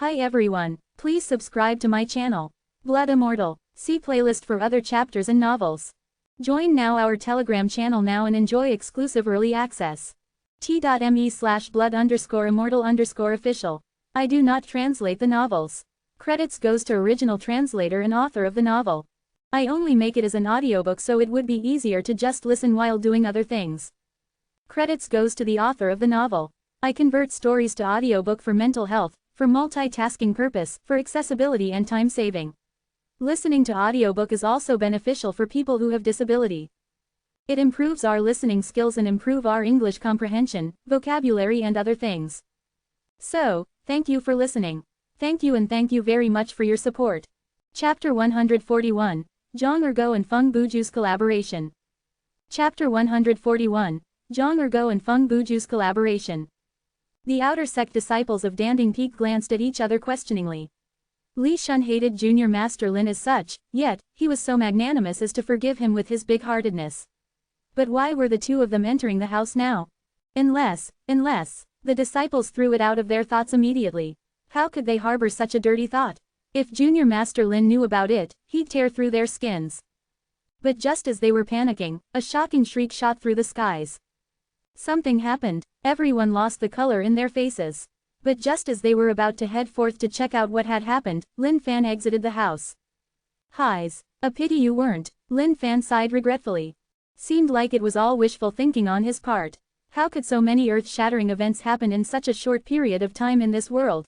Hi everyone, please subscribe to my channel. Blood Immortal. See playlist for other chapters and novels. Join now our Telegram channel now and enjoy exclusive early access. t.me/blood_immortal_official. I do not translate the novels. Credits goes to original translator and author of the novel. I only make it as an audiobook so it would be easier to just listen while doing other things. Credits goes to the author of the novel. I convert stories to audiobook for mental health, for multitasking purpose, for accessibility and time saving. Listening to audiobook is also beneficial for people who have disability. It improves our listening skills and improve our English comprehension, vocabulary and other things. So, thank you for listening. Thank you and thank you very much for your support. Chapter 141, Zhang Ergo and Feng Buju's collaboration. Chapter 141, Zhang Ergo and Feng Buju's collaboration. The outer sect disciples of Danding Peak glanced at each other questioningly. Li Shun hated Junior Master Lin as such, yet, he was so magnanimous as to forgive him with his big-heartedness. But why were the two of them entering the house now? Unless, the disciples threw it out of their thoughts immediately. How could they harbor such a dirty thought? If Junior Master Lin knew about it, he'd tear through their skins. But just as they were panicking, a shocking shriek shot through the skies. Something happened. Everyone lost the color in their faces. But just as they were about to head forth to check out what had happened, Lin Fan exited the house. Highs. A pity you weren't, Lin Fan sighed regretfully. Seemed like it was all wishful thinking on his part. How could so many earth-shattering events happen in such a short period of time in this world?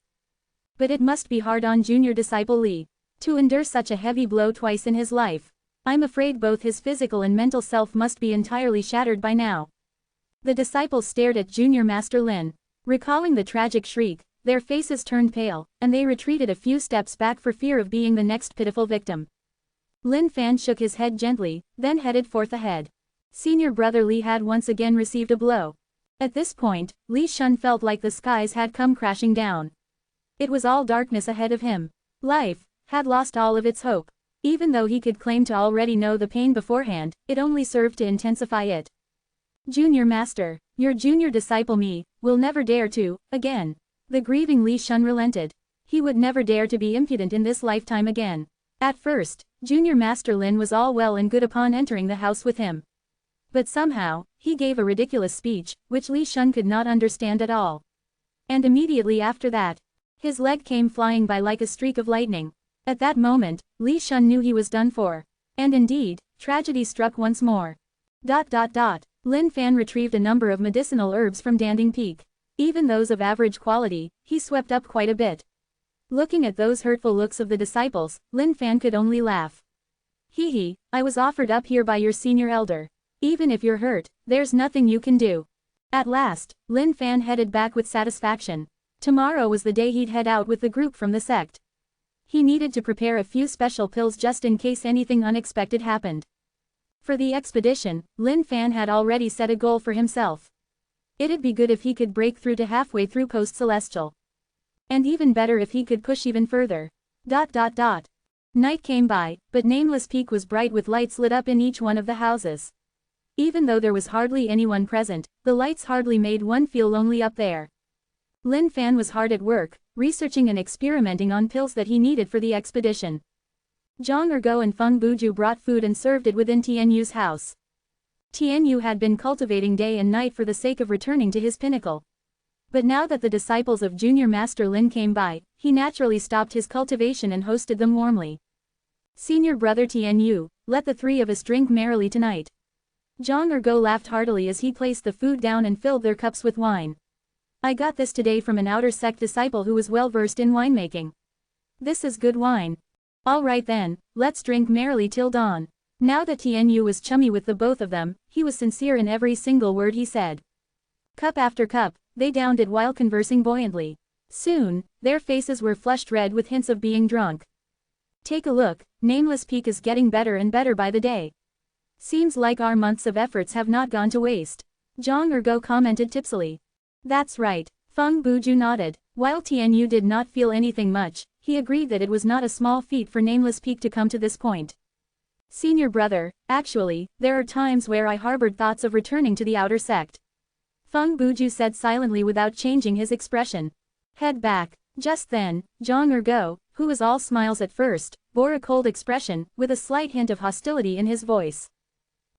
But it must be hard on junior disciple Li to endure such a heavy blow twice in his life. I'm afraid both his physical and mental self must be entirely shattered by now. The disciples stared at Junior Master Lin. Recalling the tragic shriek, their faces turned pale, and they retreated a few steps back for fear of being the next pitiful victim. Lin Fan shook his head gently, then headed forth ahead. Senior brother Li had once again received a blow. At this point, Li Shun felt like the skies had come crashing down. It was all darkness ahead of him. Life had lost all of its hope. Even though he could claim to already know the pain beforehand, it only served to intensify it. Junior Master, your junior disciple me, will never dare to, again. The grieving Li Shun relented. He would never dare to be impudent in this lifetime again. At first, Junior Master Lin was all well and good upon entering the house with him. But somehow, he gave a ridiculous speech, which Li Shun could not understand at all. And immediately after that, his leg came flying by like a streak of lightning. At that moment, Li Shun knew he was done for. And indeed, tragedy struck once more. Lin Fan retrieved a number of medicinal herbs from Danding Peak. Even those of average quality, he swept up quite a bit. Looking at those hurtful looks of the disciples, Lin Fan could only laugh. Hee, I was offered up here by your senior elder. Even if you're hurt, there's nothing you can do. At last, Lin Fan headed back with satisfaction. Tomorrow was the day he'd head out with the group from the sect. He needed to prepare a few special pills just in case anything unexpected happened. For the expedition, Lin Fan had already set a goal for himself. It'd be good if he could break through to halfway through post-celestial. And even better if he could push even further. Night came by, but Nameless Peak was bright with lights lit up in each one of the houses. Even though there was hardly anyone present, the lights hardly made one feel lonely up there. Lin Fan was hard at work, researching and experimenting on pills that he needed for the expedition. Zhang Ergo and Feng Buju brought food and served it within Tianyu's house. Tianyu had been cultivating day and night for the sake of returning to his pinnacle. But now that the disciples of Junior Master Lin came by, he naturally stopped his cultivation and hosted them warmly. Senior brother Tianyu, let the three of us drink merrily tonight. Zhang Ergo laughed heartily as he placed the food down and filled their cups with wine. I got this today from an outer sect disciple who was well versed in winemaking. This is good wine. All right then, let's drink merrily till dawn. Now that Tianyu was chummy with the both of them, he was sincere in every single word he said. Cup after cup, they downed it while conversing buoyantly. Soon, their faces were flushed red with hints of being drunk. Take a look, Nameless Peak is getting better and better by the day. Seems like our months of efforts have not gone to waste. Zhang Ergo commented tipsily. That's right, Feng Buju nodded. While Tianyu did not feel anything much, he agreed that it was not a small feat for Nameless Peak to come to this point. Senior brother, actually, there are times where I harbored thoughts of returning to the outer sect. Feng Buju said silently without changing his expression. Head back. Just then, Zhang Ergo, who was all smiles at first, bore a cold expression, with a slight hint of hostility in his voice.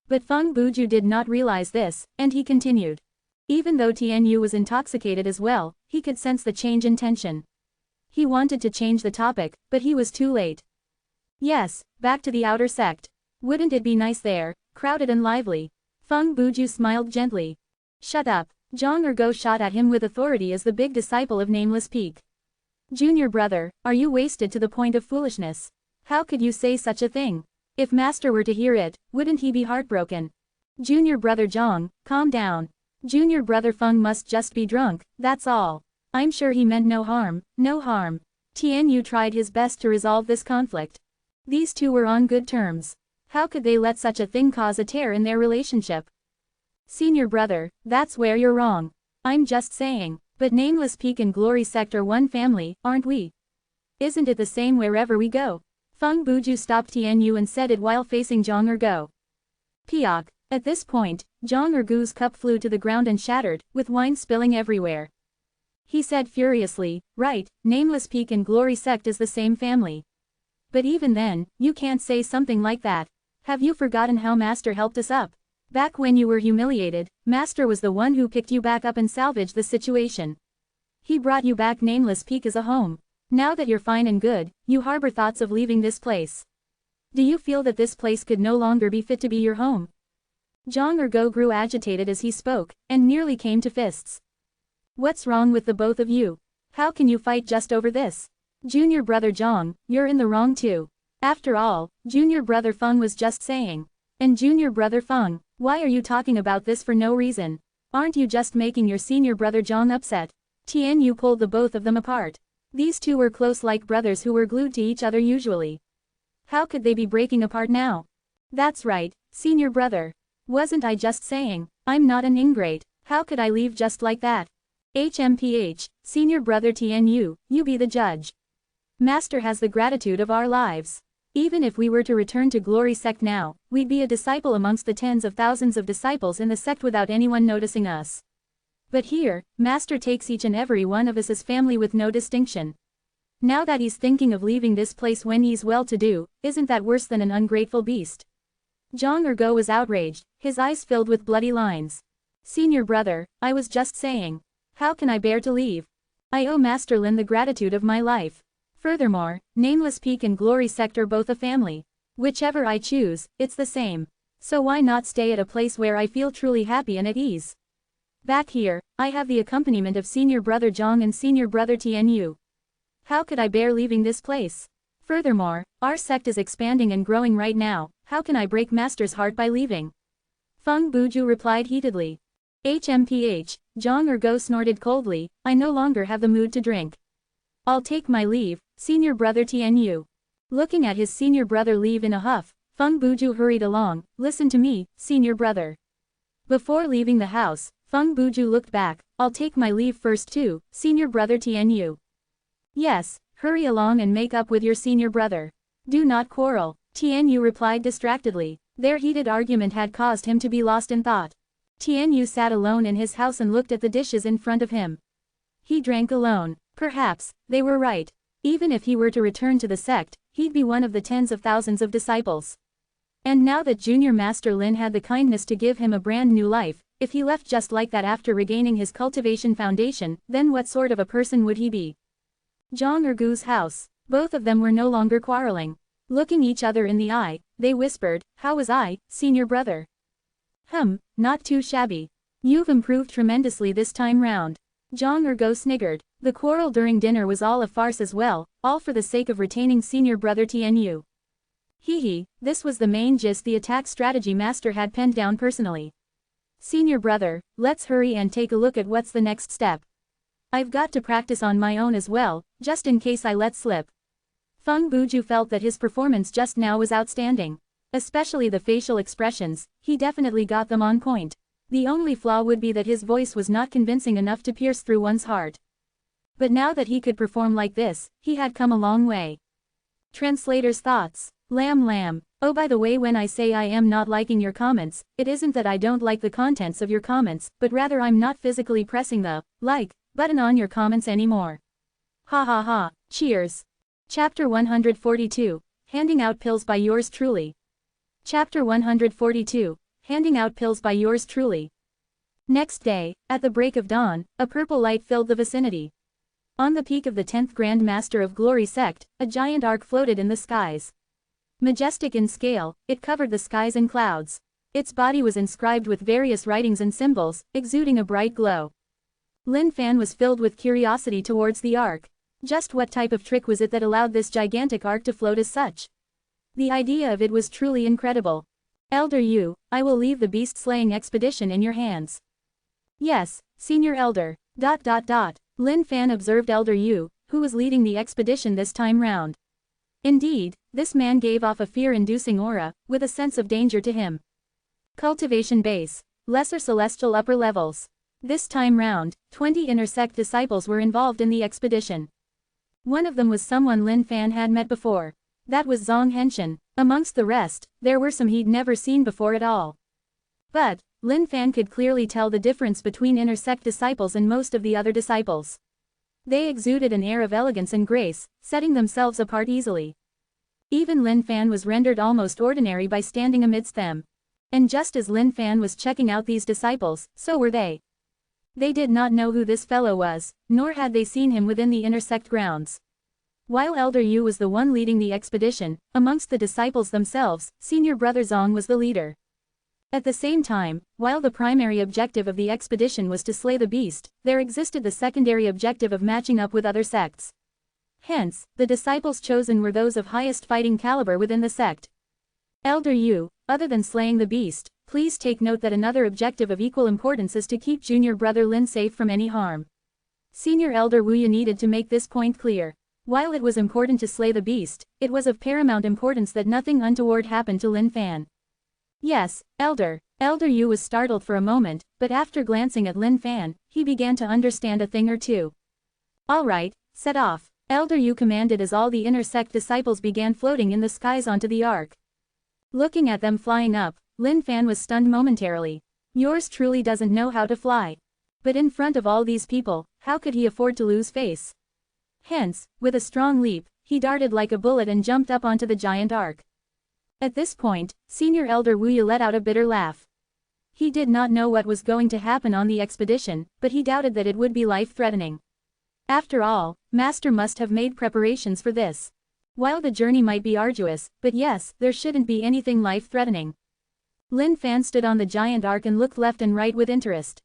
But Feng Buju did not realize this, and he continued. Even though Tianyu was intoxicated as well, he could sense the change in tension. He wanted to change the topic, but he was too late. Yes, back to the outer sect. Wouldn't it be nice there, crowded and lively? Feng Buju smiled gently. Shut up. Zhang Ergo shot at him with authority as the big disciple of Nameless Peak. Junior brother, are you wasted to the point of foolishness? How could you say such a thing? If master were to hear it, wouldn't he be heartbroken? Junior brother Zhang, calm down. Junior brother Feng must just be drunk, that's all. I'm sure he meant no harm, no harm. Tianyu tried his best to resolve this conflict. These two were on good terms. How could they let such a thing cause a tear in their relationship? Senior brother, that's where you're wrong. I'm just saying, but Nameless Peak and Glory Sect are one family, aren't we? Isn't it the same wherever we go? Feng Buju stopped Tianyu and said it while facing Zhang Ergo. Piak. At this point, Zhang Ergo's cup flew to the ground and shattered, with wine spilling everywhere. He said furiously, right, Nameless Peak and Glory Sect is the same family. But even then, you can't say something like that. Have you forgotten how Master helped us up? Back when you were humiliated, Master was the one who picked you back up and salvaged the situation. He brought you back Nameless Peak as a home. Now that you're fine and good, you harbor thoughts of leaving this place. Do you feel that this place could no longer be fit to be your home? Zhang Ergo grew agitated as he spoke, and nearly came to fists. What's wrong with the both of you? How can you fight just over this? Junior brother Zhang, you're in the wrong too. After all, junior brother Feng was just saying. And junior brother Feng, why are you talking about this for no reason? Aren't you just making your senior brother Zhang upset? Tianyu pulled the both of them apart. These two were close like brothers who were glued to each other usually. How could they be breaking apart now? That's right, senior brother. Wasn't I just saying, I'm not an ingrate, how could I leave just like that? HMPH, senior brother Tianyu, you be the judge. Master has the gratitude of our lives. Even if we were to return to Glory Sect now, we'd be a disciple amongst the tens of thousands of disciples in the sect without anyone noticing us. But here, Master takes each and every one of us as family with no distinction. Now that he's thinking of leaving this place when he's well-to-do, isn't that worse than an ungrateful beast? Zhang Ergo was outraged, his eyes filled with bloody lines. Senior brother, I was just saying. How can I bear to leave? I owe Master Lin the gratitude of my life. Furthermore, Nameless Peak and Glory Sect are both a family. Whichever I choose, it's the same. So why not stay at a place where I feel truly happy and at ease? Back here, I have the accompaniment of senior brother Zhang and senior brother Tianyu. How could I bear leaving this place? Furthermore, our sect is expanding and growing right now, how can I break Master's heart by leaving? Feng Buju replied heatedly. HMPH, Zhang Ergo snorted coldly, I no longer have the mood to drink. I'll take my leave, senior brother Tianyu. Looking at his senior brother leave in a huff, Feng Buju hurried along, listen to me, senior brother. Before leaving the house, Feng Buju looked back, I'll take my leave first too, senior brother Tianyu. Yes, hurry along and make up with your senior brother. Do not quarrel, Tianyu replied distractedly. Their heated argument had caused him to be lost in thought. Tianyu sat alone in his house and looked at the dishes in front of him. He drank alone. Perhaps, they were right. Even if he were to return to the sect, he'd be one of the tens of thousands of disciples. And now that Junior Master Lin had the kindness to give him a brand new life, if he left just like that after regaining his cultivation foundation, then what sort of a person would he be? Zhang Ergo's house. Both of them were no longer quarreling. Looking each other in the eye, they whispered, how was I, senior brother? Not too shabby. You've improved tremendously this time round. Zhang Ergo sniggered. The quarrel during dinner was all a farce as well, all for the sake of retaining senior brother Tianyu. This was the main gist the attack strategy master had penned down personally. Senior brother, let's hurry and take a look at what's the next step. I've got to practice on my own as well, just in case I let slip. Feng Buju felt that his performance just now was outstanding. Especially the facial expressions, he definitely got them on point. The only flaw would be that his voice was not convincing enough to pierce through one's heart. But now that he could perform like this, he had come a long way. Translator's thoughts. Lamb. Oh, by the way, when I say I am not liking your comments, it isn't that I don't like the contents of your comments, but rather I'm not physically pressing the like button on your comments anymore. Ha ha ha, cheers. Chapter 142, Handing Out Pills by Yours Truly. Chapter 142, Handing Out Pills by Yours Truly. Next day, at the break of dawn, a purple light filled the vicinity. On the peak of the 10th Grand Master of Glory sect, a giant ark floated in the skies. Majestic in scale, it covered the skies and clouds. Its body was inscribed with various writings and symbols, exuding a bright glow. Lin Fan was filled with curiosity towards the ark. Just what type of trick was it that allowed this gigantic ark to float as such? The idea of it was truly incredible. Elder Yu, I will leave the beast-slaying expedition in your hands. Yes, Senior Elder. Lin Fan observed Elder Yu, who was leading the expedition this time round. Indeed, this man gave off a fear-inducing aura, with a sense of danger to him. Cultivation base. Lesser celestial upper levels. This time round, 20 inner sect disciples were involved in the expedition. One of them was someone Lin Fan had met before. That was Zhang Henshin. Amongst the rest, there were some he'd never seen before at all. But, Lin Fan could clearly tell the difference between inner sect disciples and most of the other disciples. They exuded an air of elegance and grace, setting themselves apart easily. Even Lin Fan was rendered almost ordinary by standing amidst them. And just as Lin Fan was checking out these disciples, so were they. They did not know who this fellow was, nor had they seen him within the inner sect grounds. While Elder Yu was the one leading the expedition, amongst the disciples themselves, Senior Brother Zhang was the leader. At the same time, while the primary objective of the expedition was to slay the beast, there existed the secondary objective of matching up with other sects. Hence, the disciples chosen were those of highest fighting caliber within the sect. Elder Yu, other than slaying the beast, please take note that another objective of equal importance is to keep Junior Brother Lin safe from any harm. Senior Elder Wu Yu needed to make this point clear. While it was important to slay the beast, it was of paramount importance that nothing untoward happened to Lin Fan. Yes, Elder. Elder Yu was startled for a moment, but after glancing at Lin Fan, he began to understand a thing or two. Alright, set off. Elder Yu commanded as all the inner sect disciples began floating in the skies onto the ark. Looking at them flying up, Lin Fan was stunned momentarily. Yours truly doesn't know how to fly. But in front of all these people, how could he afford to lose face? Hence, with a strong leap, he darted like a bullet and jumped up onto the giant ark. At this point, Senior Elder Wu Yu let out a bitter laugh. He did not know what was going to happen on the expedition, but he doubted that it would be life-threatening. After all, Master must have made preparations for this. While the journey might be arduous, but yes, there shouldn't be anything life-threatening. Lin Fan stood on the giant ark and looked left and right with interest.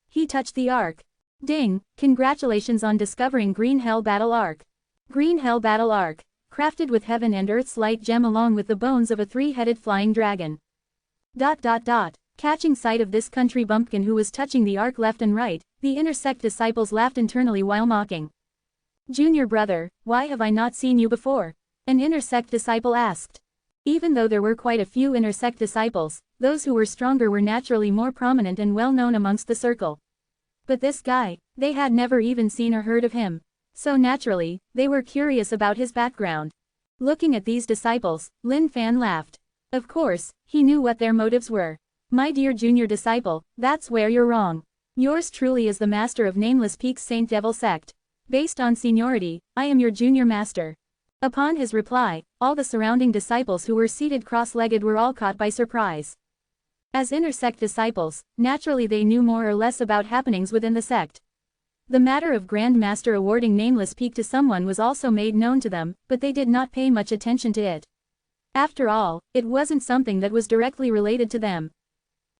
He touched the ark. Ding, congratulations on discovering Green Hell Battle Ark. Green Hell Battle Ark. Crafted with heaven and earth's light gem along with the bones of a three-headed flying dragon. Catching sight of this country bumpkin who was touching the ark left and right, the inner sect disciples laughed internally while mocking. Junior brother, why have I not seen you before? An inner sect disciple asked. Even though there were quite a few inner sect disciples, those who were stronger were naturally more prominent and well known amongst the circle. But this guy, they had never even seen or heard of him. So naturally, they were curious about his background. Looking at these disciples, Lin Fan laughed. Of course, he knew what their motives were. My dear junior disciple, that's where you're wrong. Yours truly is the master of Nameless Peak's Saint Devil sect. Based on seniority, I am your junior master. Upon his reply, all the surrounding disciples who were seated cross-legged were all caught by surprise. As inner sect disciples, naturally they knew more or less about happenings within the sect. The matter of Grand Master awarding Nameless Peak to someone was also made known to them, but they did not pay much attention to it. After all, it wasn't something that was directly related to them.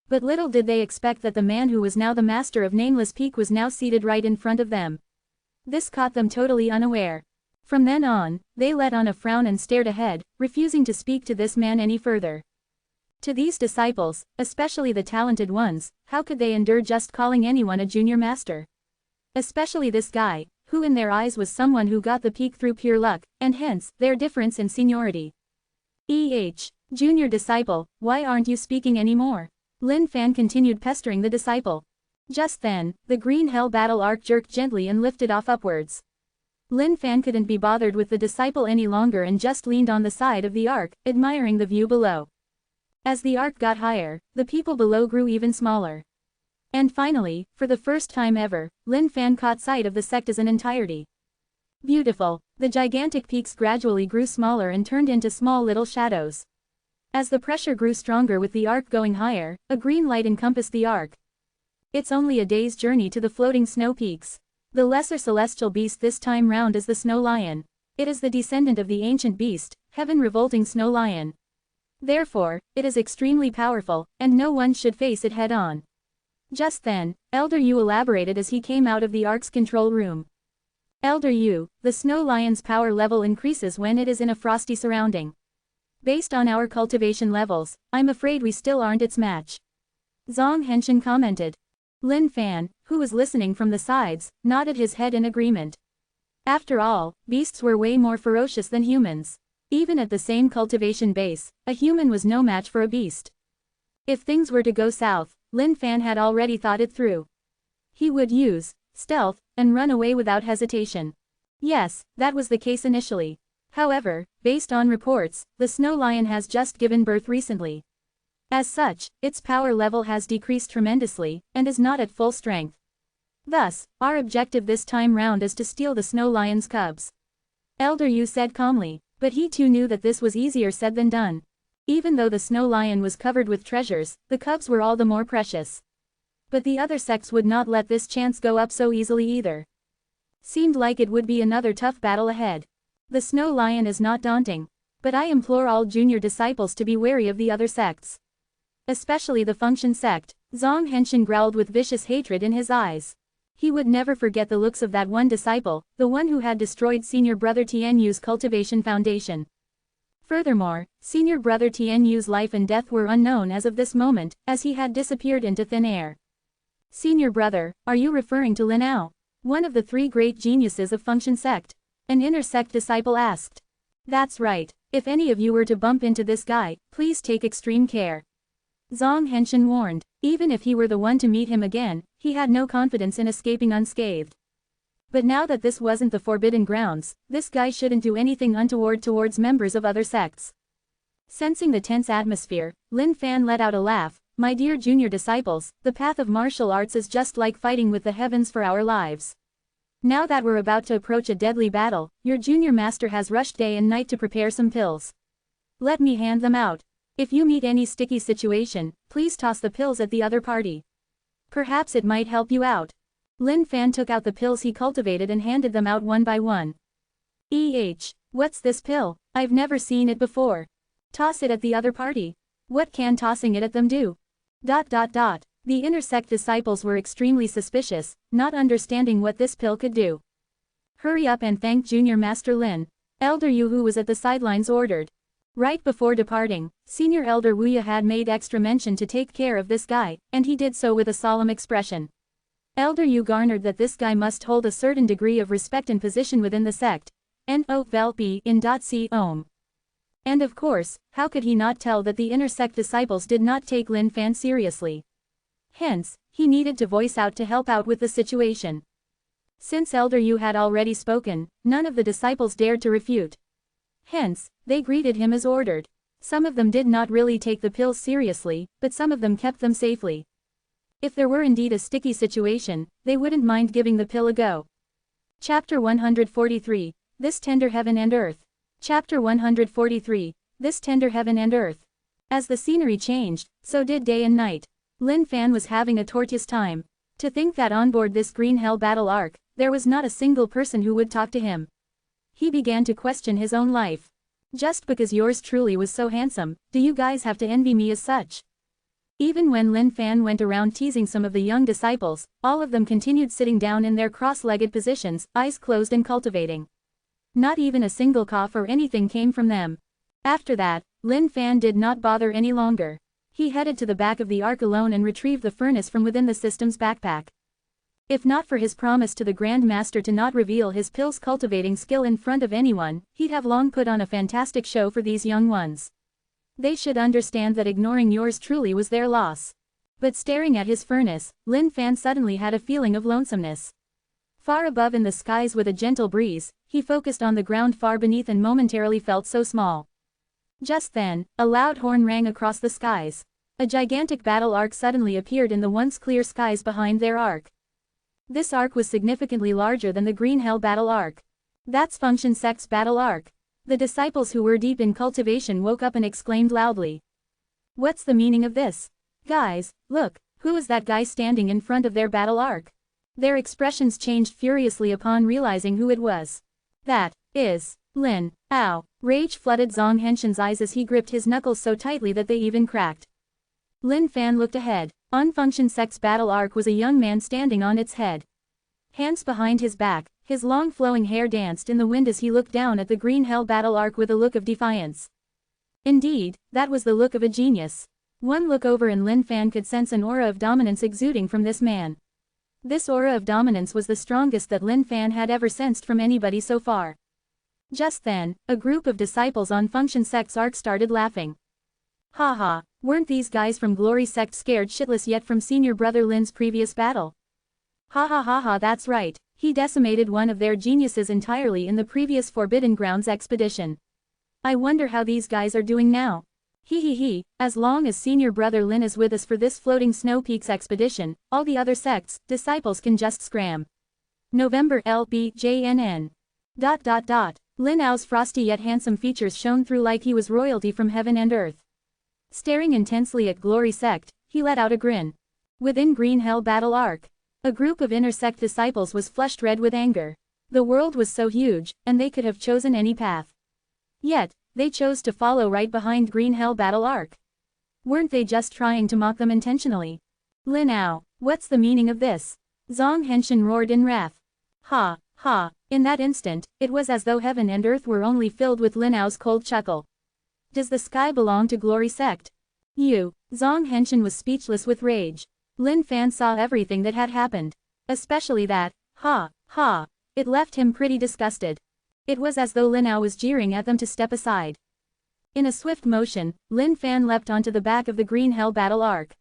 But little did they expect that the man who was now the master of Nameless Peak was now seated right in front of them. This caught them totally unaware. From then on, they let on a frown and stared ahead, refusing to speak to this man any further. To these disciples, especially the talented ones, how could they endure just calling anyone a junior master? Especially this guy, who in their eyes was someone who got the peak through pure luck, and hence, their difference in seniority. Junior disciple, why aren't you speaking anymore? Lin Fan continued pestering the disciple. Just then, the Green Hell Battle Ark jerked gently and lifted off upwards. Lin Fan couldn't be bothered with the disciple any longer and just leaned on the side of the ark, admiring the view below. As the ark got higher, the people below grew even smaller. And finally, for the first time ever, Lin Fan caught sight of the sect as an entirety. Beautiful. The gigantic peaks gradually grew smaller and turned into small little shadows. As the pressure grew stronger with the arc going higher, a green light encompassed the arc. It's only a day's journey to the floating snow peaks. The lesser celestial beast this time round is the snow lion. It is the descendant of the ancient beast, heaven-revolting snow lion. Therefore, it is extremely powerful, and no one should face it head-on. Just then, Elder Yu elaborated as he came out of the ark's control room. Elder Yu, the snow lion's power level increases when it is in a frosty surrounding. Based on our cultivation levels, I'm afraid we still aren't its match. Zhang Henshin commented. Lin Fan, who was listening from the sides, nodded his head in agreement. After all, beasts were way more ferocious than humans. Even at the same cultivation base, a human was no match for a beast. If things were to go south, Lin Fan had already thought it through. He would use stealth and run away without hesitation. Yes, that was the case initially. However, based on reports, the snow lion has just given birth recently. As such, its power level has decreased tremendously, and is not at full strength. Thus, our objective this time round is to steal the snow lion's cubs. Elder Yu said calmly, but he too knew that this was easier said than done. Even though the snow lion was covered with treasures, the cubs were all the more precious. But the other sects would not let this chance go up so easily either. Seemed like it would be another tough battle ahead. The snow lion is not daunting. But I implore all junior disciples to be wary of the other sects. Especially the Function sect. Zhang Henshin growled with vicious hatred in his eyes. He would never forget the looks of that one disciple, the one who had destroyed senior brother Tianyu's cultivation foundation. Furthermore, senior brother Tianyu's life and death were unknown as of this moment, as he had disappeared into thin air. Senior brother, are you referring to Lin Ao? One of the three great geniuses of Function sect? An inner sect disciple asked. That's right. If any of you were to bump into this guy, please take extreme care. Zhang Henshin warned. Even if he were the one to meet him again, he had no confidence in escaping unscathed. But now that this wasn't the forbidden grounds, this guy shouldn't do anything untoward towards members of other sects. Sensing the tense atmosphere, Lin Fan let out a laugh. My dear junior disciples, the path of martial arts is just like fighting with the heavens for our lives. Now that we're about to approach a deadly battle, your junior master has rushed day and night to prepare some pills. Let me hand them out. If you meet any sticky situation, please toss the pills at the other party. Perhaps it might help you out. Lin Fan took out the pills he cultivated and handed them out one by one. What's this pill? I've never seen it before. Toss it at the other party. What can tossing it at them do? The inner sect disciples were extremely suspicious, not understanding what this pill could do. Hurry up and thank Junior Master Lin. Elder Yu, who was at the sidelines, ordered. Right before departing, Senior Elder Wuya had made extra mention to take care of this guy, and he did so with a solemn expression. Elder Yu garnered that this guy must hold a certain degree of respect and position within the sect. And of course, how could he not tell that the inner sect disciples did not take Lin Fan seriously? Hence, he needed to voice out to help out with the situation. Since Elder Yu had already spoken, none of the disciples dared to refute. Hence, they greeted him as ordered. Some of them did not really take the pills seriously, but some of them kept them safely. If there were indeed a sticky situation, they wouldn't mind giving the pill a go. Chapter 143, This Tender Heaven and Earth. Chapter 143, This Tender Heaven and Earth. As the scenery changed, so did day and night. Lin Fan was having a tortuous time. To think that on board this green hell battle ark, there was not a single person who would talk to him. He began to question his own life. Just because yours truly was so handsome, do you guys have to envy me as such? Even when Lin Fan went around teasing some of the young disciples, all of them continued sitting down in their cross-legged positions, eyes closed and cultivating. Not even a single cough or anything came from them. After that, Lin Fan did not bother any longer. He headed to the back of the ark alone and retrieved the furnace from within the system's backpack. If not for his promise to the Grand Master to not reveal his pills cultivating skill in front of anyone, he'd have long put on a fantastic show for these young ones. They should understand that ignoring yours truly was their loss. But staring at his furnace, Lin Fan suddenly had a feeling of lonesomeness. Far above in the skies with a gentle breeze, he focused on the ground far beneath and momentarily felt so small. Just then, a loud horn rang across the skies. A gigantic battle ark suddenly appeared in the once clear skies behind their ark. This ark was significantly larger than the Green Hell battle ark. That's Function Sect's battle arc. The disciples who were deep in cultivation woke up and exclaimed loudly. What's the meaning of this? Guys, look, who is that guy standing in front of their battle arc? Their expressions changed furiously upon realizing who it was. That is Lin. Ow. Rage flooded Zhang Henshin's eyes as he gripped his knuckles so tightly that they even cracked. Lin Fan looked ahead. On Function Sect's battle arc was a young man standing on its head. Hands behind his back, his long flowing hair danced in the wind as he looked down at the green hell battle arc with a look of defiance. Indeed, that was the look of a genius. One look over and Lin Fan could sense an aura of dominance exuding from this man. This aura of dominance was the strongest that Lin Fan had ever sensed from anybody so far. Just then, a group of disciples on Function Sect's arc started laughing. Haha, weren't these guys from Glory Sect scared shitless yet from senior brother Lin's previous battle? Ha ha ha ha, that's right, he decimated one of their geniuses entirely in the previous Forbidden Grounds expedition. I wonder how these guys are doing now. He, as long as senior brother Lin is with us for this floating snow peaks expedition, all the other sects, disciples can just scram. November LBJNN. Lin Ao's frosty yet handsome features shone through like he was royalty from heaven and earth. Staring intensely at Glory Sect, he let out a grin. Within Green Hell Battle Arc, a group of inner sect disciples was flushed red with anger. The world was so huge, and they could have chosen any path. Yet, they chose to follow right behind Green Hell Battle Arc. Weren't they just trying to mock them intentionally? Lin Ao, what's the meaning of this? Zhang Henshin roared in wrath. Ha, ha, in that instant, it was as though heaven and earth were only filled with Lin Ao's cold chuckle. Does the sky belong to Glory Sect? You, Zhang Henshin was speechless with rage. Lin Fan saw everything that had happened. Especially that, ha, ha, it left him pretty disgusted. It was as though Lin Ao was jeering at them to step aside. In a swift motion, Lin Fan leapt onto the back of the Green Hell Battle Arc.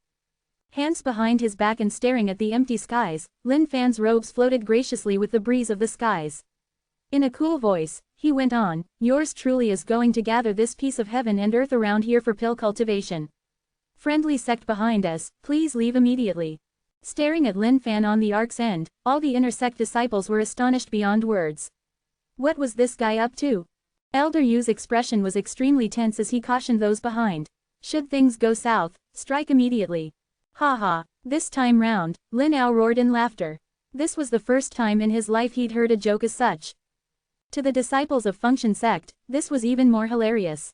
Hands behind his back and staring at the empty skies, Lin Fan's robes floated graciously with the breeze of the skies. In a cool voice, he went on, yours truly is going to gather this piece of heaven and earth around here for pill cultivation. Friendly sect behind us, please leave immediately. Staring at Lin Fan on the arc's end, all the inner sect disciples were astonished beyond words. What was this guy up to? Elder Yu's expression was extremely tense as he cautioned those behind. Should things go south, strike immediately. Ha ha, this time round, Lin Ao roared in laughter. This was the first time in his life he'd heard a joke as such. To the disciples of Function Sect, this was even more hilarious.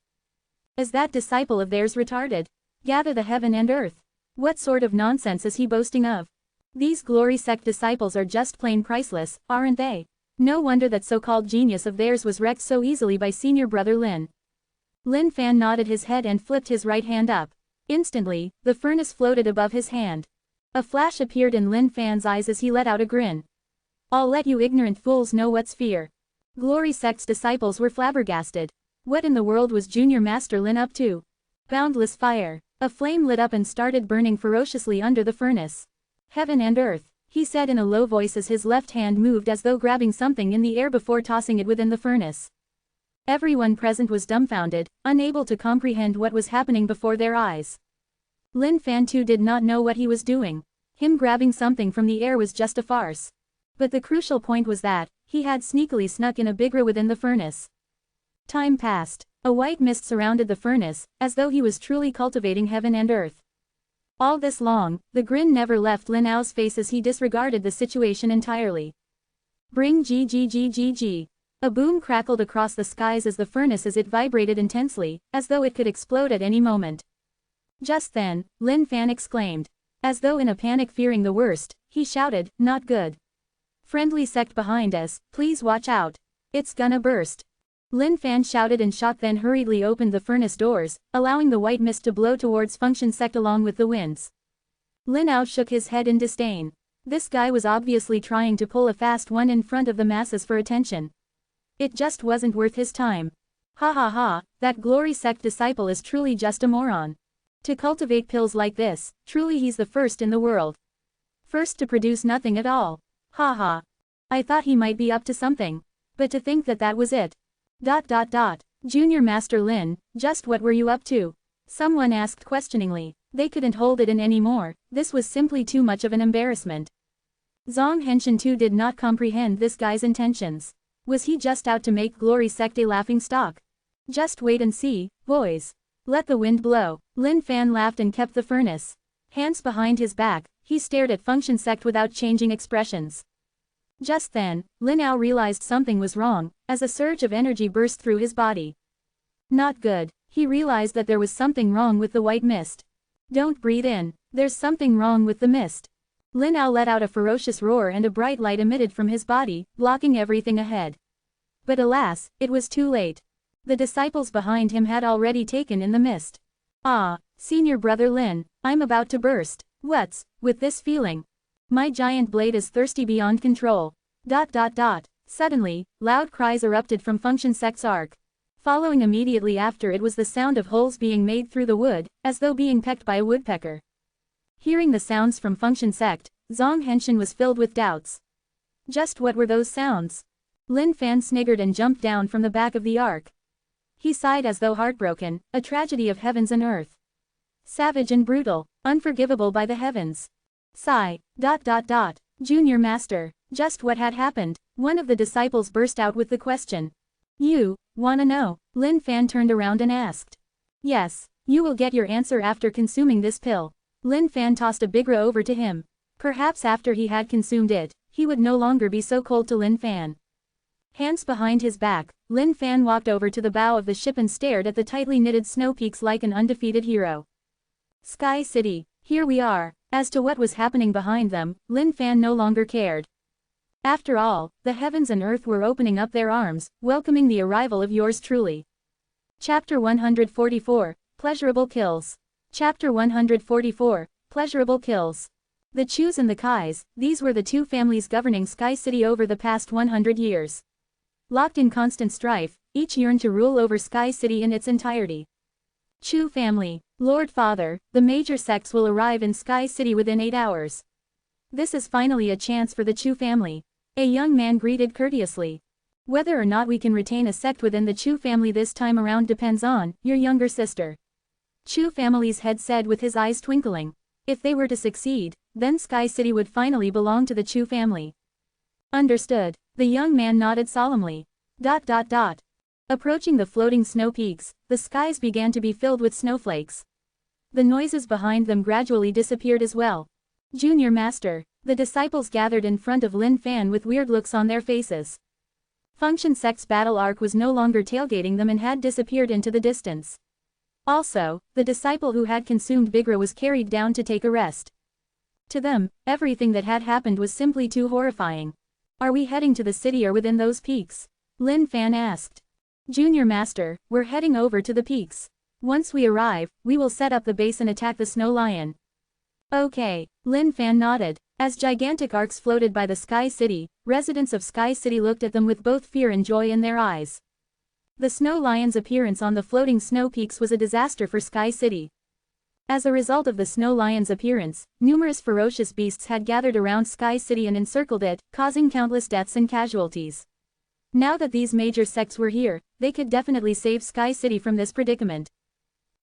Is that disciple of theirs retarded? Gather the heaven and earth. What sort of nonsense is he boasting of? These Glory Sect disciples are just plain priceless, aren't they? No wonder that so-called genius of theirs was wrecked so easily by senior brother Lin. Lin Fan nodded his head and flipped his right hand up. Instantly, the furnace floated above his hand. A flash appeared in Lin Fan's eyes as he let out a grin. I'll let you ignorant fools know what's fear. Glory Sect's disciples were flabbergasted. What in the world was Junior Master Lin up to? Boundless fire. A flame lit up and started burning ferociously under the furnace. Heaven and earth, he said in a low voice as his left hand moved as though grabbing something in the air before tossing it within the furnace. Everyone present was dumbfounded, unable to comprehend what was happening before their eyes. Lin Fan too did not know what he was doing. Him grabbing something from the air was just a farce. But the crucial point was that, he had sneakily snuck in a bigra within the furnace. Time passed. A white mist surrounded the furnace, as though he was truly cultivating heaven and earth. All this long, the grin never left Lin Ao's face as he disregarded the situation entirely. Bring GGGGG. A boom crackled across the skies as the furnace as it vibrated intensely, as though it could explode at any moment. Just then, Lin Fan exclaimed. As though in a panic fearing the worst, he shouted, not good. Friendly sect behind us, please watch out. It's gonna burst. Lin Fan shouted and shot then hurriedly opened the furnace doors, allowing the white mist to blow towards Function Sect along with the winds. Lin Ao shook his head in disdain. This guy was obviously trying to pull a fast one in front of the masses for attention. It just wasn't worth his time. Ha ha ha, that Glory Sect disciple is truly just a moron. To cultivate pills like this, truly he's the first in the world. First to produce nothing at all. Ha ha. I thought he might be up to something. But to think that that was it. Junior Master Lin, just what were you up to? Someone asked questioningly. They couldn't hold it in anymore, this was simply too much of an embarrassment. Zhang Henshin too did not comprehend this guy's intentions. Was he just out to make Glory Sect a laughingstock? Just wait and see, boys. Let the wind blow. Lin Fan laughed and kept the furnace. Hands behind his back, he stared at Function Sect without changing expressions. Just then, Lin Ao realized something was wrong, as a surge of energy burst through his body. Not good. He realized that there was something wrong with the white mist. Don't breathe in. There's something wrong with the mist. Lin Ao let out a ferocious roar and a bright light emitted from his body, blocking everything ahead. But alas, it was too late. The disciples behind him had already taken in the mist. Ah, senior brother Lin, I'm about to burst. What's with this feeling? My giant blade is thirsty beyond control. Suddenly, loud cries erupted from Function Sect's arc. Following immediately after it was the sound of holes being made through the wood, as though being pecked by a woodpecker. Hearing the sounds from Function Sect, Zhang Henshin was filled with doubts. Just what were those sounds? Lin Fan sniggered and jumped down from the back of the ark. He sighed as though heartbroken, a tragedy of heavens and earth. Savage and brutal, unforgivable by the heavens. Sigh. Junior Master, just what had happened? One of the disciples burst out with the question. You wanna know? Lin Fan turned around and asked. Yes, you will get your answer after consuming this pill. Lin Fan tossed a bigra over to him. Perhaps after he had consumed it, he would no longer be so cold to Lin Fan. Hands behind his back, Lin Fan walked over to the bow of the ship and stared at the tightly knitted snow peaks like an undefeated hero. Sky City, here we are. As to what was happening behind them, Lin Fan no longer cared. After all, the heavens and earth were opening up their arms, welcoming the arrival of yours truly. Chapter 144, Pleasurable Kills. Chapter 144, Pleasurable Kills. The Chus and the Kais, these were the two families governing Sky City over the past 100 years. Locked in constant strife, each yearned to rule over Sky City in its entirety. Chu family, Lord Father, the major sects will arrive in Sky City within 8 hours. This is finally a chance for the Chu family. A young man greeted courteously. Whether or not we can retain a sect within the Chu family this time around depends on your younger sister. Chu family's head said with his eyes twinkling. If they were to succeed, then Sky City would finally belong to the Chu family. Understood. The young man nodded solemnly. Approaching the floating snow peaks, the skies began to be filled with snowflakes. The noises behind them gradually disappeared as well. Junior Master, the disciples gathered in front of Lin Fan with weird looks on their faces. Function Sect's battle arc was no longer tailgating them and had disappeared into the distance. Also, the disciple who had consumed Bigra was carried down to take a rest. To them, everything that had happened was simply too horrifying. Are we heading to the city or within those peaks? Lin Fan asked. Junior Master, we're heading over to the peaks. Once we arrive, we will set up the base and attack the snow lion. Okay, Lin Fan nodded. As gigantic arcs floated by the Sky City, residents of Sky City looked at them with both fear and joy in their eyes. The snow lion's appearance on the floating snow peaks was a disaster for Sky City. As a result of the snow lion's appearance, numerous ferocious beasts had gathered around Sky City and encircled it, causing countless deaths and casualties. Now that these major sects were here, they could definitely save Sky City from this predicament.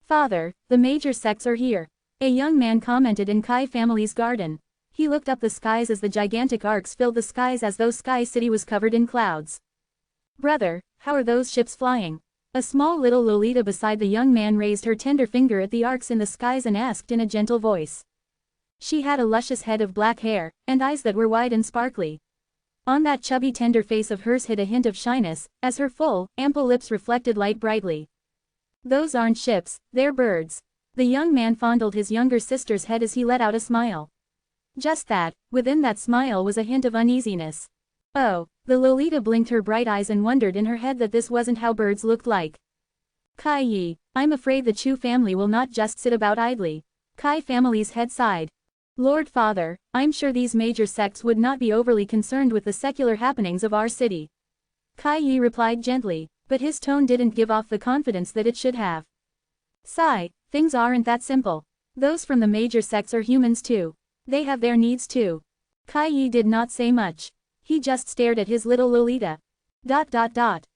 Father, the major sects are here. A young man commented in Kai family's garden. He looked up the skies as the gigantic arcs filled the skies as though Sky City was covered in clouds. Brother, how are those ships flying? A small little Lolita beside the young man raised her tender finger at the arcs in the skies and asked in a gentle voice. She had a luscious head of black hair, and eyes that were wide and sparkly. On that chubby tender face of hers hid a hint of shyness, as her full, ample lips reflected light brightly. Those aren't ships, they're birds. The young man fondled his younger sister's head as he let out a smile. Just that, within that smile was a hint of uneasiness. Oh, the Lolita blinked her bright eyes and wondered in her head that this wasn't how birds looked like. Kai Yi, I'm afraid the Chu family will not just sit about idly. Kai family's head sighed. Lord Father, I'm sure these major sects would not be overly concerned with the secular happenings of our city. Kai Yi replied gently, but his tone didn't give off the confidence that it should have. Sigh, things aren't that simple. Those from the major sects are humans too. They have their needs too. Kai Yi did not say much. He just stared at his little Lolita.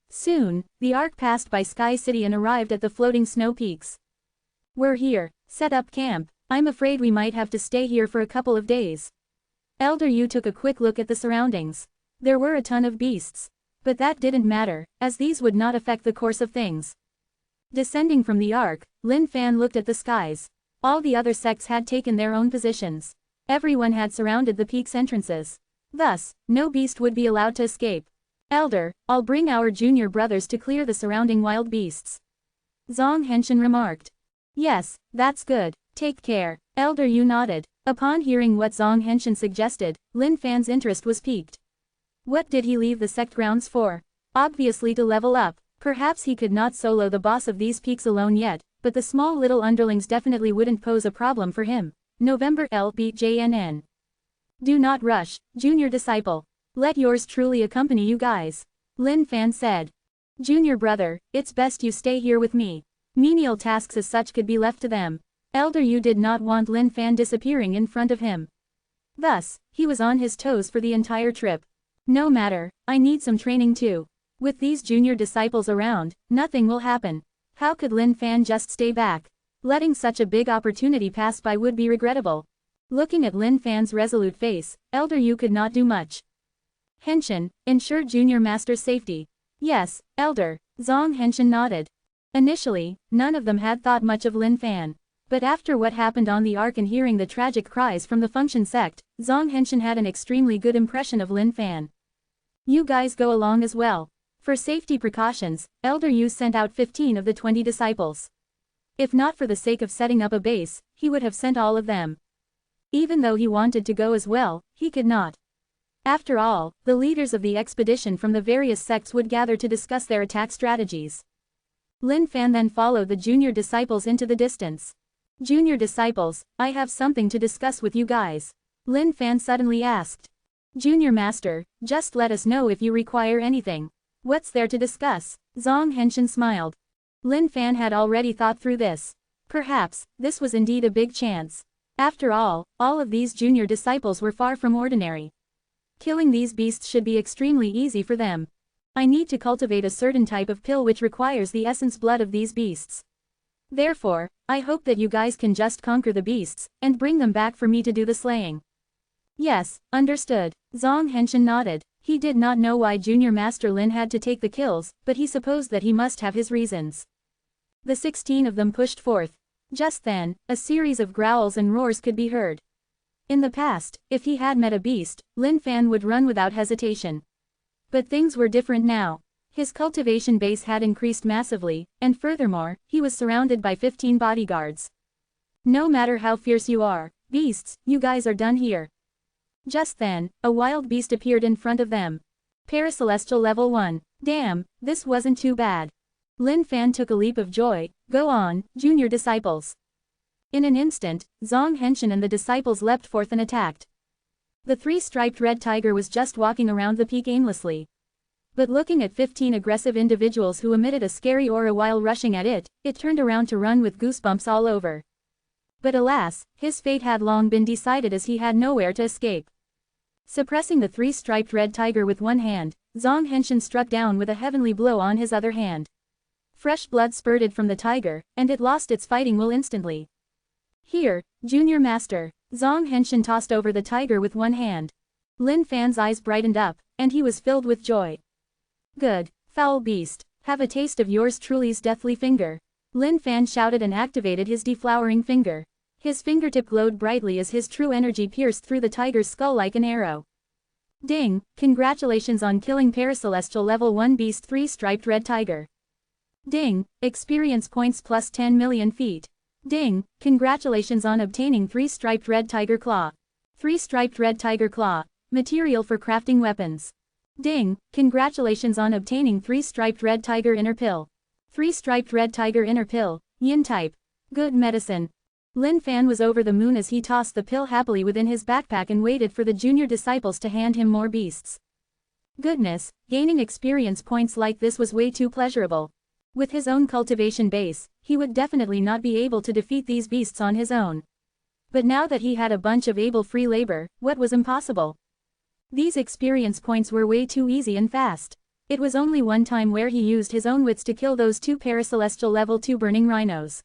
Soon, the ark passed by Sky City and arrived at the floating snow peaks. We're here. Set up camp. I'm afraid we might have to stay here for a couple of days. Elder Yu took a quick look at the surroundings. There were a ton of beasts. But that didn't matter, as these would not affect the course of things. Descending from the ark, Lin Fan looked at the skies. All the other sects had taken their own positions. Everyone had surrounded the peak's entrances. Thus, no beast would be allowed to escape. Elder, I'll bring our junior brothers to clear the surrounding wild beasts. Zhang Henshin remarked. Yes, that's good. Take care. Elder Yu nodded. Upon hearing what Zhang Henshin suggested, Lin Fan's interest was piqued. What did he leave the sect grounds for? Obviously to level up. Perhaps he could not solo the boss of these peaks alone yet, but the small little underlings definitely wouldn't pose a problem for him. November LBJNN. Do not rush, junior disciple. Let yours truly accompany you guys. Lin Fan said. Junior brother, it's best you stay here with me. Menial tasks as such could be left to them. Elder Yu did not want Lin Fan disappearing in front of him. Thus, he was on his toes for the entire trip. No matter, I need some training too. With these junior disciples around, nothing will happen. How could Lin Fan just stay back? Letting such a big opportunity pass by would be regrettable. Looking at Lin Fan's resolute face, Elder Yu could not do much. Henshin, ensure junior master's safety. Yes, Elder. Zhang Henshin nodded. Initially, none of them had thought much of Lin Fan. But after what happened on the ark and hearing the tragic cries from the Function sect, Zhang Henshin had an extremely good impression of Lin Fan. You guys go along as well. For safety precautions, Elder Yu sent out 15 of the 20 disciples. If not for the sake of setting up a base, he would have sent all of them. Even though he wanted to go as well, he could not. After all, the leaders of the expedition from the various sects would gather to discuss their attack strategies. Lin Fan then followed the junior disciples into the distance. Junior disciples, I have something to discuss with you guys. Lin Fan suddenly asked. Junior master, just let us know if you require anything. What's there to discuss? Zhang Henshin smiled. Lin Fan had already thought through this. Perhaps, this was indeed a big chance. After all of these junior disciples were far from ordinary. Killing these beasts should be extremely easy for them. I need to cultivate a certain type of pill which requires the essence blood of these beasts. Therefore, I hope that you guys can just conquer the beasts, and bring them back for me to do the slaying. Yes, understood. Zhang Henshin nodded. He did not know why Junior Master Lin had to take the kills, but he supposed that he must have his reasons. The 16 of them pushed forth. Just then, a series of growls and roars could be heard. In the past, if he had met a beast, Lin Fan would run without hesitation. But things were different now. His cultivation base had increased massively, and furthermore, he was surrounded by 15 bodyguards. No matter how fierce you are, beasts, you guys are done here. Just then, a wild beast appeared in front of them. Paracelestial level 1. Damn, this wasn't too bad. Lin Fan took a leap of joy. Go on, junior disciples. In an instant, Zhang Henshin and the disciples leapt forth and attacked. The 3-striped red tiger was just walking around the peak aimlessly. But looking at 15 aggressive individuals who emitted a scary aura while rushing at it, it turned around to run with goosebumps all over. But alas, his fate had long been decided as he had nowhere to escape. Suppressing the 3-striped red tiger with one hand, Zhang Henshin struck down with a heavenly blow on his other hand. Fresh blood spurted from the tiger, and it lost its fighting will instantly. Here, junior master. Zhang Henshin tossed over the tiger with one hand. Lin Fan's eyes brightened up, and he was filled with joy. Good, foul beast, have a taste of yours truly's deathly finger. Lin Fan shouted and activated his deflowering finger. His fingertip glowed brightly as his true energy pierced through the tiger's skull like an arrow. Ding, congratulations on killing Paracelestial level 1 beast 3-striped red tiger. Ding, experience points plus 10 million feet. Ding, congratulations on obtaining 3-striped red tiger claw. 3-striped red tiger claw, material for crafting weapons. Ding, congratulations on obtaining 3-striped red tiger inner pill. 3-striped red tiger inner pill, yin type. Good medicine. Lin Fan was over the moon as he tossed the pill happily within his backpack and waited for the junior disciples to hand him more beasts. Goodness, gaining experience points like this was way too pleasurable. With his own cultivation base, he would definitely not be able to defeat these beasts on his own. But now that he had a bunch of able free labor, what was impossible? These experience points were way too easy and fast. It was only one time where he used his own wits to kill those 2 Paracelestial level 2 burning rhinos.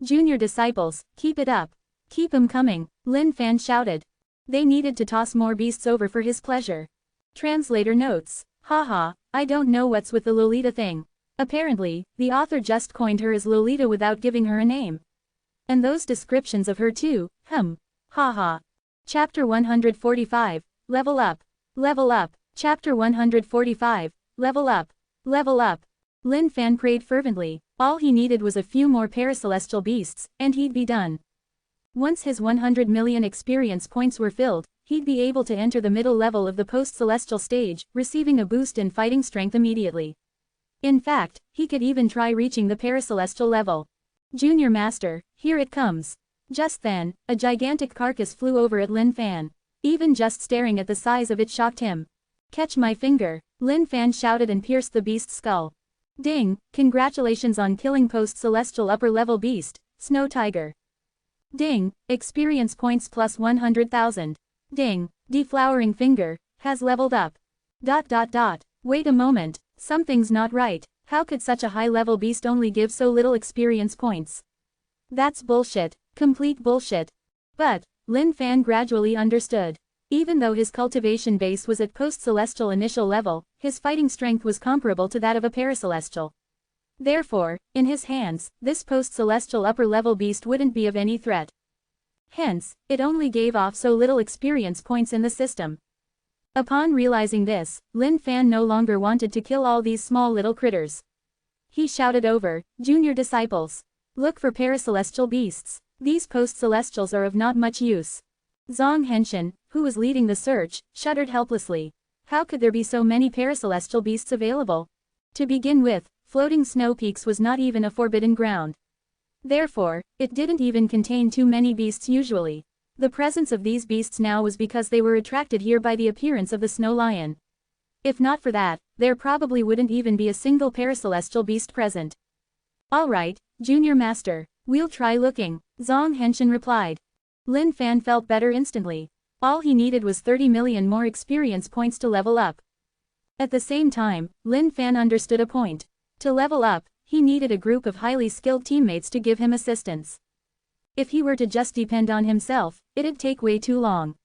Junior disciples, keep it up. Keep 'em coming, Lin Fan shouted. They needed to toss more beasts over for his pleasure. Translator notes. Haha, I don't know what's with the Lolita thing. Apparently, the author just coined her as Lolita without giving her a name. And those descriptions of her too, Haha. Chapter 145, Level Up. Level Up. Chapter 145, Level Up. Level Up. Lin Fan prayed fervently. All he needed was a few more paracelestial beasts, and he'd be done. Once his 100 million experience points were filled, he'd be able to enter the middle level of the post-celestial stage, receiving a boost in fighting strength immediately. In fact, he could even try reaching the paracelestial level. Junior Master, here it comes. Just then, a gigantic carcass flew over at Lin Fan. Even just staring at the size of it shocked him. Catch my finger, Lin Fan shouted and pierced the beast's skull. Ding, congratulations on killing post-celestial upper-level beast, Snow Tiger. Ding, experience points plus 100,000. Ding, deflowering finger, has leveled up. Wait a moment, something's not right. How could such a high-level beast only give so little experience points? That's bullshit, complete bullshit. But, Lin Fan gradually understood. Even though his cultivation base was at post-celestial initial level, his fighting strength was comparable to that of a paracelestial. Therefore, in his hands, this post-celestial upper-level beast wouldn't be of any threat. Hence, it only gave off so little experience points in the system. Upon realizing this, Lin Fan no longer wanted to kill all these small little critters. He shouted over, Junior disciples. Look for paracelestial beasts. These post-celestials are of not much use. Zhang Henshin, who was leading the search, shuddered helplessly. How could there be so many paracelestial beasts available? To begin with, floating snow peaks was not even a forbidden ground. Therefore, it didn't even contain too many beasts usually. The presence of these beasts now was because they were attracted here by the appearance of the snow lion. If not for that, there probably wouldn't even be a single paracelestial beast present. Alright, Junior Master, we'll try looking, Zhang Henshin replied. Lin Fan felt better instantly. All he needed was 30 million more experience points to level up. At the same time, Lin Fan understood a point. To level up, he needed a group of highly skilled teammates to give him assistance. If he were to just depend on himself, it'd take way too long.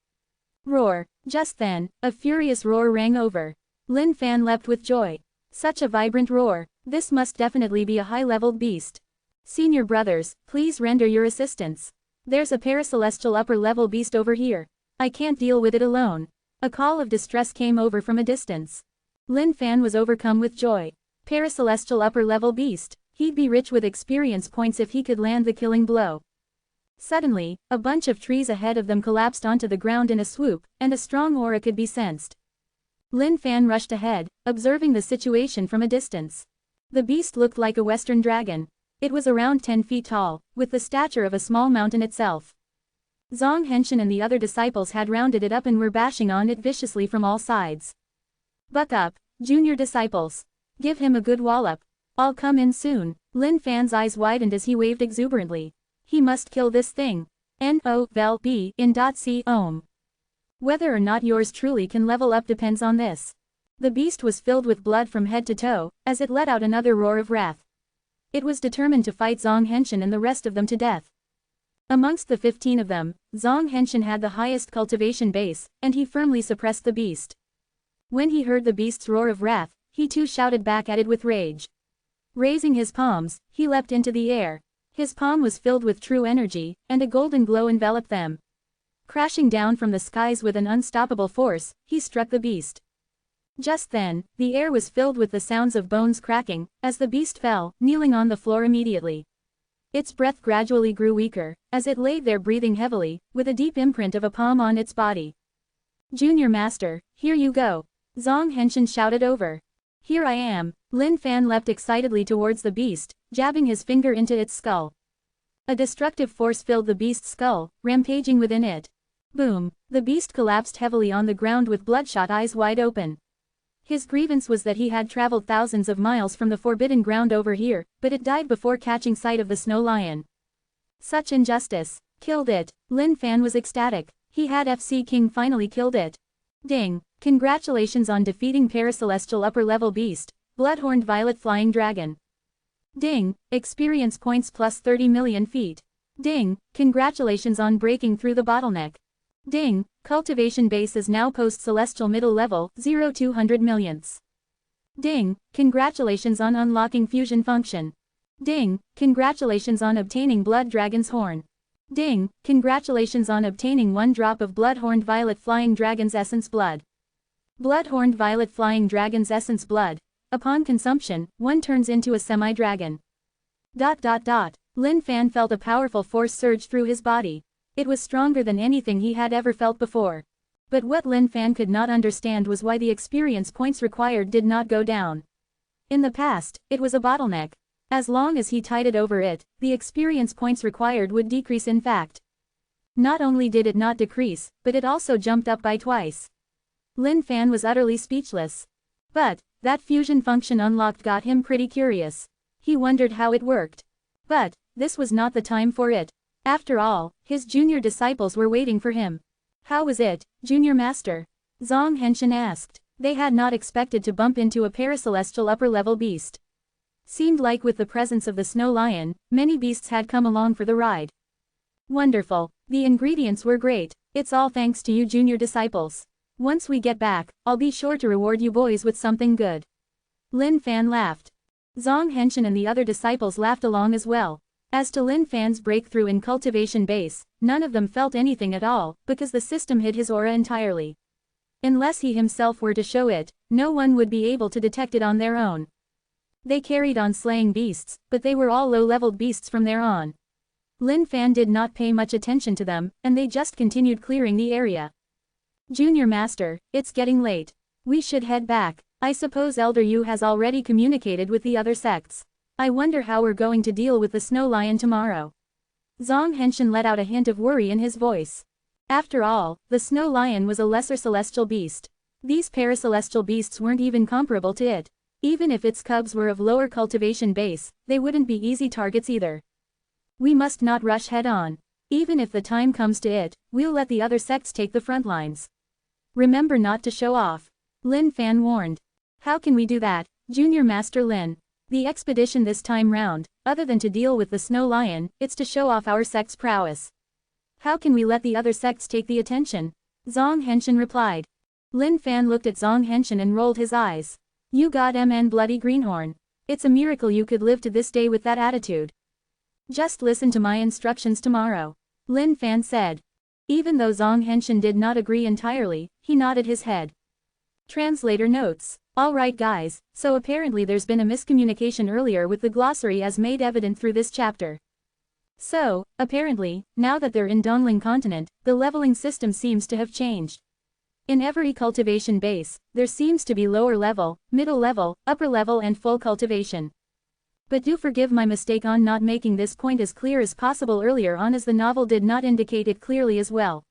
Roar! Just then, a furious roar rang over. Lin Fan leapt with joy. Such a vibrant roar, this must definitely be a high-leveled beast. Senior brothers, please render your assistance. There's a paracelestial upper-level beast over here. I can't deal with it alone. A call of distress came over from a distance. Lin Fan was overcome with joy. Paracelestial upper-level beast, he'd be rich with experience points if he could land the killing blow. Suddenly, a bunch of trees ahead of them collapsed onto the ground in a swoop, and a strong aura could be sensed. Lin Fan rushed ahead, observing the situation from a distance. The beast looked like a western dragon. It was around 10 feet tall, with the stature of a small mountain itself. Zhang Henshin and the other disciples had rounded it up and were bashing on it viciously from all sides. Buck up, junior disciples. Give him a good wallop. I'll come in soon. Lin Fan's eyes widened as he waved exuberantly. He must kill this thing. N-O-V-E in .c ohm. Whether or not yours truly can level up depends on this. The beast was filled with blood from head to toe, as it let out another roar of wrath. It was determined to fight Zhang Henshin and the rest of them to death. Amongst the 15 of them, Zhang Henshin had the highest cultivation base, and he firmly suppressed the beast. When he heard the beast's roar of wrath, he too shouted back at it with rage. Raising his palms, he leapt into the air. His palm was filled with true energy, and a golden glow enveloped them. Crashing down from the skies with an unstoppable force, he struck the beast. Just then, the air was filled with the sounds of bones cracking, as the beast fell, kneeling on the floor immediately. Its breath gradually grew weaker, as it lay there breathing heavily, with a deep imprint of a palm on its body. Junior Master, here you go. Zhang Henshin shouted over. Here I am. Lin Fan leapt excitedly towards the beast, jabbing his finger into its skull. A destructive force filled the beast's skull, rampaging within it. Boom! The beast collapsed heavily on the ground with bloodshot eyes wide open. His grievance was that he had traveled thousands of miles from the forbidden ground over here, but it died before catching sight of the snow lion. Such injustice. Killed it. Lin Fan was ecstatic. He had FC King finally killed it. Ding! Congratulations on defeating Paracelestial upper-level beast, Bloodhorned Violet Flying Dragon. Ding! Experience points plus 30 million feet. Ding! Congratulations on breaking through the bottleneck. Ding! Cultivation base is now post-celestial middle level, 0 200 millionths. Ding, congratulations on unlocking fusion function. Ding, congratulations on obtaining Blood Dragon's Horn. Ding, congratulations on obtaining 1 drop of Bloodhorned Violet Flying Dragon's Essence Blood. Bloodhorned Violet Flying Dragon's Essence Blood. Upon consumption, one turns into a semi-dragon. Lin Fan felt a powerful force surge through his body. It was stronger than anything he had ever felt before. But what Lin Fan could not understand was why the experience points required did not go down. In the past, it was a bottleneck. As long as he tided over it, the experience points required would decrease in fact. Not only did it not decrease, but it also jumped up by twice. Lin Fan was utterly speechless. But, that fusion function unlocked got him pretty curious. He wondered how it worked. But, this was not the time for it. After all, his junior disciples were waiting for him. How was it, Junior Master? Zhang Henshin asked. They had not expected to bump into a paracelestial upper-level beast. Seemed like with the presence of the snow lion, many beasts had come along for the ride. Wonderful. The ingredients were great. It's all thanks to you junior disciples. Once we get back, I'll be sure to reward you boys with something good. Lin Fan laughed. Zhang Henshin and the other disciples laughed along as well. As to Lin Fan's breakthrough in cultivation base, none of them felt anything at all, because the system hid his aura entirely. Unless he himself were to show it, no one would be able to detect it on their own. They carried on slaying beasts, but they were all low-leveled beasts from there on. Lin Fan did not pay much attention to them, and they just continued clearing the area. Junior Master, it's getting late. We should head back. I suppose Elder Yu has already communicated with the other sects. I wonder how we're going to deal with the snow lion tomorrow. Zhang Henshin let out a hint of worry in his voice. After all, the snow lion was a lesser celestial beast. These paracelestial beasts weren't even comparable to it. Even if its cubs were of lower cultivation base, they wouldn't be easy targets either. We must not rush head-on. Even if the time comes to it, we'll let the other sects take the front lines. Remember not to show off. Lin Fan warned. How can we do that, Junior Master Lin? The expedition this time round, other than to deal with the snow lion, it's to show off our sect's prowess. How can we let the other sects take the attention? Zhang Henshin replied. Lin Fan looked at Zhang Henshin and rolled his eyes. You got MN Bloody Greenhorn. It's a miracle you could live to this day with that attitude. Just listen to my instructions tomorrow. Lin Fan said. Even though Zhang Henshin did not agree entirely, he nodded his head. Translator notes. Alright guys, so apparently there's been a miscommunication earlier with the glossary as made evident through this chapter. So, apparently, now that they're in Dongling continent, the leveling system seems to have changed. In every cultivation base, there seems to be lower level, middle level, upper level and full cultivation. But do forgive my mistake on not making this point as clear as possible earlier on, as the novel did not indicate it clearly as well.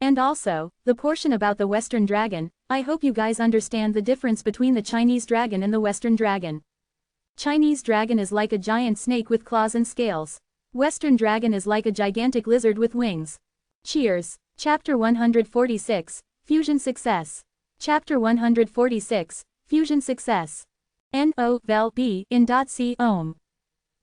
And also, the portion about the Western Dragon, I hope you guys understand the difference between the Chinese dragon and the Western Dragon. Chinese dragon is like a giant snake with claws and scales. Western Dragon is like a gigantic lizard with wings. Cheers. Chapter 146, Fusion Success. Chapter 146, Fusion Success. N.O.V.L.B. in .C. Ohm.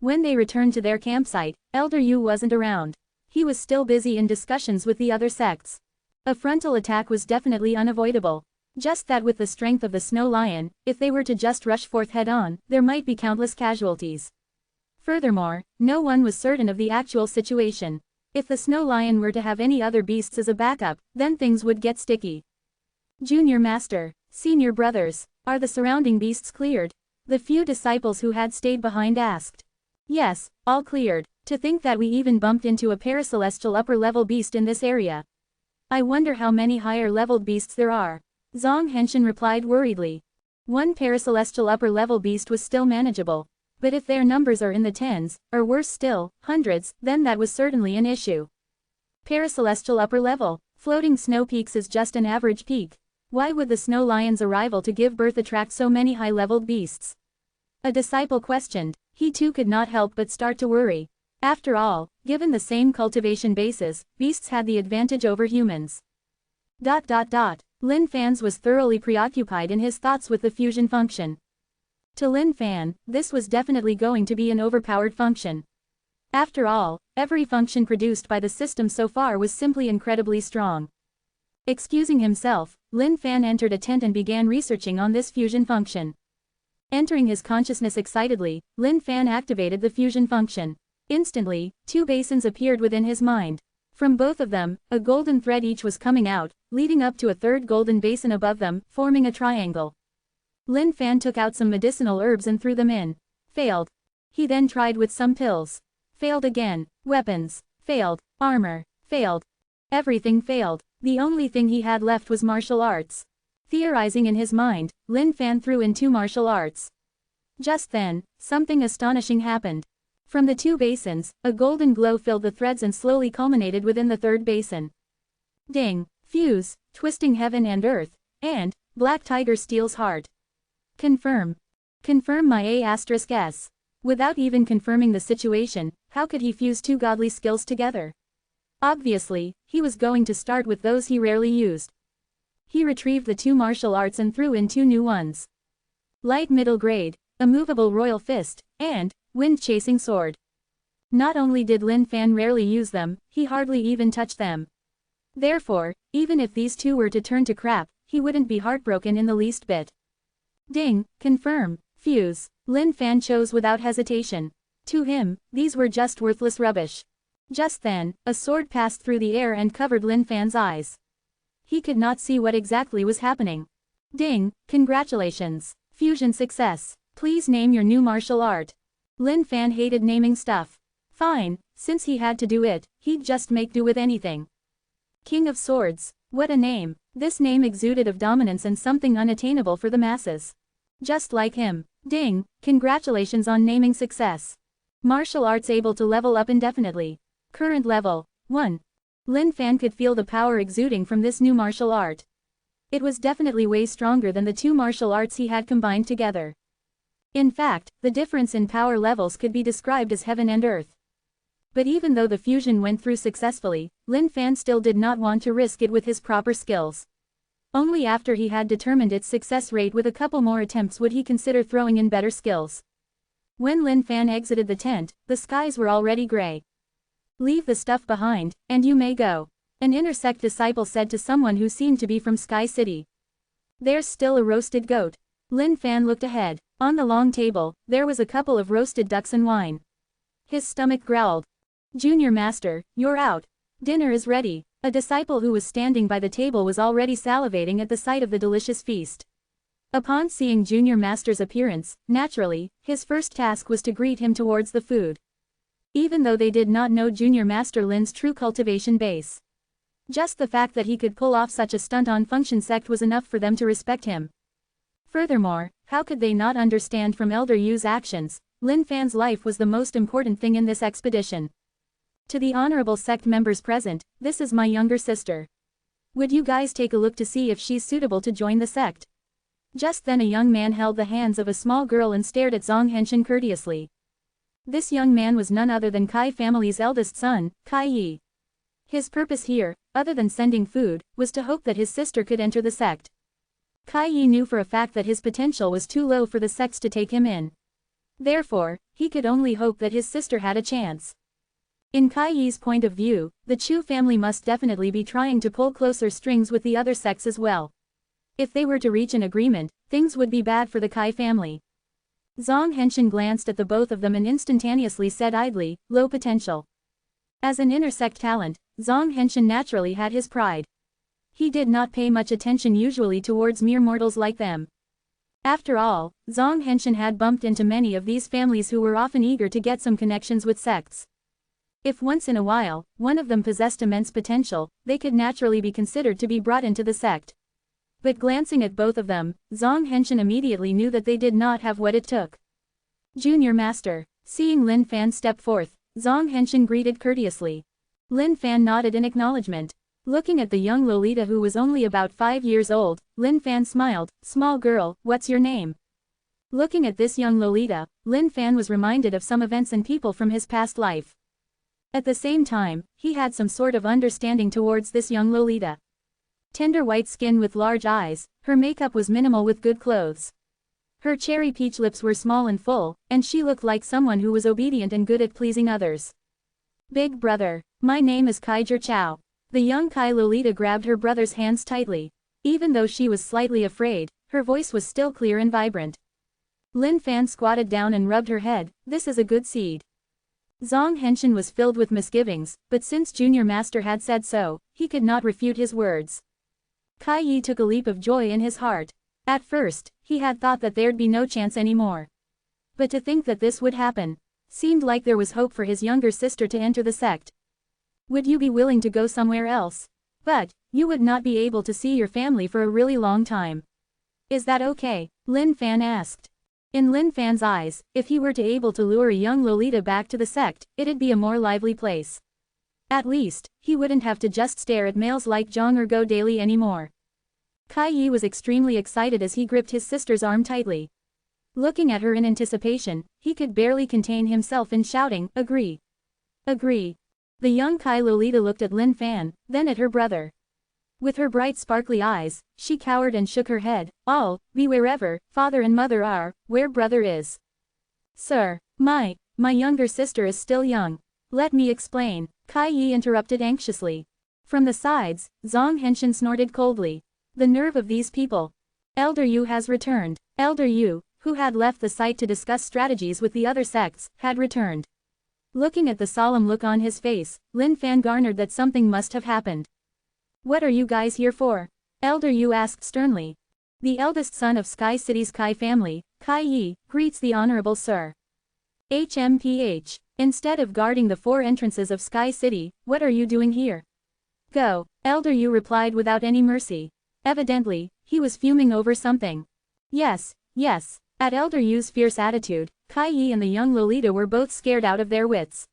When they returned to their campsite, Elder Yu wasn't around. He was still busy in discussions with the other sects. A frontal attack was definitely unavoidable. Just that with the strength of the snow lion, if they were to just rush forth head-on, there might be countless casualties. Furthermore, no one was certain of the actual situation. If the snow lion were to have any other beasts as a backup, then things would get sticky. Junior Master, Senior Brothers, are the surrounding beasts cleared? The few disciples who had stayed behind asked. Yes, all cleared. To think that we even bumped into a paracelestial upper-level beast in this area. I wonder how many higher-leveled beasts there are. Zhang Henshin replied worriedly. One paracelestial upper-level beast was still manageable. But if their numbers are in the tens, or worse still, hundreds, then that was certainly an issue. Paracelestial upper level, floating snow peaks is just an average peak. Why would the snow lion's arrival to give birth attract so many high-leveled beasts? A disciple questioned. He too could not help but start to worry. After all, given the same cultivation basis, beasts had the advantage over humans. Lin Fan was thoroughly preoccupied in his thoughts with the fusion function. To Lin Fan, this was definitely going to be an overpowered function. After all, every function produced by the system so far was simply incredibly strong. Excusing himself, Lin Fan entered a tent and began researching on this fusion function. Entering his consciousness excitedly, Lin Fan activated the fusion function. Instantly, 2 basins appeared within his mind. From both of them, a golden thread each was coming out, leading up to a third golden basin above them, forming a triangle. Lin Fan took out some medicinal herbs and threw them in. Failed. He then tried with some pills. Failed again. Weapons. Failed. Armor. Failed. Everything failed. The only thing he had left was martial arts. Theorizing in his mind, Lin Fan threw in 2 martial arts. Just then, something astonishing happened. From the 2 basins, a golden glow filled the threads and slowly culminated within the 3rd basin. Ding, fuse, twisting heaven and earth, and, Black Tiger steals heart. Confirm. Confirm my A*S. Without even confirming the situation, how could he fuse 2 godly skills together? Obviously, he was going to start with those he rarely used. He retrieved the 2 martial arts and threw in 2 new ones. Light middle grade, a movable royal fist, and wind-chasing sword. Not only did Lin Fan rarely use them, he hardly even touched them. Therefore, even if these 2 were to turn to crap, he wouldn't be heartbroken in the least bit. Ding, confirm, fuse, Lin Fan chose without hesitation. To him, these were just worthless rubbish. Just then, a sword passed through the air and covered Lin Fan's eyes. He could not see what exactly was happening. Ding, congratulations. Fusion success. Please name your new martial art. Lin Fan hated naming stuff. Fine, since he had to do it, he'd just make do with anything. King of Swords. What a name. This name exuded of dominance and something unattainable for the masses. Just like him. Ding, congratulations on naming success. Martial arts able to level up indefinitely. Current level, 1. Lin Fan could feel the power exuding from this new martial art. It was definitely way stronger than the 2 martial arts he had combined together. In fact, the difference in power levels could be described as heaven and earth. But even though the fusion went through successfully, Lin Fan still did not want to risk it with his proper skills. Only after he had determined its success rate with a couple more attempts would he consider throwing in better skills. When Lin Fan exited the tent, the skies were already gray. Leave the stuff behind, and you may go. An inner sect disciple said to someone who seemed to be from Sky City. There's still a roasted goat. Lin Fan looked ahead. On the long table, there was a couple of roasted ducks and wine. His stomach growled. Junior Master, you're out. Dinner is ready. A disciple who was standing by the table was already salivating at the sight of the delicious feast. Upon seeing Junior Master's appearance, naturally, his first task was to greet him towards the food. Even though they did not know Junior Master Lin's true cultivation base. Just the fact that he could pull off such a stunt on Function Sect was enough for them to respect him. Furthermore, how could they not understand from Elder Yu's actions, Lin Fan's life was the most important thing in this expedition. To the honorable sect members present, this is my younger sister. Would you guys take a look to see if she's suitable to join the sect? Just then a young man held the hands of a small girl and stared at Zong Henshin courteously. This young man was none other than Kai family's eldest son, Kai Yi. His purpose here, other than sending food, was to hope that his sister could enter the sect. Kai Yi knew for a fact that his potential was too low for the sects to take him in. Therefore, he could only hope that his sister had a chance. In Kai Yi's point of view, the Chu family must definitely be trying to pull closer strings with the other sects as well. If they were to reach an agreement, things would be bad for the Kai family. Zong Henshin glanced at the both of them and instantaneously said idly, low potential. As an intersect talent, Zong Henshin naturally had his pride. He did not pay much attention usually towards mere mortals like them. After all, Zong Henshin had bumped into many of these families who were often eager to get some connections with sects. If once in a while, one of them possessed immense potential, they could naturally be considered to be brought into the sect. But glancing at both of them, Zong Henshin immediately knew that they did not have what it took. Junior Master. Seeing Lin Fan step forth, Zong Henshin greeted courteously. Lin Fan nodded in acknowledgement. Looking at the young Lolita who was only about 5 years old, Lin Fan smiled, small girl, what's your name? Looking at this young Lolita, Lin Fan was reminded of some events and people from his past life. At the same time, he had some sort of understanding towards this young Lolita. Tender white skin with large eyes, her makeup was minimal with good clothes. Her cherry peach lips were small and full, and she looked like someone who was obedient and good at pleasing others. Big brother, my name is Kai Chow. The young Kai Lolita grabbed her brother's hands tightly. Even though she was slightly afraid, her voice was still clear and vibrant. Lin Fan squatted down and rubbed her head. This is a good seed. Zhang Henshin was filled with misgivings, but since Junior Master had said so, he could not refute his words. Kai Yi took a leap of joy in his heart. At first, he had thought that there'd be no chance anymore. But to think that this would happen seemed like there was hope for his younger sister to enter the sect. Would you be willing to go somewhere else? But you would not be able to see your family for a really long time. Is that okay? Lin Fan asked. In Lin Fan's eyes, if he were to able to lure a young Lolita back to the sect, it'd be a more lively place. At least, he wouldn't have to just stare at males like Zhang or Go daily anymore. Kai Yi was extremely excited as he gripped his sister's arm tightly. Looking at her in anticipation, he could barely contain himself in shouting, "Agree! Agree!" The young Kai Lolita looked at Lin Fan, then at her brother. With her bright sparkly eyes, she cowered and shook her head. "I'll be wherever father and mother are, where brother is." "Sir, my younger sister is still young. Let me explain," Kai Yi interrupted anxiously. From the sides, Zhang Henshin snorted coldly. The nerve of these people. Elder Yu has returned. Elder Yu, who had left the site to discuss strategies with the other sects, had returned. Looking at the solemn look on his face, Lin Fan garnered that something must have happened. "What are you guys here for?" Elder Yu asked sternly. "The eldest son of Sky City's Kai family, Kai Yi, greets the Honorable Sir. HMPH. Instead of guarding the 4 entrances of Sky City, what are you doing here? Go," Elder Yu replied without any mercy. Evidently, he was fuming over something. Yes. At Elder Yu's fierce attitude, Kai Yi and the young Lolita were both scared out of their wits.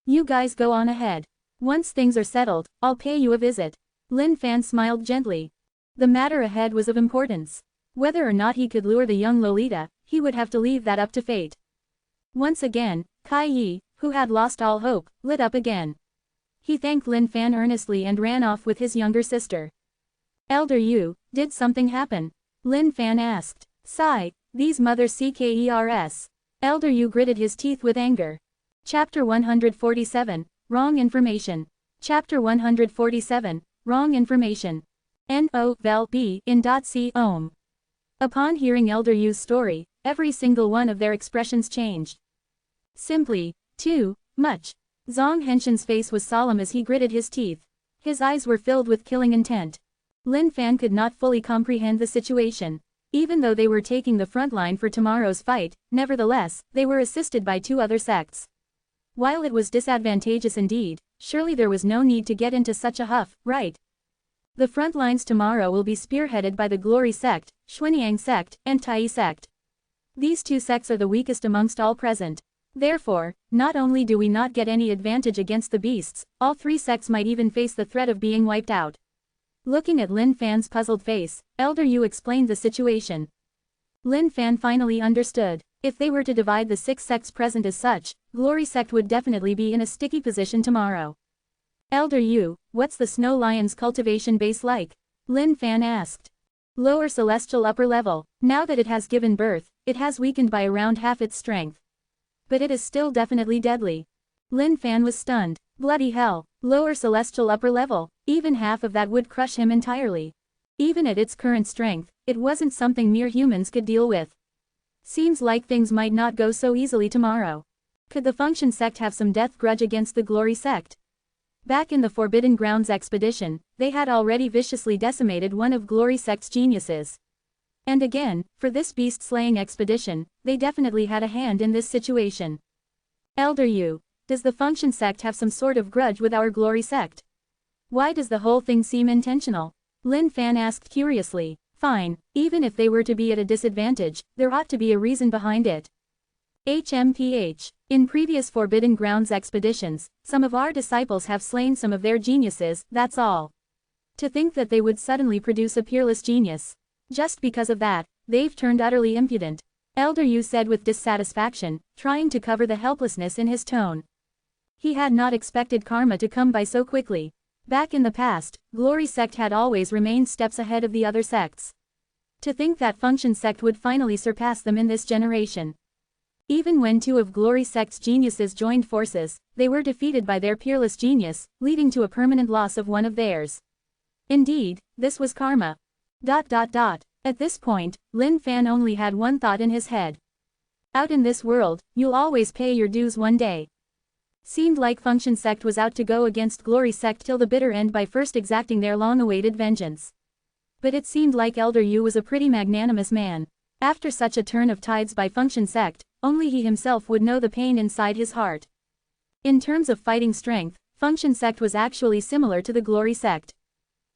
"You guys go on ahead. Once things are settled, I'll pay you a visit." Lin Fan smiled gently. The matter ahead was of importance. Whether or not he could lure the young Lolita, he would have to leave that up to fate. Once again, Kai Yi, who had lost all hope, lit up again. He thanked Lin Fan earnestly and ran off with his younger sister. "Elder Yu, did something happen?" Lin Fan asked. "Sigh, these mother CKERS. Elder Yu gritted his teeth with anger. Chapter 147, Wrong Information. Chapter 147, Wrong Information. No vel b in .c ohm. Upon hearing Elder Yu's story, every single one of their expressions changed. Simply too much. Zhang Henshin's face was solemn as he gritted his teeth. His eyes were filled with killing intent. Lin Fan could not fully comprehend the situation. Even though they were taking the front line for tomorrow's fight, nevertheless, they were assisted by 2 other sects. While it was disadvantageous indeed, surely there was no need to get into such a huff, right? The front lines tomorrow will be spearheaded by the Glory Sect, Xuanyang Sect, and Tai Sect. These 2 sects are the weakest amongst all present. Therefore, not only do we not get any advantage against the beasts, all 3 sects might even face the threat of being wiped out. Looking at Lin Fan's puzzled face, Elder Yu explained the situation. Lin Fan finally understood. If they were to divide the 6 sects present as such, Glory Sect would definitely be in a sticky position tomorrow. "Elder Yu, what's the Snow Lion's cultivation base like?" Lin Fan asked. "Lower celestial upper level. Now that it has given birth, it has weakened by around half its strength. But it is still definitely deadly." Lin Fan was stunned. Bloody hell, lower celestial upper level, even half of that would crush him entirely. Even at its current strength, it wasn't something mere humans could deal with. Seems like things might not go so easily tomorrow. Could the Function Sect have some death grudge against the Glory Sect? Back in the Forbidden Grounds expedition, they had already viciously decimated one of Glory Sect's geniuses. And again, for this beast-slaying expedition, they definitely had a hand in this situation. "Elder Yu, does the Function Sect have some sort of grudge with our Glory Sect? Why does the whole thing seem intentional?" Lin Fan asked curiously. "Fine, even if they were to be at a disadvantage, there ought to be a reason behind it. HMPH. In previous Forbidden Grounds expeditions, some of our disciples have slain some of their geniuses, that's all. To think that they would suddenly produce a peerless genius. Just because of that, they've turned utterly impudent," Elder Yu said with dissatisfaction, trying to cover the helplessness in his tone. He had not expected karma to come by so quickly. Back in the past, Glory Sect had always remained steps ahead of the other sects. To think that Function Sect would finally surpass them in this generation. Even when 2 of Glory Sect's geniuses joined forces, they were defeated by their peerless genius, leading to a permanent loss of one of theirs. Indeed, this was karma. At this point, Lin Fan only had one thought in his head. Out in this world, you'll always pay your dues one day. Seemed like Function sect was out to go against Glory sect till the bitter end by first exacting their long-awaited vengeance. But it seemed like Elder Yu was a pretty magnanimous man. After such a turn of tides by Function sect, only he himself would know the pain inside his heart. In terms of fighting strength, Function sect was actually similar to the Glory sect.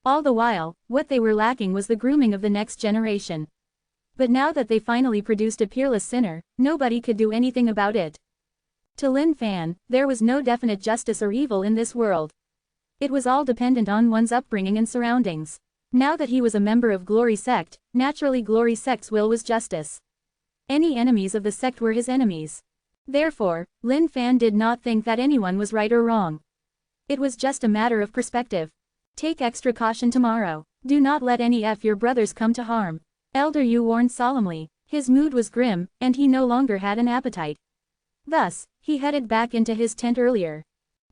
All the while, what they were lacking was the grooming of the next generation. But now that they finally produced a peerless sinner, nobody could do anything about it. To Lin Fan, there was no definite justice or evil in this world. It was all dependent on one's upbringing and surroundings. Now that he was a member of Glory sect, naturally Glory sect's will was justice. Any enemies of the sect were his enemies. Therefore, Lin Fan did not think that anyone was right or wrong. It was just a matter of perspective. Take extra caution tomorrow. Do not let any of your brothers come to harm. Elder Yu warned solemnly. His mood was grim, and he no longer had an appetite. Thus, he headed back into his tent earlier.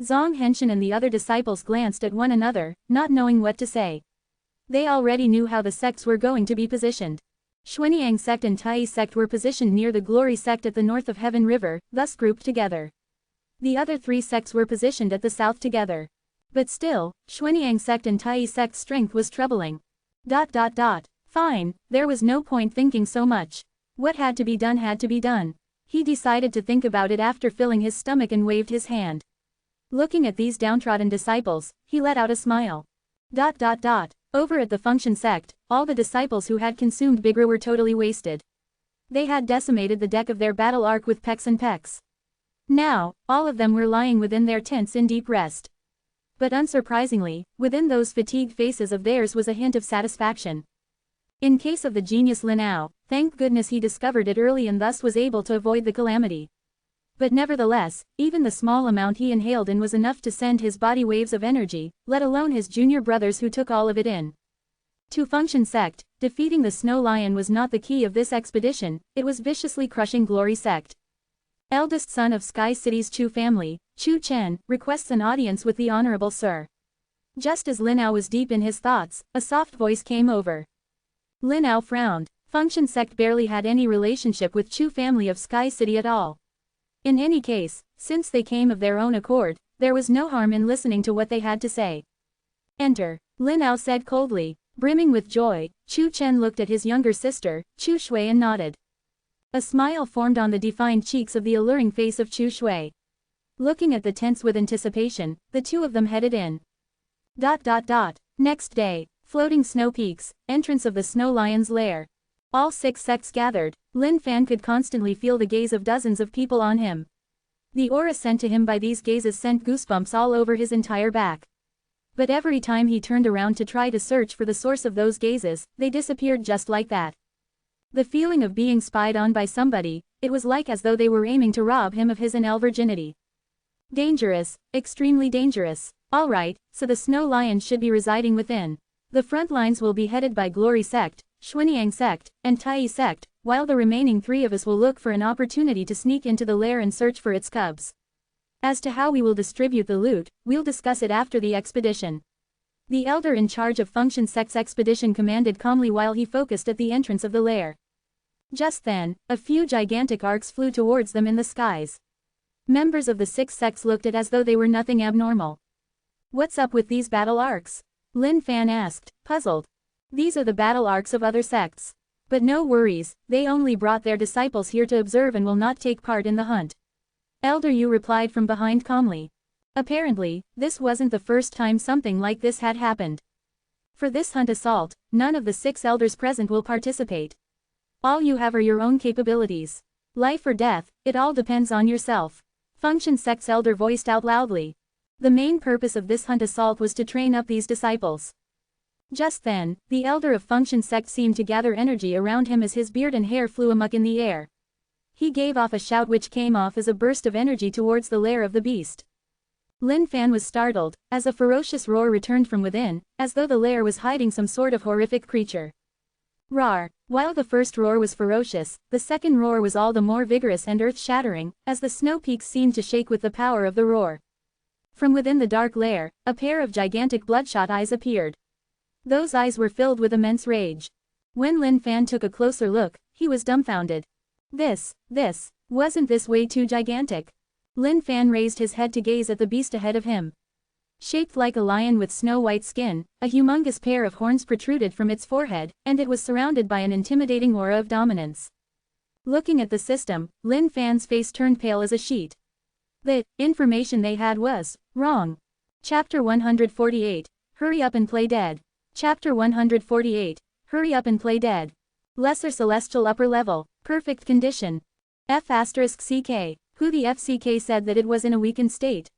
Zhang Henshin and the other disciples glanced at one another, not knowing what to say. They already knew how the sects were going to be positioned. Xuanyang sect and Tai sect were positioned near the Glory sect at the north of Heaven River, thus grouped together. The other three sects were positioned at the south together. But still, Xuanyang sect and Tai sect's strength was troubling. Fine, there was no point thinking so much. What had to be done had to be done. He decided to think about it after filling his stomach and waved his hand. Looking at these downtrodden disciples, he let out a smile. Over at the Function sect, all the disciples who had consumed Bigra were totally wasted. They had decimated the deck of their battle ark with pecks and pecks. Now, all of them were lying within their tents in deep rest. But unsurprisingly, within those fatigued faces of theirs was a hint of satisfaction. In case of the genius Linao, thank goodness he discovered it early and thus was able to avoid the calamity. But nevertheless, even the small amount he inhaled in was enough to send his body waves of energy, let alone his junior brothers who took all of it in. To Function sect, defeating the Snow Lion was not the key of this expedition, it was viciously crushing Glory sect. Eldest son of Sky City's Chu family, Chu Chen, requests an audience with the Honorable Sir. Just as Linao was deep in his thoughts, a soft voice came over. Linao frowned. Function sect barely had any relationship with Chu family of Sky City at all. In any case, since they came of their own accord, there was no harm in listening to what they had to say. Enter, Linao said coldly. Brimming with joy, Chu Chen looked at his younger sister, Chu Shui and nodded. A smile formed on the defined cheeks of the alluring face of Chu Shui. Looking at the tents with anticipation, the two of them headed in. Next day, floating snow peaks, entrance of the Snow Lion's lair. All 6 sects gathered. Lin Fan could constantly feel the gaze of dozens of people on him. The aura sent to him by these gazes sent goosebumps all over his entire back. But every time he turned around to try to search for the source of those gazes, they disappeared just like that. The feeling of being spied on by somebody, it was like as though they were aiming to rob him of his inel virginity. Dangerous, extremely dangerous. Alright, so the Snow Lion should be residing within. The front lines will be headed by Glory sect, Xuanyang sect, and Tai sect, while the remaining 3 of us will look for an opportunity to sneak into the lair and search for its cubs. As to how we will distribute the loot, we'll discuss it after the expedition. The elder in charge of Function sect's expedition commanded calmly while he focused at the entrance of the lair. Just then, a few gigantic arcs flew towards them in the skies. Members of the 6 sects looked at as though they were nothing abnormal. What's up with these battle arcs? Lin Fan asked, puzzled. These are the battle arcs of other sects. But no worries, they only brought their disciples here to observe and will not take part in the hunt. Elder Yu replied from behind calmly. Apparently, this wasn't the first time something like this had happened. For this hunt assault, none of the 6 elders present will participate. All you have are your own capabilities. Life or death, it all depends on yourself. Function sect's elder voiced out loudly. The main purpose of this hunt assault was to train up these disciples. Just then, the elder of Function sect seemed to gather energy around him as his beard and hair flew amok in the air. He gave off a shout which came off as a burst of energy towards the lair of the beast. Lin Fan was startled, as a ferocious roar returned from within, as though the lair was hiding some sort of horrific creature. Roar! While the first roar was ferocious, the second roar was all the more vigorous and earth-shattering, as the snow peaks seemed to shake with the power of the roar. From within the dark lair, a pair of gigantic bloodshot eyes appeared. Those eyes were filled with immense rage. When Lin Fan took a closer look, he was dumbfounded. Wasn't this way too gigantic? Lin Fan raised his head to gaze at the beast ahead of him. Shaped like a lion with snow-white skin, a humongous pair of horns protruded from its forehead, and it was surrounded by an intimidating aura of dominance. Looking at the system, Lin Fan's face turned pale as a sheet. The information they had was wrong. Chapter 148. Hurry up and play dead. Chapter 148. Hurry up and play dead. Lesser Celestial Upper Level, Perfect Condition. F***CK. Who the FCK said that it was in a weakened state?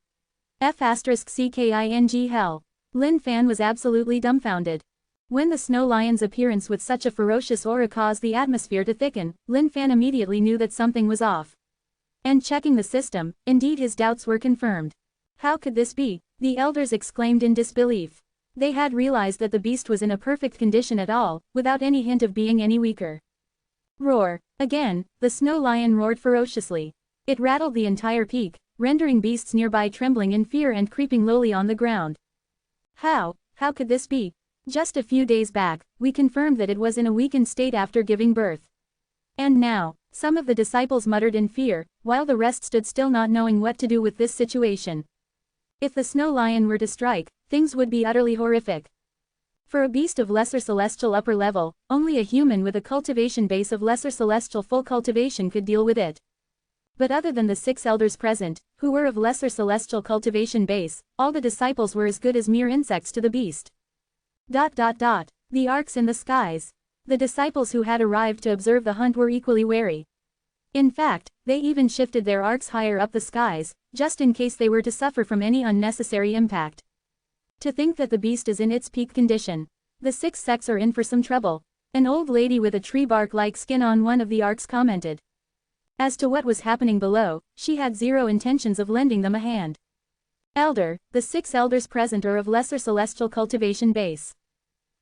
F***CKING hell. Lin Fan was absolutely dumbfounded. When the snow lion's appearance with such a ferocious aura caused the atmosphere to thicken, Lin Fan immediately knew that something was off. And checking the system, indeed his doubts were confirmed. How could this be? The elders exclaimed in disbelief. They had realized that the beast was in a perfect condition at all, without any hint of being any weaker. Roar. Again, the snow lion roared ferociously. It rattled the entire peak, rendering beasts nearby trembling in fear and creeping lowly on the ground. How could this be? Just a few days back, we confirmed that it was in a weakened state after giving birth. And now, some of the disciples muttered in fear, while the rest stood still not knowing what to do with this situation. If the snow lion were to strike, things would be utterly horrific. For a beast of lesser celestial upper level, only a human with a cultivation base of lesser celestial full cultivation could deal with it. But other than the 6 elders present, who were of lesser celestial cultivation base, all the disciples were as good as mere insects to the beast. The arcs in the skies. The disciples who had arrived to observe the hunt were equally wary. In fact, they even shifted their arcs higher up the skies, just in case they were to suffer from any unnecessary impact. To think that the beast is in its peak condition. The 6 sects are in for some trouble. An old lady with a tree bark-like skin on one of the arcs commented. As to what was happening below, she had zero intentions of lending them a hand. Elder, the 6 elders present are of lesser celestial cultivation base.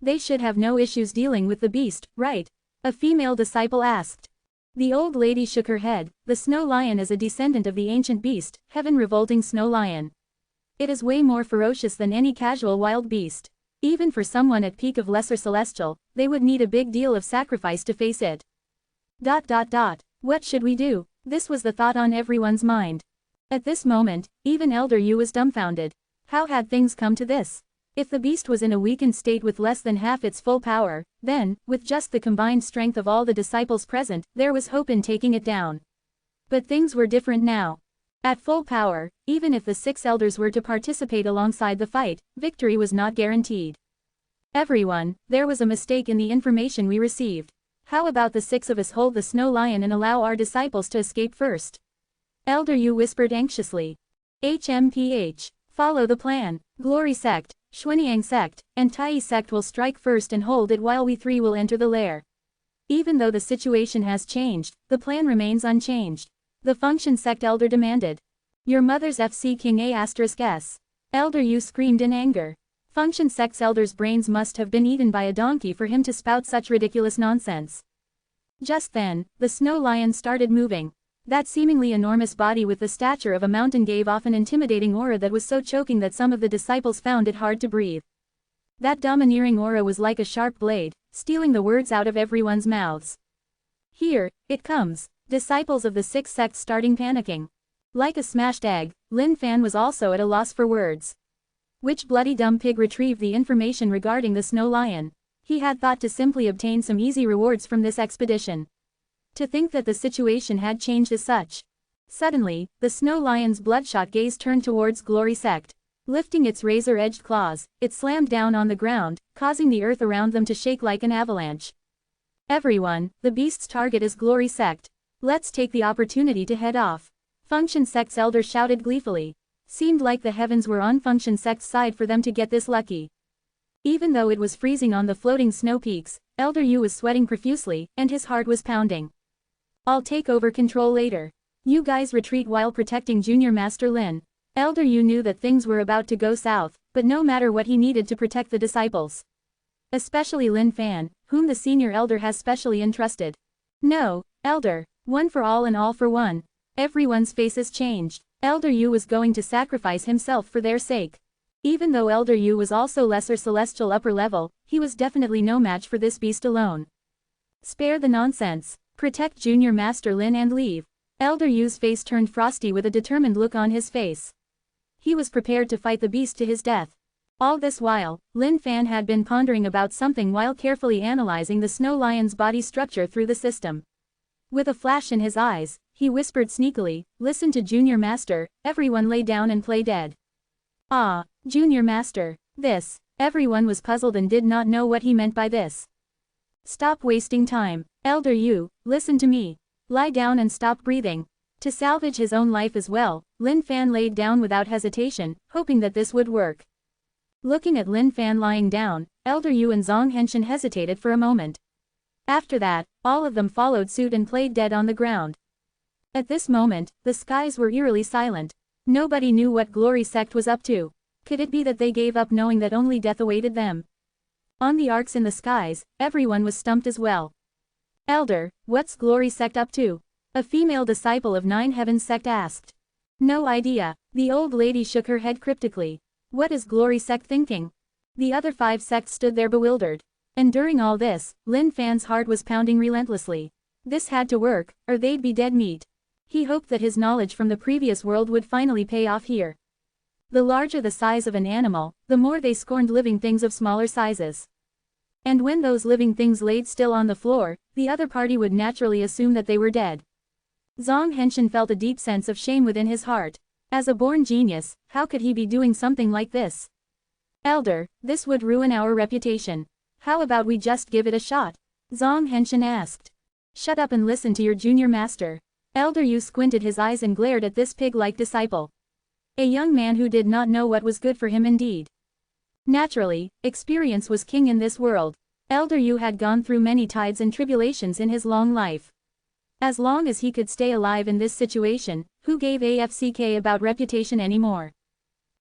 They should have no issues dealing with the beast, right? A female disciple asked. The old lady shook her head. The snow lion is a descendant of the ancient beast, heaven-revolting snow lion. It is way more ferocious than any casual wild beast. Even for someone at peak of lesser celestial, they would need a big deal of sacrifice to face it. What should we do? This was the thought on everyone's mind. At this moment, even Elder Yu was dumbfounded. How had things come to this? If the beast was in a weakened state with less than half its full power, then, with just the combined strength of all the disciples present, there was hope in taking it down. But things were different now. At full power, even if the 6 elders were to participate alongside the fight, victory was not guaranteed. Everyone, there was a mistake in the information we received. How about the 6 of us hold the snow lion and allow our disciples to escape first? Elder Yu whispered anxiously. HMPH. Follow the plan. Glory Sect, Xuanyang Sect, and Tai Sect will strike first and hold it while we 3 will enter the lair. Even though the situation has changed, the plan remains unchanged. The Function Sect elder demanded. Your mother's FC King A**S. Elder Yu screamed in anger. Function Sect's elders' brains must have been eaten by a donkey for him to spout such ridiculous nonsense. Just then, the snow lion started moving. That seemingly enormous body with the stature of a mountain gave off an intimidating aura that was so choking that some of the disciples found it hard to breathe. That domineering aura was like a sharp blade, stealing the words out of everyone's mouths. Here, it comes. Disciples of the 6 sects starting panicking. Like a smashed egg, Lin Fan was also at a loss for words. Which bloody dumb pig retrieved the information regarding the snow lion? He had thought to simply obtain some easy rewards from this expedition. To think that the situation had changed as such. Suddenly, the snow lion's bloodshot gaze turned towards Glory Sect. Lifting its razor-edged claws, it slammed down on the ground, causing the earth around them to shake like an avalanche. Everyone, the beast's target is Glory Sect. Let's take the opportunity to head off. Function Sect's elder shouted gleefully. Seemed like the heavens were on Function Sect's side for them to get this lucky. Even though it was freezing on the floating snow peaks, Elder Yu was sweating profusely, and his heart was pounding. I'll take over control later. You guys retreat while protecting Junior Master Lin. Elder Yu knew that things were about to go south, but no matter what he needed to protect the disciples. Especially Lin Fan, whom the senior elder has specially entrusted. No, Elder. One for all and all for one. Everyone's faces changed. Elder Yu was going to sacrifice himself for their sake. Even though Elder Yu was also lesser celestial upper level, he was definitely no match for this beast alone. Spare the nonsense. Protect Junior Master Lin and leave. Elder Yu's face turned frosty with a determined look on his face. He was prepared to fight the beast to his death. All this while, Lin Fan had been pondering about something while carefully analyzing the snow lion's body structure through the system. With a flash in his eyes, he whispered sneakily, "Listen to Junior Master, everyone lay down and play dead." Ah, Junior Master. This. Everyone was puzzled and did not know what he meant by this. Stop wasting time. Elder Yu, listen to me. Lie down and stop breathing. To salvage his own life as well, Lin Fan laid down without hesitation, hoping that this would work. Looking at Lin Fan lying down, Elder Yu and Zong Henshin hesitated for a moment. After that, all of them followed suit and played dead on the ground. At this moment, the skies were eerily silent. Nobody knew what Glory Sect was up to. Could it be that they gave up knowing that only death awaited them? On the arcs in the skies, everyone was stumped as well. Elder, what's Glory Sect up to? A female disciple of Nine Heavens Sect asked. No idea. The old lady shook her head cryptically. What is Glory Sect thinking? The other 5 sects stood there bewildered. And during all this, Lin Fan's heart was pounding relentlessly. This had to work, or they'd be dead meat. He hoped that his knowledge from the previous world would finally pay off here. The larger the size of an animal, the more they scorned living things of smaller sizes. And when those living things laid still on the floor, the other party would naturally assume that they were dead. Zong Henshin felt a deep sense of shame within his heart. As a born genius, how could he be doing something like this? Elder, this would ruin our reputation. How about we just give it a shot? Zong Henshin asked. Shut up and listen to your junior master. Elder Yu squinted his eyes and glared at this pig-like disciple. A young man who did not know what was good for him indeed. Naturally, experience was king in this world. Elder Yu had gone through many tides and tribulations in his long life. As long as he could stay alive in this situation, who gave AFCK about reputation anymore?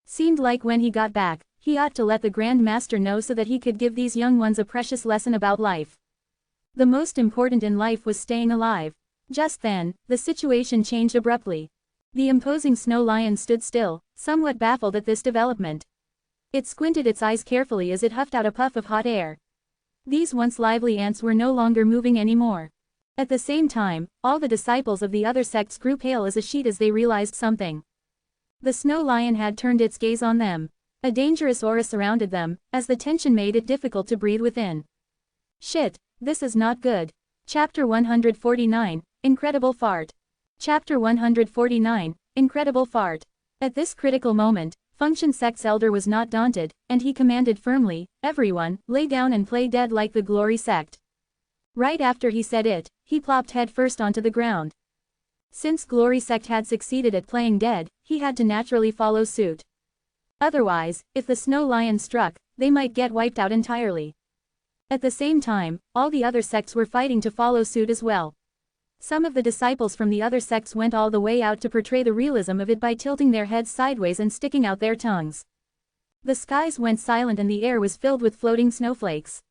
Seemed like when he got back, he ought to let the Grand Master know so that he could give these young ones a precious lesson about life. The most important in life was staying alive. Just then, the situation changed abruptly. The imposing snow lion stood still, somewhat baffled at this development. It squinted its eyes carefully as it huffed out a puff of hot air. These once lively ants were no longer moving anymore. At the same time, all the disciples of the other sects grew pale as a sheet as they realized something. The snow lion had turned its gaze on them. A dangerous aura surrounded them, as the tension made it difficult to breathe within. Shit, this is not good. Chapter 149, Incredible Fart. Chapter 149, Incredible Fart. At this critical moment, Function Sect's elder was not daunted, and he commanded firmly, "Everyone, lay down and play dead like the Glory Sect." Right after he said it, he plopped headfirst onto the ground. Since Glory Sect had succeeded at playing dead, he had to naturally follow suit. Otherwise, if the snow lion struck, they might get wiped out entirely. At the same time, all the other sects were fighting to follow suit as well. Some of the disciples from the other sects went all the way out to portray the realism of it by tilting their heads sideways and sticking out their tongues. The skies went silent and the air was filled with floating snowflakes.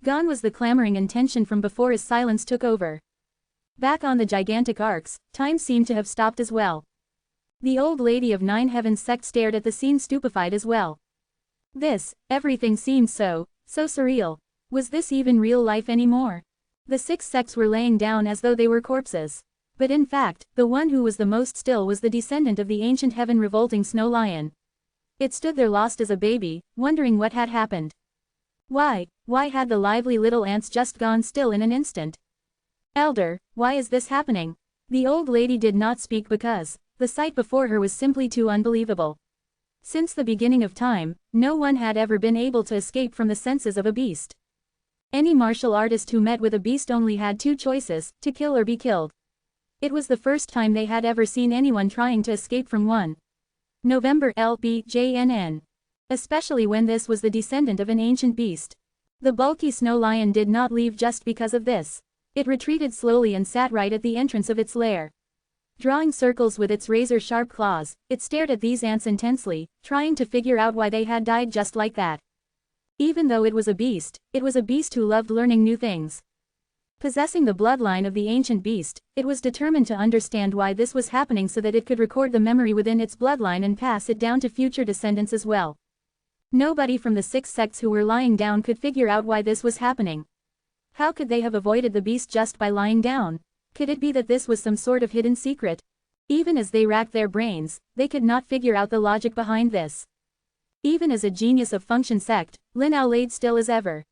Gone was the clamoring and tension from before as silence took over. Back on the gigantic arcs, time seemed to have stopped as well. The old lady of Nine Heavens Sect stared at the scene stupefied as well. Everything seemed so surreal. Was this even real life anymore? The 6 sects were laying down as though they were corpses. But in fact, the one who was the most still was the descendant of the ancient heaven revolting snow lion. It stood there lost as a baby, wondering what had happened. Why had the lively little ants just gone still in an instant? Elder, why is this happening? The old lady did not speak because the sight before her was simply too unbelievable. Since the beginning of time, no one had ever been able to escape from the senses of a beast. Any martial artist who met with a beast only had 2 choices, to kill or be killed. It was the first time they had ever seen anyone trying to escape from one. November LBJNN. Especially when this was the descendant of an ancient beast. The bulky snow lion did not leave just because of this. It retreated slowly and sat right at the entrance of its lair. Drawing circles with its razor-sharp claws, it stared at these ants intensely, trying to figure out why they had died just like that. Even though it was a beast who loved learning new things. Possessing the bloodline of the ancient beast, it was determined to understand why this was happening so that it could record the memory within its bloodline and pass it down to future descendants as well. Nobody from the 6 sects who were lying down could figure out why this was happening. How could they have avoided the beast just by lying down? Could it be that this was some sort of hidden secret? Even as they racked their brains, they could not figure out the logic behind this. Even as a genius of function sect, Lin Ao laid still as ever.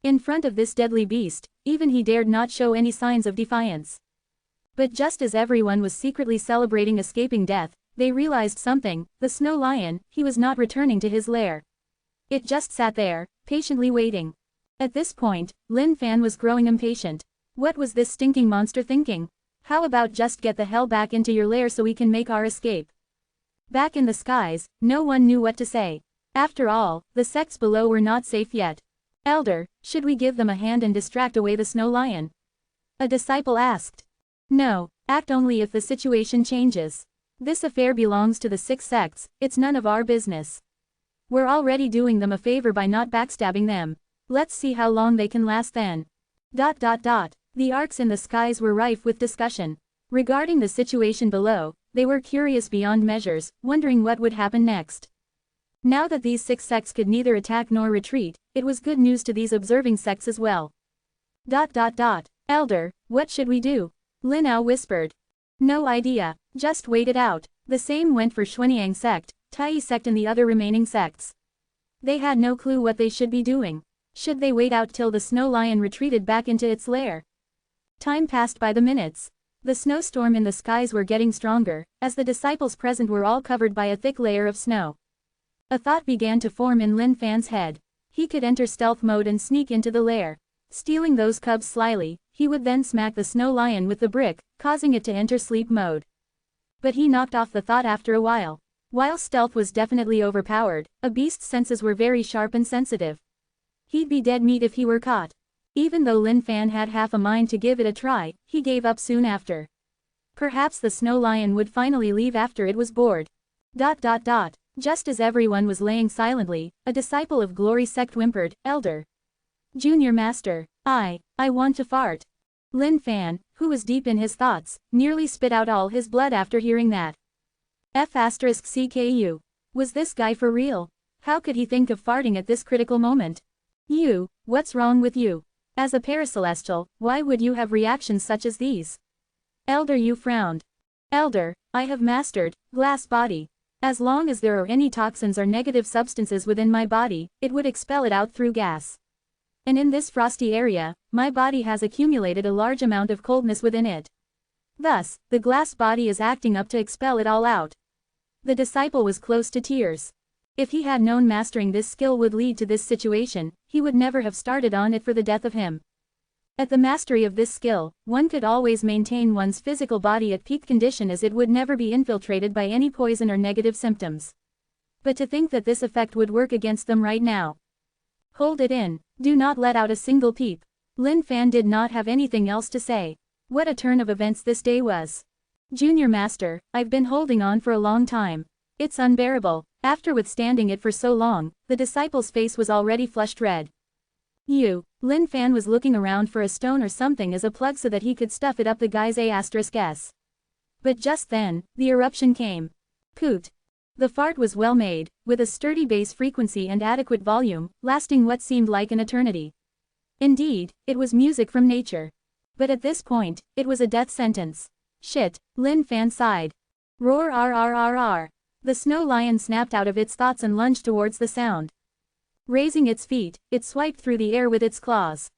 In front of this deadly beast, even he dared not show any signs of defiance. But just as everyone was secretly celebrating escaping death, they realized something: the snow lion, he was not returning to his lair. It just sat there, patiently waiting. At this point, Lin Fan was growing impatient. What was this stinking monster thinking? How about just get the hell back into your lair so we can make our escape? Back in the skies, no one knew what to say. After all, the sects below were not safe yet. Elder, should we give them a hand and distract away the snow lion? A disciple asked. No, act only if the situation changes. This affair belongs to the 6 sects, it's none of our business. We're already doing them a favor by not backstabbing them. Let's see how long they can last then. The arcs in the skies were rife with discussion. Regarding the situation below, they were curious beyond measures, wondering what would happen next. Now that these 6 sects could neither attack nor retreat, it was good news to these observing sects as well. Elder, what should we do? Lin Ao whispered. No idea, just wait it out. The same went for Xuanyang sect, Tai sect and the other remaining sects. They had no clue what they should be doing. Should they wait out till the snow lion retreated back into its lair? Time passed by the minutes. The snowstorm in the skies were getting stronger, as the disciples present were all covered by a thick layer of snow. A thought began to form in Lin Fan's head. He could enter stealth mode and sneak into the lair. Stealing those cubs slyly, he would then smack the snow lion with the brick, causing it to enter sleep mode. But he knocked off the thought after a while. While stealth was definitely overpowered, a beast's senses were very sharp and sensitive. He'd be dead meat if he were caught. Even though Lin Fan had half a mind to give it a try, he gave up soon after. Perhaps the snow lion would finally leave after it was bored. Just as everyone was laying silently, a disciple of Glory sect whimpered, Elder. Junior Master, I want to fart. Lin Fan, who was deep in his thoughts, nearly spit out all his blood after hearing that. F***CKU. Was this guy for real? How could he think of farting at this critical moment? You, what's wrong with you? As a paracelestial, why would you have reactions such as these? Elder Yu frowned. Elder, I have mastered glass body. As long as there are any toxins or negative substances within my body, it would expel it out through gas. And in this frosty area, my body has accumulated a large amount of coldness within it. Thus, the glass body is acting up to expel it all out. The disciple was close to tears. If he had known mastering this skill would lead to this situation, he would never have started on it for the death of him. At the mastery of this skill, one could always maintain one's physical body at peak condition as it would never be infiltrated by any poison or negative symptoms. But to think that this effect would work against them right now. Hold it in, do not let out a single peep. Lin Fan did not have anything else to say. What a turn of events this day was. Junior Master, I've been holding on for a long time. It's unbearable. After withstanding it for so long, the disciple's face was already flushed red. Lin Fan was looking around for a stone or something as a plug so that he could stuff it up the guy's **s. But just then, the eruption came. Poot. The fart was well made, with a sturdy bass frequency and adequate volume, lasting what seemed like an eternity. Indeed, it was music from nature. But at this point, it was a death sentence. Shit, Lin Fan sighed. Roar rrrrr. The snow lion snapped out of its thoughts and lunged towards the sound. Raising its feet, it swiped through the air with its claws.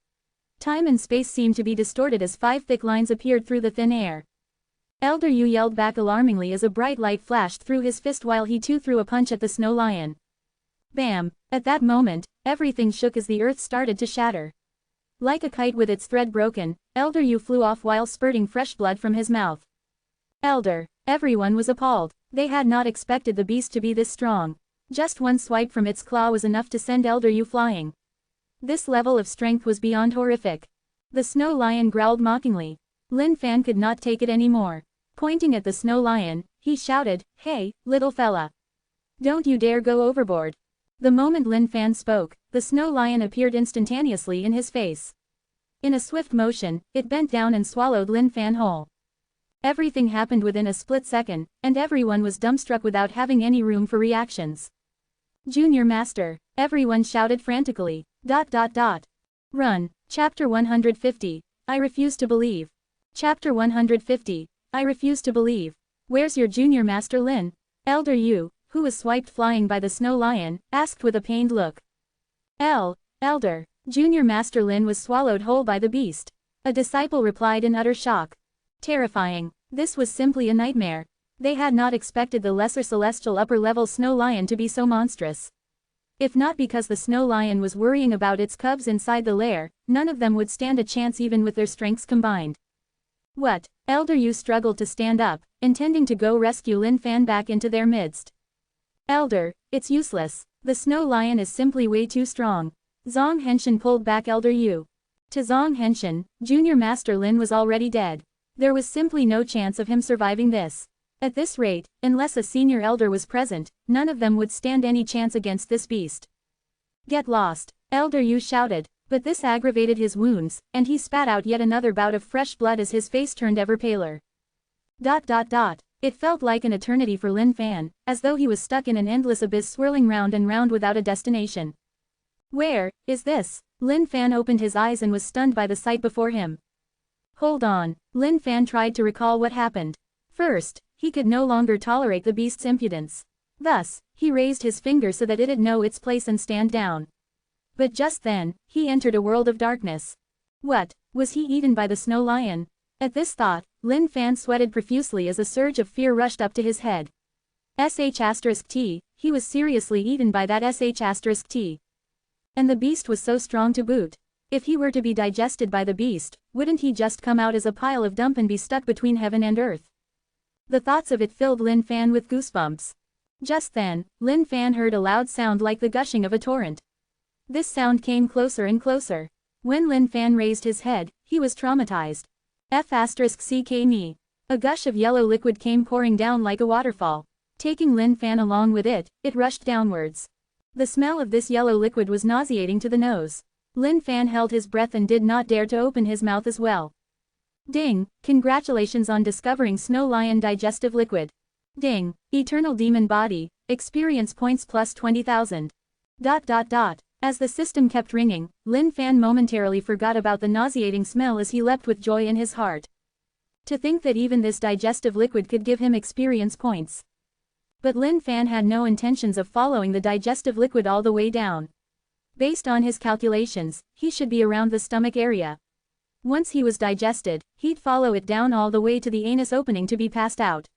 Time and space seemed to be distorted as 5 thick lines appeared through the thin air. Elder Yu yelled back alarmingly as a bright light flashed through his fist while he too threw a punch at the snow lion. Bam! At that moment, everything shook as the earth started to shatter. Like a kite with its thread broken, Elder Yu flew off while spurting fresh blood from his mouth. Elder! Everyone was appalled. They had not expected the beast to be this strong. Just one swipe from its claw was enough to send Elder Yu flying. This level of strength was beyond horrific. The snow lion growled mockingly. Lin Fan could not take it anymore. Pointing at the snow lion, he shouted, Hey, little fella. Don't you dare go overboard. The moment Lin Fan spoke, the snow lion appeared instantaneously in his face. In a swift motion, it bent down and swallowed Lin Fan whole. Everything happened within a split second, and everyone was dumbstruck without having any room for reactions. Junior Master, everyone shouted frantically. Run. Chapter 150. I refuse to believe. Chapter 150. I refuse to believe. Where's your junior master Lin? Elder Yu, who was swiped flying by the snow lion, asked with a pained look. Elder. Junior Master Lin was swallowed whole by the beast. A disciple replied in utter shock. Terrifying. This was simply a nightmare. They had not expected the lesser celestial upper-level snow lion to be so monstrous. If not because the snow lion was worrying about its cubs inside the lair, none of them would stand a chance even with their strengths combined. What? Elder Yu struggled to stand up, intending to go rescue Lin Fan back into their midst. Elder, it's useless. The snow lion is simply way too strong. Zhang Henshin pulled back Elder Yu. To Zhang Henshin, Junior Master Lin was already dead. There was simply no chance of him surviving this. At this rate, unless a senior elder was present, none of them would stand any chance against this beast. Get lost, Elder Yu shouted, but this aggravated his wounds, and he spat out yet another bout of fresh blood as his face turned ever paler. It felt like an eternity for Lin Fan, as though he was stuck in an endless abyss swirling round and round without a destination. Where is this? Lin Fan opened his eyes and was stunned by the sight before him. Hold on, Lin Fan tried to recall what happened. First, he could no longer tolerate the beast's impudence. Thus, he raised his finger so that it'd know its place and stand down. But just then, he entered a world of darkness. What, was he eaten by the snow lion? At this thought, Lin Fan sweated profusely as a surge of fear rushed up to his head. *T, he was seriously eaten by that *T. And the beast was so strong to boot. If he were to be digested by the beast, wouldn't he just come out as a pile of dump and be stuck between heaven and earth? The thoughts of it filled Lin Fan with goosebumps. Just then, Lin Fan heard a loud sound like the gushing of a torrent. This sound came closer and closer. When Lin Fan raised his head, he was traumatized. *CK. A gush of yellow liquid came pouring down like a waterfall. Taking Lin Fan along with it, it rushed downwards. The smell of this yellow liquid was nauseating to the nose. Lin Fan held his breath and did not dare to open his mouth as well. Ding, congratulations on discovering Snow Lion Digestive Liquid. Ding, Eternal Demon Body, experience points plus 20,000. As the system kept ringing, Lin Fan momentarily forgot about the nauseating smell as he leapt with joy in his heart. To think that even this digestive liquid could give him experience points. But Lin Fan had no intentions of following the digestive liquid all the way down. Based on his calculations, he should be around the stomach area. Once he was digested, he'd follow it down all the way to the anus opening to be passed out.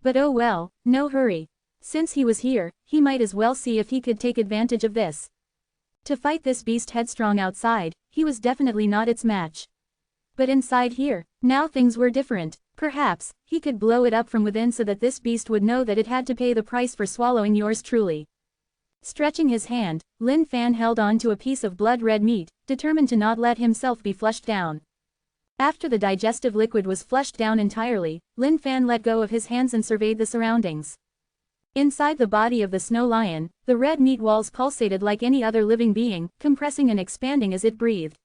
But oh well, no hurry. Since he was here, he might as well see if he could take advantage of this. To fight this beast headstrong outside, he was definitely not its match. But inside here, now things were different. Perhaps, he could blow it up from within so that this beast would know that it had to pay the price for swallowing yours truly. Stretching his hand, Lin Fan held on to a piece of blood-red meat, determined to not let himself be flushed down. After the digestive liquid was flushed down entirely, Lin Fan let go of his hands and surveyed the surroundings. Inside the body of the snow lion, the red meat walls pulsated like any other living being, compressing and expanding as it breathed.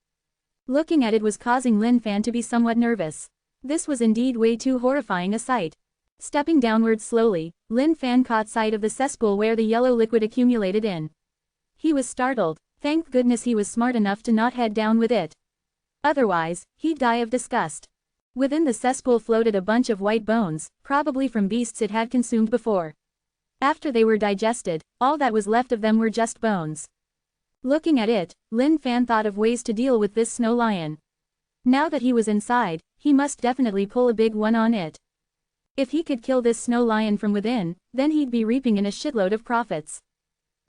Looking at it was causing Lin Fan to be somewhat nervous. This was indeed way too horrifying a sight. Stepping downwards slowly, Lin Fan caught sight of the cesspool where the yellow liquid accumulated in. He was startled. Thank goodness he was smart enough to not head down with it. Otherwise, he'd die of disgust. Within the cesspool floated a bunch of white bones, probably from beasts it had consumed before. After they were digested, all that was left of them were just bones. Looking at it, Lin Fan thought of ways to deal with this snow lion. Now that he was inside, he must definitely pull a big one on it. If he could kill this snow lion from within, then he'd be reaping in a shitload of profits.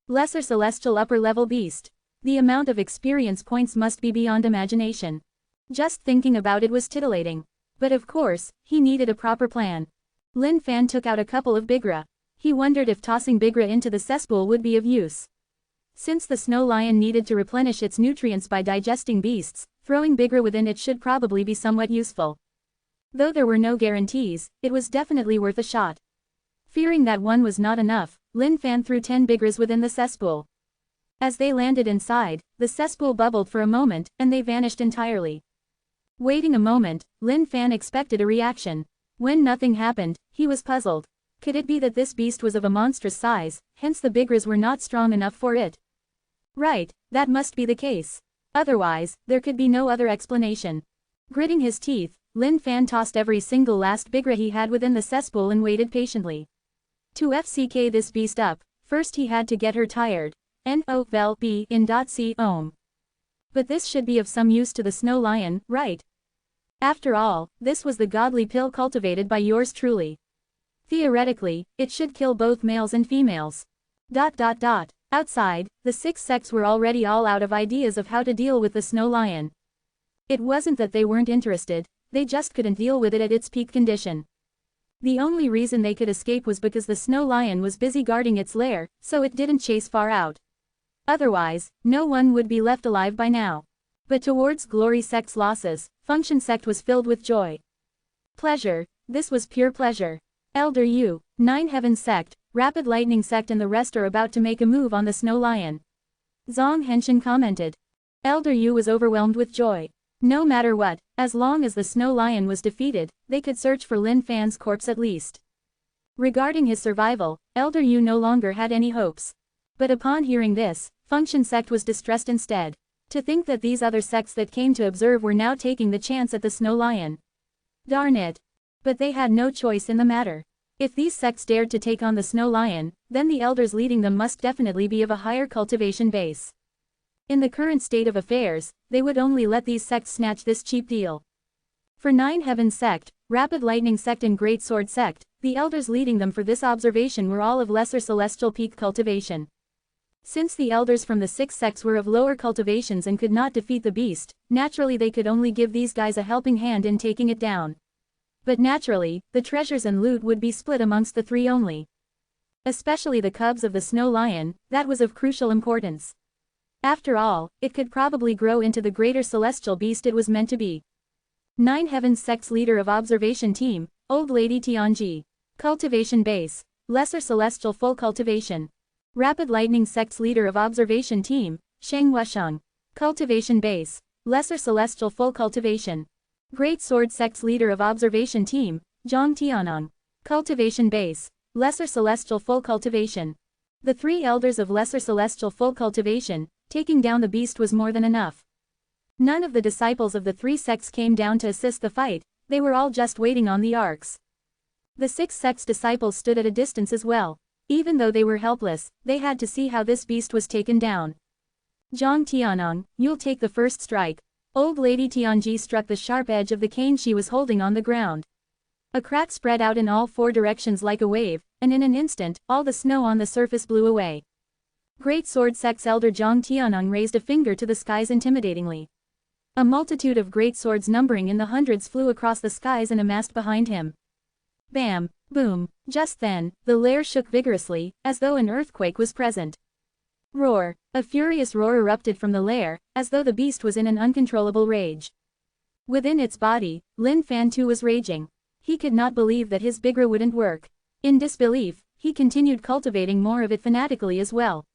Lesser celestial upper-level beast. The amount of experience points must be beyond imagination. Just thinking about it was titillating. But of course, he needed a proper plan. Lin Fan took out a couple of bigra. He wondered if tossing bigra into the cesspool would be of use. Since the snow lion needed to replenish its nutrients by digesting beasts, throwing bigra within it should probably be somewhat useful. Though there were no guarantees, it was definitely worth a shot. Fearing that one was not enough, Lin Fan threw 10 bigras within the cesspool. As they landed inside, the cesspool bubbled for a moment, and they vanished entirely. Waiting a moment, Lin Fan expected a reaction. When nothing happened, he was puzzled. Could it be that this beast was of a monstrous size, hence the bigras were not strong enough for it? Right, that must be the case. Otherwise, there could be no other explanation. Gritting his teeth, Lin Fan tossed every single last bigra he had within the cesspool and waited patiently. To FCK this beast up, first he had to get her tired. N-O-V-E in .c ohm. But this should be of some use to the snow lion, right? After all, this was the godly pill cultivated by yours truly. Theoretically, it should kill both males and females. Outside, the six sects were already all out of ideas of how to deal with the snow lion. It wasn't that they weren't interested, they just couldn't deal with it at its peak condition. The only reason they could escape was because the snow lion was busy guarding its lair, so it didn't chase far out. Otherwise, no one would be left alive by now. But towards Glory Sect's losses, Function Sect was filled with joy. Pleasure, this was pure pleasure. Elder Yu, Nine Heavens Sect, Rapid Lightning Sect and the rest are about to make a move on the snow lion. Zhang Henshin commented. Elder Yu was overwhelmed with joy. No matter what, as long as the snow lion was defeated, they could search for Lin Fan's corpse at least. Regarding his survival, Elder Yu no longer had any hopes. But upon hearing this, Function Sect was distressed instead. To think that these other sects that came to observe were now taking the chance at the snow lion. Darn it. But they had no choice in the matter. If these sects dared to take on the snow lion, then the elders leading them must definitely be of a higher cultivation base. In the current state of affairs, they would only let these sects snatch this cheap deal. For Nine Heavens Sect, Rapid Lightning Sect and Great Sword Sect, the elders leading them for this observation were all of lesser celestial peak cultivation. Since the elders from the six sects were of lower cultivations and could not defeat the beast, naturally they could only give these guys a helping hand in taking it down. But naturally, the treasures and loot would be split amongst the three only. Especially the cubs of the snow lion, that was of crucial importance. After all, it could probably grow into the greater celestial beast it was meant to be. Nine Heavens Sect's leader of observation team, Old Lady Tianji. Cultivation base, lesser celestial full cultivation. Rapid Lightning Sect's leader of observation team, Sheng Wusheng. Cultivation base, lesser celestial full cultivation. Great Sword Sect's leader of observation team, Zhang Tianong. Cultivation base, lesser celestial full cultivation. The three elders of lesser celestial full cultivation, taking down the beast was more than enough. None of the disciples of the three sects came down to assist the fight, they were all just waiting on the arcs. The six sects' disciples stood at a distance as well. Even though they were helpless, they had to see how this beast was taken down. Zhang Tianong, you'll take the first strike. Old Lady Tianji struck the sharp edge of the cane she was holding on the ground. A crack spread out in all four directions like a wave, and in an instant, all the snow on the surface blew away. Great Sword Sect's elder Zhang Tianong raised a finger to the skies intimidatingly. A multitude of great swords numbering in the hundreds flew across the skies and amassed behind him. Bam! Boom! Just then, the lair shook vigorously, as though an earthquake was present. Roar! A furious roar erupted from the lair, as though the beast was in an uncontrollable rage. Within its body, Lin Fan too was raging. He could not believe that his bigra wouldn't work. In disbelief, he continued cultivating more of it fanatically as well.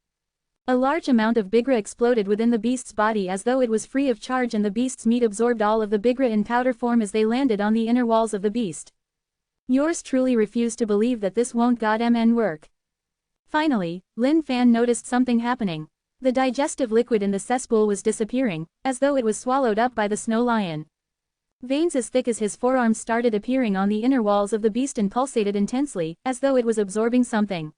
A large amount of bigra exploded within the beast's body as though it was free of charge, and the beast's meat absorbed all of the bigra in powder form as they landed on the inner walls of the beast. Yours truly refused to believe that this won't godmn work. Finally, Lin Fan noticed something happening. The digestive liquid in the cesspool was disappearing, as though it was swallowed up by the snow lion. Veins as thick as his forearms started appearing on the inner walls of the beast and pulsated intensely, as though it was absorbing something.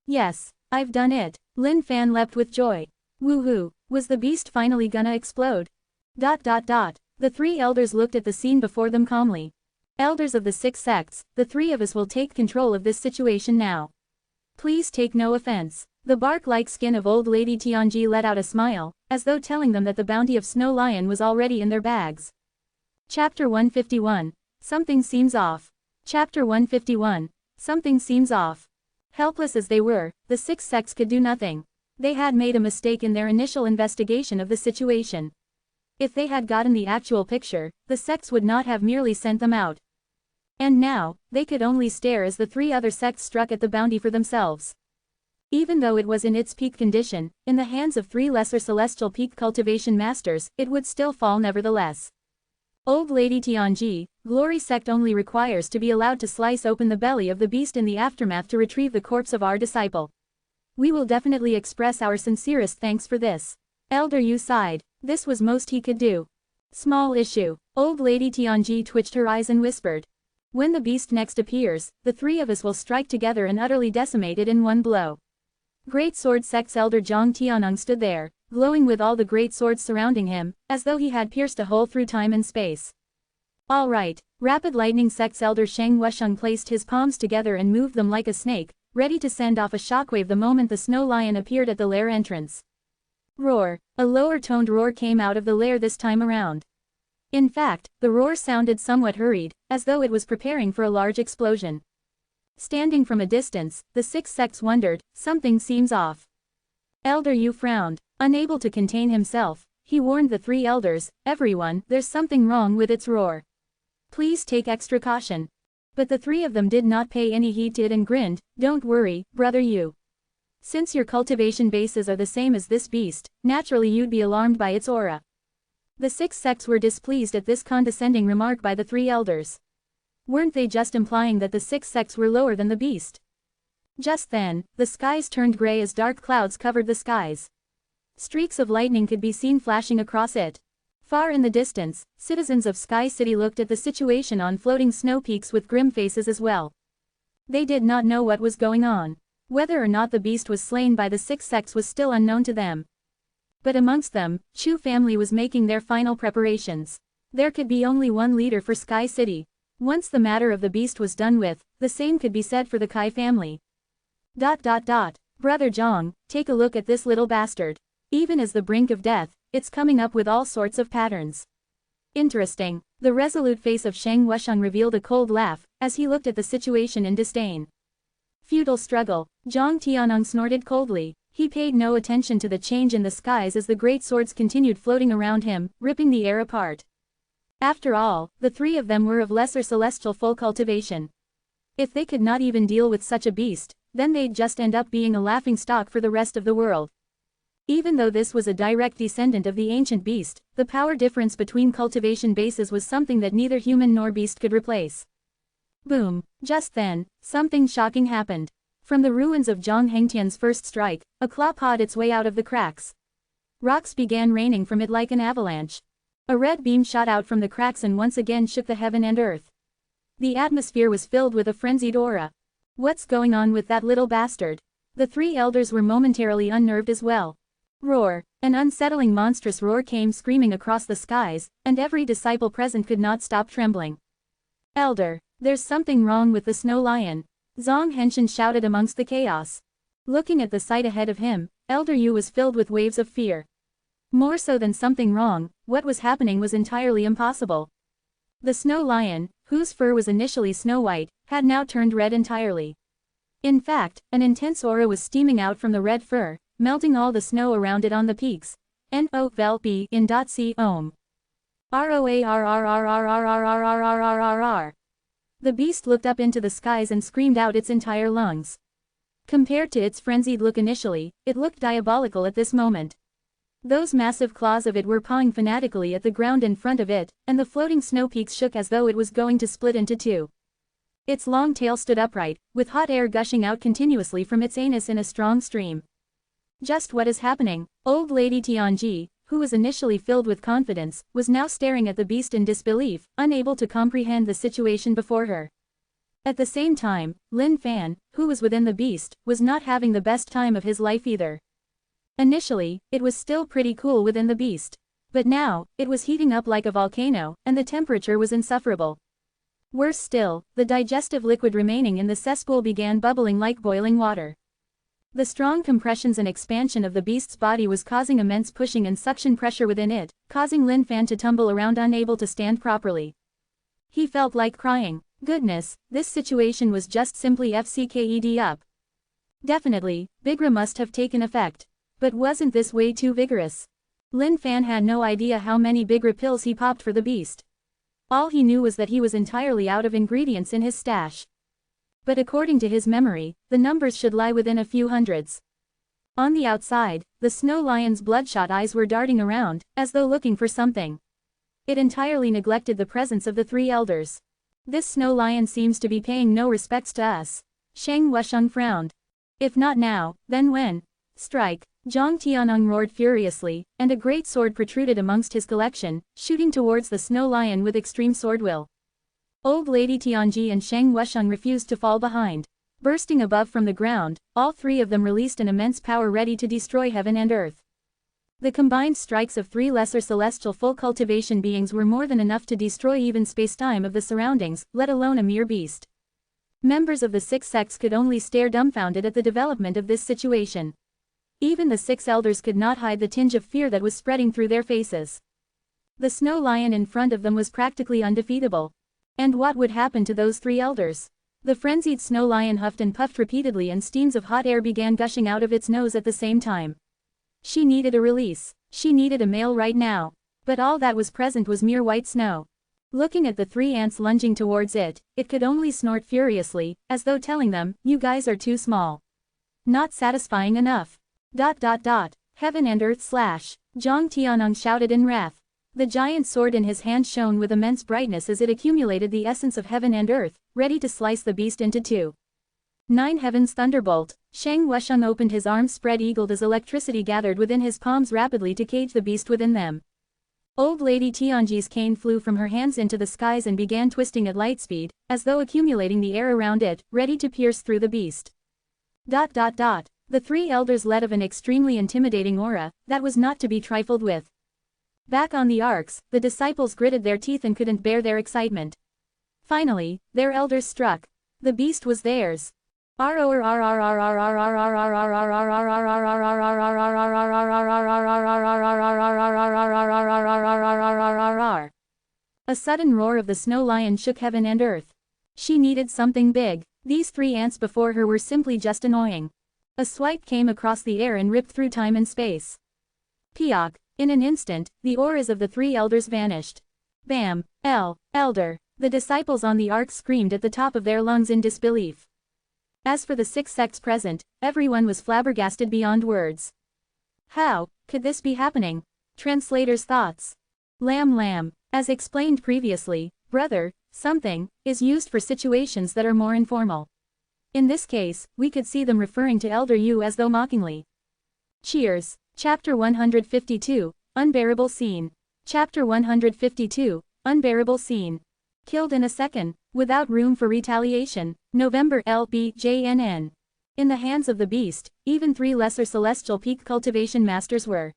Yes, I've done it. Lin Fan leapt with joy. Woohoo, was the beast finally gonna explode? The three elders looked at the scene before them calmly. Elders of the six sects, the three of us will take control of this situation now. Please take no offense. The bark-like skin of Old Lady Tianji let out a smile, as though telling them that the bounty of Snow Lion was already in their bags. Chapter 151. Something seems off. Chapter 151. Something seems off. Helpless as they were, the six sects could do nothing. They had made a mistake in their initial investigation of the situation. If they had gotten the actual picture, the sects would not have merely sent them out. And now, they could only stare as the three other sects struck at the bounty for themselves. Even though it was in its peak condition, in the hands of three lesser celestial peak cultivation masters, it would still fall nevertheless. Old Lady Tianji, Glory Sect only requires to be allowed to slice open the belly of the beast in the aftermath to retrieve the corpse of our disciple. We will definitely express our sincerest thanks for this. Elder Yu sighed. This was most he could do. Small issue. Old Lady Tianji twitched her eyes and whispered. When the beast next appears, the three of us will strike together and utterly decimate it in one blow. Great Sword Sect's elder Zhang Tianeng stood there, glowing with all the great swords surrounding him, as though he had pierced a hole through time and space. All right. Rapid Lightning Sect's elder Sheng Wusheng placed his palms together and moved them like a snake, ready to send off a shockwave the moment the snow lion appeared at the lair entrance. Roar. A lower-toned roar came out of the lair this time around. In fact, the roar sounded somewhat hurried, as though it was preparing for a large explosion. Standing from a distance, the six sects wondered, something seems off. Elder Yu frowned. Unable to contain himself, he warned the three elders, everyone, there's something wrong with its roar. Please take extra caution. But the three of them did not pay any heed to it and grinned, don't worry, brother Yu. Since your cultivation bases are the same as this beast, naturally you'd be alarmed by its aura. The six sects were displeased at this condescending remark by the three elders. Weren't they just implying that the six sects were lower than the beast? Just then, the skies turned gray as dark clouds covered the skies. Streaks of lightning could be seen flashing across it. Far in the distance, citizens of Sky City looked at the situation on floating snow peaks with grim faces as well. They did not know what was going on. Whether or not the beast was slain by the six sects was still unknown to them. But amongst them, Chu family was making their final preparations. There could be only one leader for Sky City. Once the matter of the beast was done with, the same could be said for the Kai family. Brother Zhang, take a look at this little bastard. Even as the brink of death, it's coming up with all sorts of patterns. Interesting. The resolute face of Sheng Wusheng revealed a cold laugh, as he looked at the situation in disdain. Futile struggle. Zhang Tianeng snorted coldly. He paid no attention to the change in the skies as the great swords continued floating around him, ripping the air apart. After all, the three of them were of lesser celestial full cultivation. If they could not even deal with such a beast, then they'd just end up being a laughingstock for the rest of the world. Even though this was a direct descendant of the ancient beast, the power difference between cultivation bases was something that neither human nor beast could replace. Boom. Just then, something shocking happened. From the ruins of Zhang Hengtian's first strike, a claw pawed its way out of the cracks. Rocks began raining from it like an avalanche. A red beam shot out from the cracks and once again shook the heaven and earth. The atmosphere was filled with a frenzied aura. What's going on with that little bastard? The three elders were momentarily unnerved as well. Roar. An unsettling monstrous roar came screaming across the skies, and every disciple present could not stop trembling. Elder, there's something wrong with the snow lion. Zhang Henshin shouted amongst the chaos. Looking at the sight ahead of him, Elder Yu was filled with waves of fear. More so than something wrong, what was happening was entirely impossible. The snow lion, whose fur was initially snow white, had now turned red entirely. In fact, an intense aura was steaming out from the red fur, melting all the snow around it on the peaks. N-O-V-E in .c ohm. R-O-A-R-R-R-R-R-R-R-R-R-R-R-R. The beast looked up into the skies and screamed out its entire lungs. Compared to its frenzied look initially, it looked diabolical at this moment. Those massive claws of it were pawing fanatically at the ground in front of it, and the floating snow peaks shook as though it was going to split into two. Its long tail stood upright, with hot air gushing out continuously from its anus in a strong stream. Just what is happening? Old Lady Tianji, who was initially filled with confidence, was now staring at the beast in disbelief, unable to comprehend the situation before her. At the same time, Lin Fan, who was within the beast, was not having the best time of his life either. Initially, it was still pretty cool within the beast. But now, it was heating up like a volcano, and the temperature was insufferable. Worse still, the digestive liquid remaining in the cesspool began bubbling like boiling water. The strong compressions and expansion of the beast's body was causing immense pushing and suction pressure within it, causing Lin Fan to tumble around unable to stand properly. He felt like crying. Goodness, this situation was just simply FCKED up. Definitely, Bigra must have taken effect. But wasn't this way too vigorous? Lin Fan had no idea how many Bigra pills he popped for the beast. All he knew was that he was entirely out of ingredients in his stash. But according to his memory, the numbers should lie within a few hundreds. On the outside, the snow lion's bloodshot eyes were darting around, as though looking for something. It entirely neglected the presence of the three elders. This snow lion seems to be paying no respects to us. Sheng Wusheng frowned. If not now, then when? Strike. Zhang Tianong roared furiously, and a great sword protruded amongst his collection, shooting towards the snow lion with extreme sword will. Old Lady Tianji and Sheng Wusheng refused to fall behind. Bursting above from the ground, all three of them released an immense power ready to destroy heaven and earth. The combined strikes of three lesser celestial full cultivation beings were more than enough to destroy even space-time of the surroundings, let alone a mere beast. Members of the six sects could only stare dumbfounded at the development of this situation. Even the six elders could not hide the tinge of fear that was spreading through their faces. The snow lion in front of them was practically undefeatable. And what would happen to those three elders? The frenzied snow lion huffed and puffed repeatedly and steams of hot air began gushing out of its nose at the same time. She needed a release. She needed a male right now. But all that was present was mere white snow. Looking at the three ants lunging towards it, it could only snort furiously, as though telling them, "You guys are too small. Not satisfying enough." Heaven and earth slash. Zhang Tianong shouted in wrath. The giant sword in his hand shone with immense brightness as it accumulated the essence of heaven and earth, ready to slice the beast into two. 9 Heaven's Thunderbolt. Sheng Wusheng opened his arms spread-eagled as electricity gathered within his palms rapidly to cage the beast within them. Old Lady Tianji's cane flew from her hands into the skies and began twisting at light speed, as though accumulating the air around it, ready to pierce through the beast. The three elders led of an extremely intimidating aura, that was not to be trifled with. Back on the arcs, the disciples gritted their teeth and couldn't bear their excitement. Finally, their elders struck. The beast was theirs. A sudden roar of the snow lion shook heaven and earth. She needed something big. These three ants before her were simply just annoying. A swipe came across the air and ripped through time and space. Piok. In an instant, the auras of the three elders vanished. Bam! Elder! The disciples on the ark screamed at the top of their lungs in disbelief. As for the six sects present, everyone was flabbergasted beyond words. How could this be happening? Translator's thoughts. Lam. As explained previously, brother, something, is used for situations that are more informal. In this case, we could see them referring to Elder Yu as though mockingly. Cheers. Chapter 152, Unbearable Scene. Chapter 152, Unbearable Scene. Killed in a second, without room for retaliation. November LBJNN. In the hands of the beast, even 3 lesser celestial peak cultivation masters were.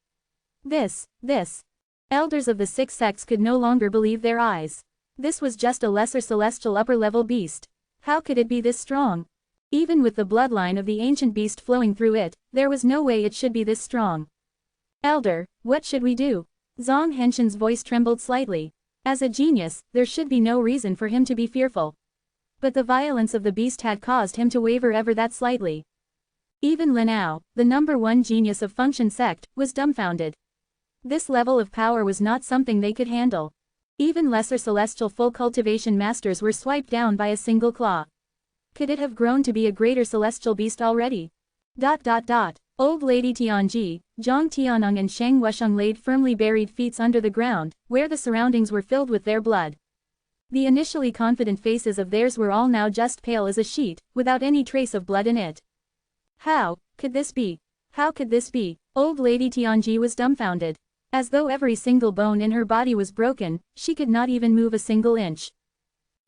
This. Elders of the 6 sects could no longer believe their eyes. This was just a lesser celestial upper-level beast. How could it be this strong? Even with the bloodline of the ancient beast flowing through it, there was no way it should be this strong. Elder, what should we do? Zhang Henshin's voice trembled slightly. As a genius, there should be no reason for him to be fearful. But the violence of the beast had caused him to waver ever that slightly. Even Linao, the number 1 genius of Function sect, was dumbfounded. This level of power was not something they could handle. Even lesser celestial full cultivation masters were swiped down by a single claw. Could it have grown to be a greater celestial beast already? Old Lady Tianji, Zhang Tianong and Sheng Wusheng laid firmly buried feet under the ground, where the surroundings were filled with their blood. The initially confident faces of theirs were all now just pale as a sheet, without any trace of blood in it. How could this be? How could this be? Old Lady Tianji was dumbfounded. As though every single bone in her body was broken, she could not even move a single inch.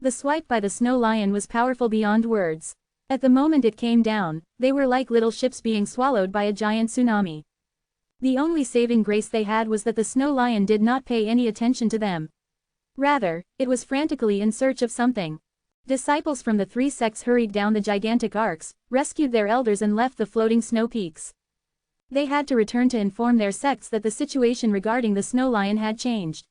The swipe by the snow lion was powerful beyond words. At the moment it came down, they were like little ships being swallowed by a giant tsunami. The only saving grace they had was that the snow lion did not pay any attention to them. Rather, it was frantically in search of something. Disciples from the 3 sects hurried down the gigantic arcs, rescued their elders and left the floating snow peaks. They had to return to inform their sects that the situation regarding the snow lion had changed.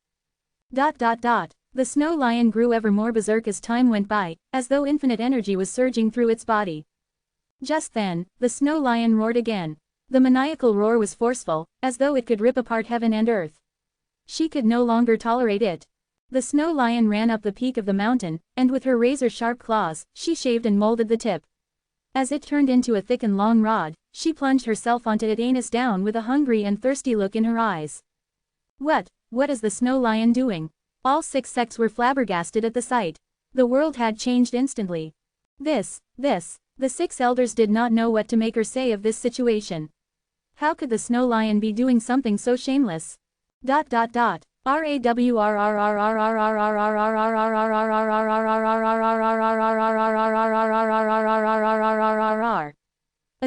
The snow lion grew ever more berserk as time went by, as though infinite energy was surging through its body. Just then, the snow lion roared again. The maniacal roar was forceful, as though it could rip apart heaven and earth. She could no longer tolerate it. The snow lion ran up the peak of the mountain, and with her razor-sharp claws, she shaved and molded the tip. As it turned into a thick and long rod, she plunged herself onto it anus down with a hungry and thirsty look in her eyes. What is the snow lion doing? All 6 sects were flabbergasted at the sight. The world had changed instantly. The 6 elders did not know what to make or say of this situation. How could the snow lion be doing something so shameless? A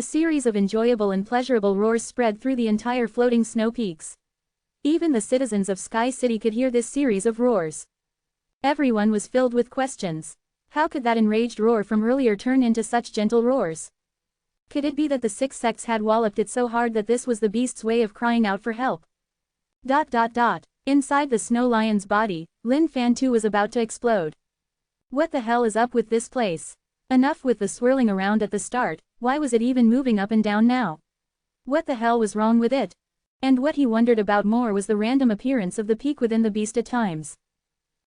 series of enjoyable and pleasurable roars spread through the entire floating snow peaks. Even the citizens of Sky City could hear this series of roars. Everyone was filled with questions. How could that enraged roar from earlier turn into such gentle roars? Could it be that the six sects had walloped it so hard that this was the beast's way of crying out for help? Inside the snow lion's body, Lin Fan too was about to explode. What the hell is up with this place? Enough with the swirling around at the start, why was it even moving up and down now? What the hell was wrong with it? And what he wondered about more was the random appearance of the peak within the beast at times.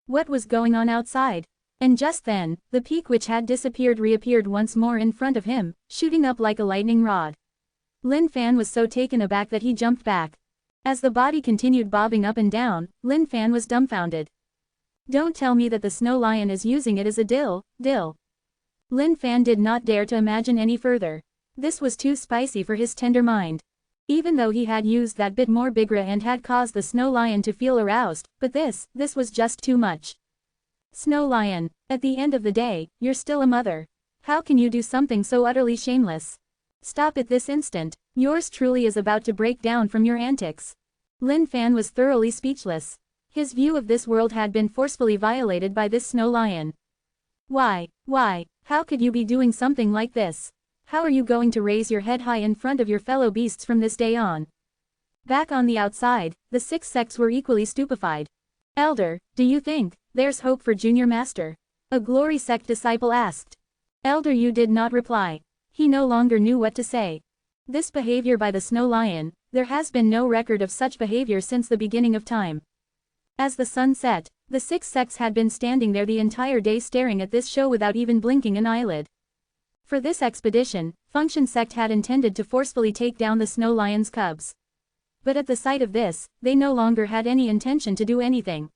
What was going on outside? And just then, the peak which had disappeared reappeared once more in front of him, shooting up like a lightning rod. Lin Fan was so taken aback that he jumped back. As the body continued bobbing up and down, Lin Fan was dumbfounded. Don't tell me that the snow lion is using it as a dill. Lin Fan did not dare to imagine any further. This was too spicy for his tender mind. Even though he had used that bit more bigra and had caused the snow lion to feel aroused, but this was just too much. Snow lion, at the end of the day, you're still a mother. How can you do something so utterly shameless? Stop at this instant, yours truly is about to break down from your antics. Lin Fan was thoroughly speechless. His view of this world had been forcefully violated by this snow lion. Why, how could you be doing something like this? How are you going to raise your head high in front of your fellow beasts from this day on? Back on the outside, the six sects were equally stupefied. Elder, do you think there's hope for Junior Master? A Glory Sect disciple asked. Elder Yu did not reply. He no longer knew what to say. This behavior by the snow lion, there has been no record of such behavior since the beginning of time. As the sun set, the six sects had been standing there the entire day staring at this show without even blinking an eyelid. For this expedition, Function Sect had intended to forcefully take down the snow lion's cubs. But at the sight of this, they no longer had any intention to do anything.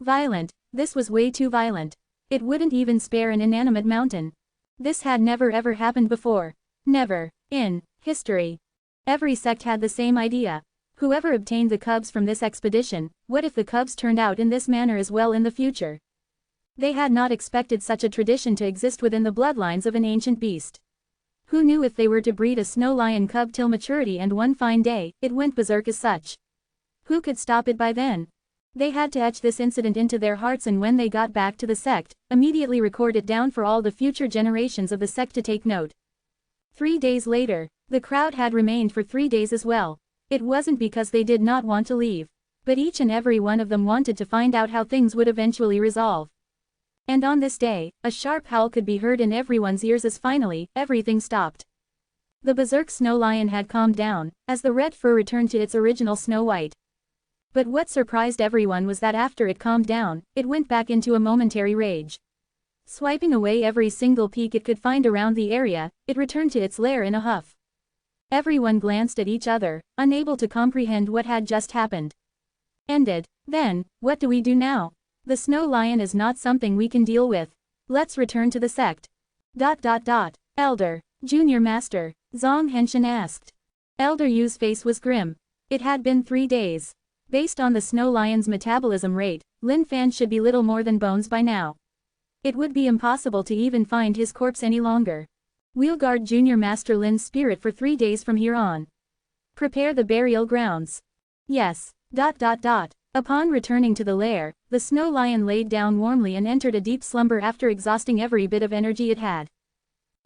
Violent, this was way too violent. It wouldn't even spare an inanimate mountain. This had never ever happened before. Never, in history. Every sect had the same idea. Whoever obtained the cubs from this expedition, what if the cubs turned out in this manner as well in the future? They had not expected such a tradition to exist within the bloodlines of an ancient beast. Who knew if they were to breed a snow lion cub till maturity and one fine day, it went berserk as such? Who could stop it by then? They had to etch this incident into their hearts and when they got back to the sect, immediately record it down for all the future generations of the sect to take note. 3 days later, the crowd had remained for 3 days as well. It wasn't because they did not want to leave, but each and every one of them wanted to find out how things would eventually resolve. And on this day, a sharp howl could be heard in everyone's ears as finally, everything stopped. The berserk snow lion had calmed down, as the red fur returned to its original snow white. But what surprised everyone was that after it calmed down, it went back into a momentary rage. Swiping away every single peak it could find around the area, it returned to its lair in a huff. Everyone glanced at each other, unable to comprehend what had just happened. Ended. Then, what do we do now? The snow lion is not something we can deal with. Let's return to the sect. Elder, Junior Master, Zhang Henshin asked. Elder Yu's face was grim. It had been 3 days. Based on the snow lion's metabolism rate, Lin Fan should be little more than bones by now. It would be impossible to even find his corpse any longer. We'll guard Junior Master Lin's spirit for 3 days from here on. Prepare the burial grounds. Yes. Upon returning to the lair, the snow lion laid down warmly and entered a deep slumber after exhausting every bit of energy it had.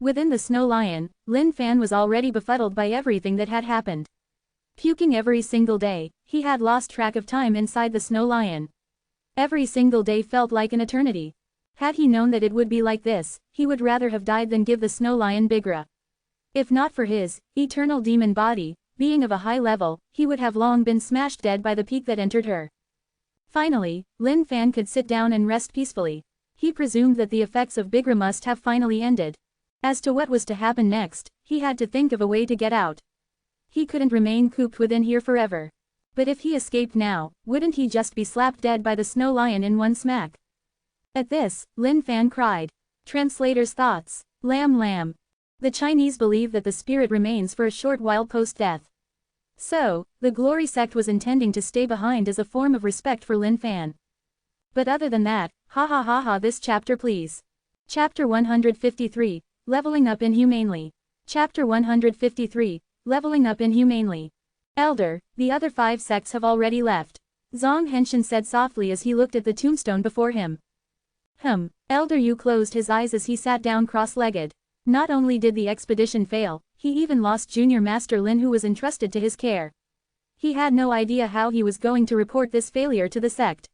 Within the snow lion, Lin Fan was already befuddled by everything that had happened. Puking every single day, he had lost track of time inside the snow lion. Every single day felt like an eternity. Had he known that it would be like this, he would rather have died than give the snow lion bigra. If not for his eternal demon body, being of a high level, he would have long been smashed dead by the peak that entered her. Finally, Lin Fan could sit down and rest peacefully. He presumed that the effects of bigra must have finally ended. As to what was to happen next, he had to think of a way to get out. He couldn't remain cooped within here forever. But if he escaped now, wouldn't he just be slapped dead by the snow lion in one smack? At this, Lin Fan cried. Translator's thoughts. Lam. The Chinese believe that the spirit remains for a short while post-death. So, the Glory sect was intending to stay behind as a form of respect for Lin Fan. But other than that, ha ha ha ha, this chapter please. Chapter 153, Leveling Up Inhumanely. Chapter 153, Leveling Up Inhumanely. Elder, the other 5 sects have already left. Zhang Henshin said softly as he looked at the tombstone before him. Elder Yu closed his eyes as he sat down cross-legged. Not only did the expedition fail, he even lost Junior Master Lin, who was entrusted to his care. He had no idea how he was going to report this failure to the sect.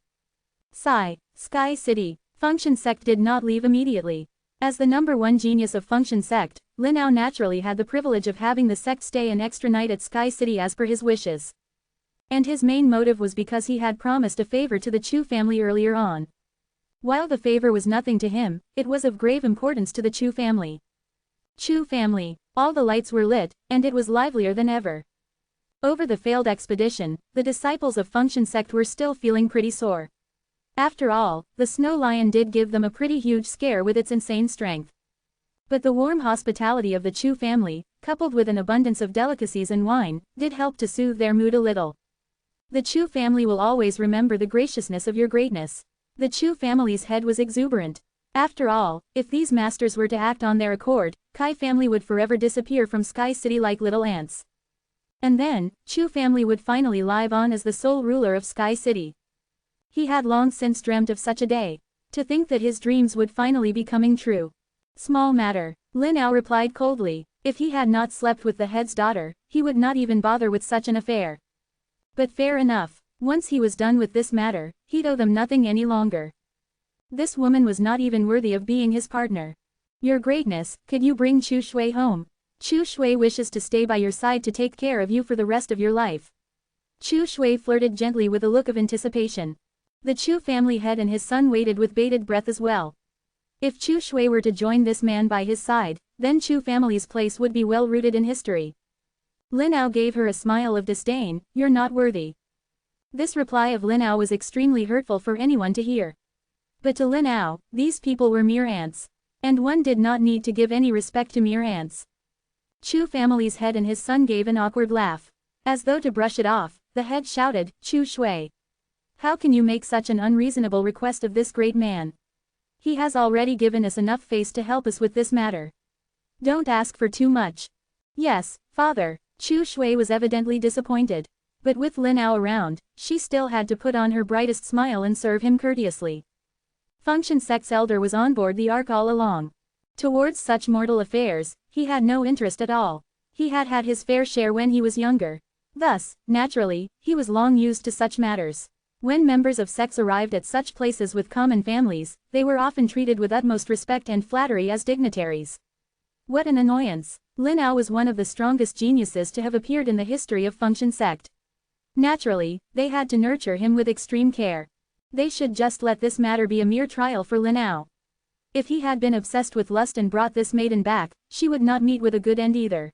Sky City. Function sect did not leave immediately. As the #1 genius of Function sect, Lin Ao naturally had the privilege of having the sect stay an extra night at Sky City as per his wishes. And his main motive was because he had promised a favor to the Chu family earlier on. While the favor was nothing to him, it was of grave importance to the Chu family. Chu family. All the lights were lit, and it was livelier than ever. Over the failed expedition, the disciples of Function sect were still feeling pretty sore. After all, the snow lion did give them a pretty huge scare with its insane strength. But the warm hospitality of the Chu family, coupled with an abundance of delicacies and wine, did help to soothe their mood a little. The Chu family will always remember the graciousness of your greatness. The Chu family's head was exuberant. After all, if these masters were to act on their accord, Kai family would forever disappear from Sky City like little ants. And then, Chu family would finally live on as the sole ruler of Sky City. He had long since dreamt of such a day. To think that his dreams would finally be coming true. Small matter, Lin Ao replied coldly. If he had not slept with the head's daughter, he would not even bother with such an affair. But fair enough, once he was done with this matter, he'd owe them nothing any longer. This woman was not even worthy of being his partner. Your greatness, could you bring Chu Shui home? Chu Shui wishes to stay by your side to take care of you for the rest of your life. Chu Shui flirted gently with a look of anticipation. The Chu family head and his son waited with bated breath as well. If Chu Shui were to join this man by his side, then Chu family's place would be well rooted in history. Lin Ao gave her a smile of disdain. You're not worthy. This reply of Lin Ao was extremely hurtful for anyone to hear. But to Lin Ao, these people were mere ants. And one did not need to give any respect to mere ants. Chu family's head and his son gave an awkward laugh. As though to brush it off, the head shouted, Chu Shui. How can you make such an unreasonable request of this great man? He has already given us enough face to help us with this matter. Don't ask for too much. Yes, father. Chu Shui was evidently disappointed. But with Lin Ao around, she still had to put on her brightest smile and serve him courteously. Function sect's elder was on board the ark all along. Towards such mortal affairs, he had no interest at all. He had had his fair share when he was younger. Thus, naturally, he was long used to such matters. When members of sects arrived at such places with common families, they were often treated with utmost respect and flattery as dignitaries. What an annoyance! Lin Ao was one of the strongest geniuses to have appeared in the history of Function sect. Naturally, they had to nurture him with extreme care. They should just let this matter be a mere trial for Lin Ao. If he had been obsessed with lust and brought this maiden back, she would not meet with a good end either.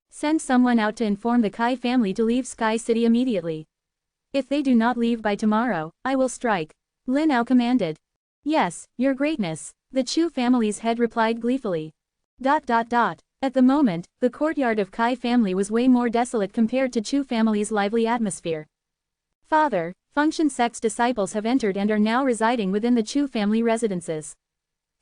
Send someone out to inform the Kai family to leave Sky City immediately. If they do not leave by tomorrow, I will strike. Lin Ao commanded. Yes, your greatness, the Chu family's head replied gleefully. At the moment, the courtyard of Kai family was way more desolate compared to Chu family's lively atmosphere. Father, Function sect's disciples have entered and are now residing within the Chu family residences.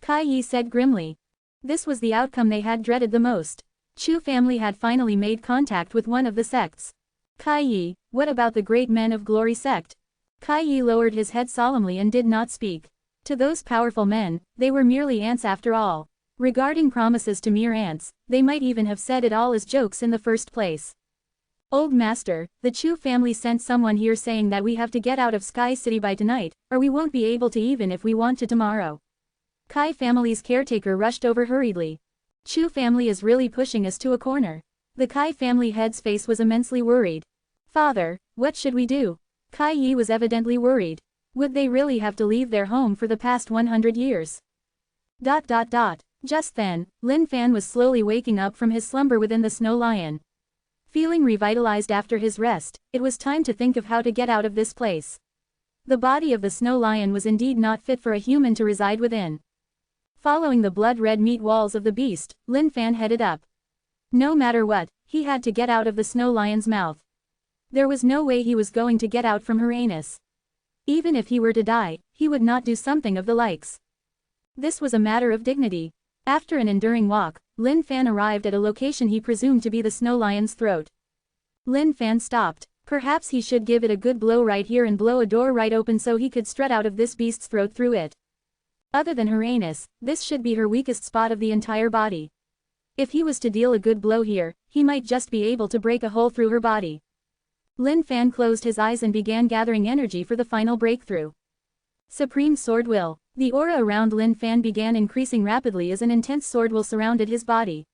Kai Yi said grimly. This was the outcome they had dreaded the most. Chu family had finally made contact with one of the sects. Kai Yi, what about the great men of Glory sect? Kai Yi lowered his head solemnly and did not speak. To those powerful men, they were merely ants after all. Regarding promises to mere ants, they might even have said it all as jokes in the first place. Old master, the Chu family sent someone here saying that we have to get out of Sky City by tonight, or we won't be able to even if we want to tomorrow. Kai family's caretaker rushed over hurriedly. Chu family is really pushing us to a corner. The Kai family head's face was immensely worried. Father, what should we do? Kai Yi was evidently worried. Would they really have to leave their home for the past 100 years? Just then, Lin Fan was slowly waking up from his slumber within the snow lion. Feeling revitalized after his rest, it was time to think of how to get out of this place. The body of the snow lion was indeed not fit for a human to reside within. Following the blood-red meat walls of the beast, Lin Fan headed up. No matter what, he had to get out of the snow lion's mouth. There was no way he was going to get out from her anus. Even if he were to die, he would not do something of the likes. This was a matter of dignity. After an enduring walk, Lin Fan arrived at a location he presumed to be the snow lion's throat. Lin Fan stopped. Perhaps he should give it a good blow right here and blow a door right open so he could strut out of this beast's throat through it. Other than her anus, this should be her weakest spot of the entire body. If he was to deal a good blow here, he might just be able to break a hole through her body. Lin Fan closed his eyes and began gathering energy for the final breakthrough. Supreme Sword Will. The aura around Lin Fan began increasing rapidly as an intense sword will surrounded his body.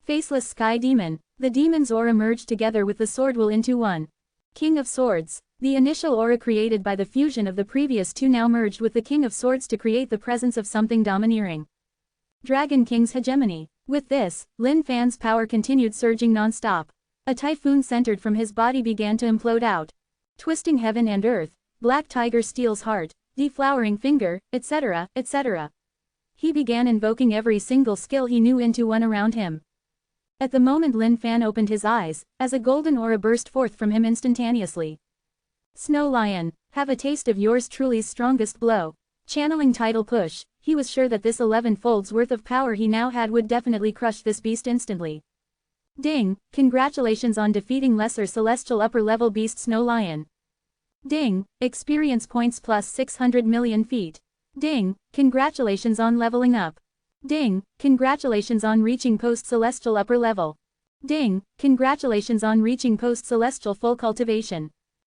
Faceless Sky Demon. The demon's aura merged together with the sword will into one. King of Swords. The initial aura created by the fusion of the previous two now merged with the King of Swords to create the presence of something domineering. Dragon King's hegemony. With this, Lin Fan's power continued surging non-stop. A typhoon centered from his body began to implode out. Twisting heaven and earth, Black Tiger Steel's heart, Deflowering Finger, etc., etc. He began invoking every single skill he knew into one around him. At the moment Lin Fan opened his eyes, as a golden aura burst forth from him instantaneously. Snow Lion, have a taste of yours truly's strongest blow. Channeling Tidal Push, he was sure that this 11 folds worth of power he now had would definitely crush this beast instantly. Ding, congratulations on defeating lesser celestial upper level beast Snow Lion. Ding, experience points plus 600 million feet. Ding, congratulations on leveling up. Ding, congratulations on reaching post-celestial upper level. Ding, congratulations on reaching post-celestial full cultivation.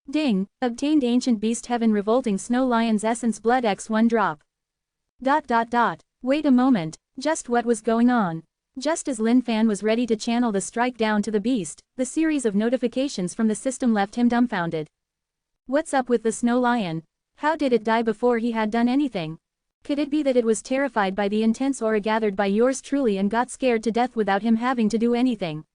Ding, obtained ancient beast heaven revolting Snow Lion's essence blood x1 drop. ... Wait a moment, just what was going on? Just as Lin Fan was ready to channel the strike down to the beast, the series of notifications from the system left him dumbfounded. What's up with the Snow Lion? How did it die before he had done anything? Could it be that it was terrified by the intense aura gathered by yours truly and got scared to death without him having to do anything?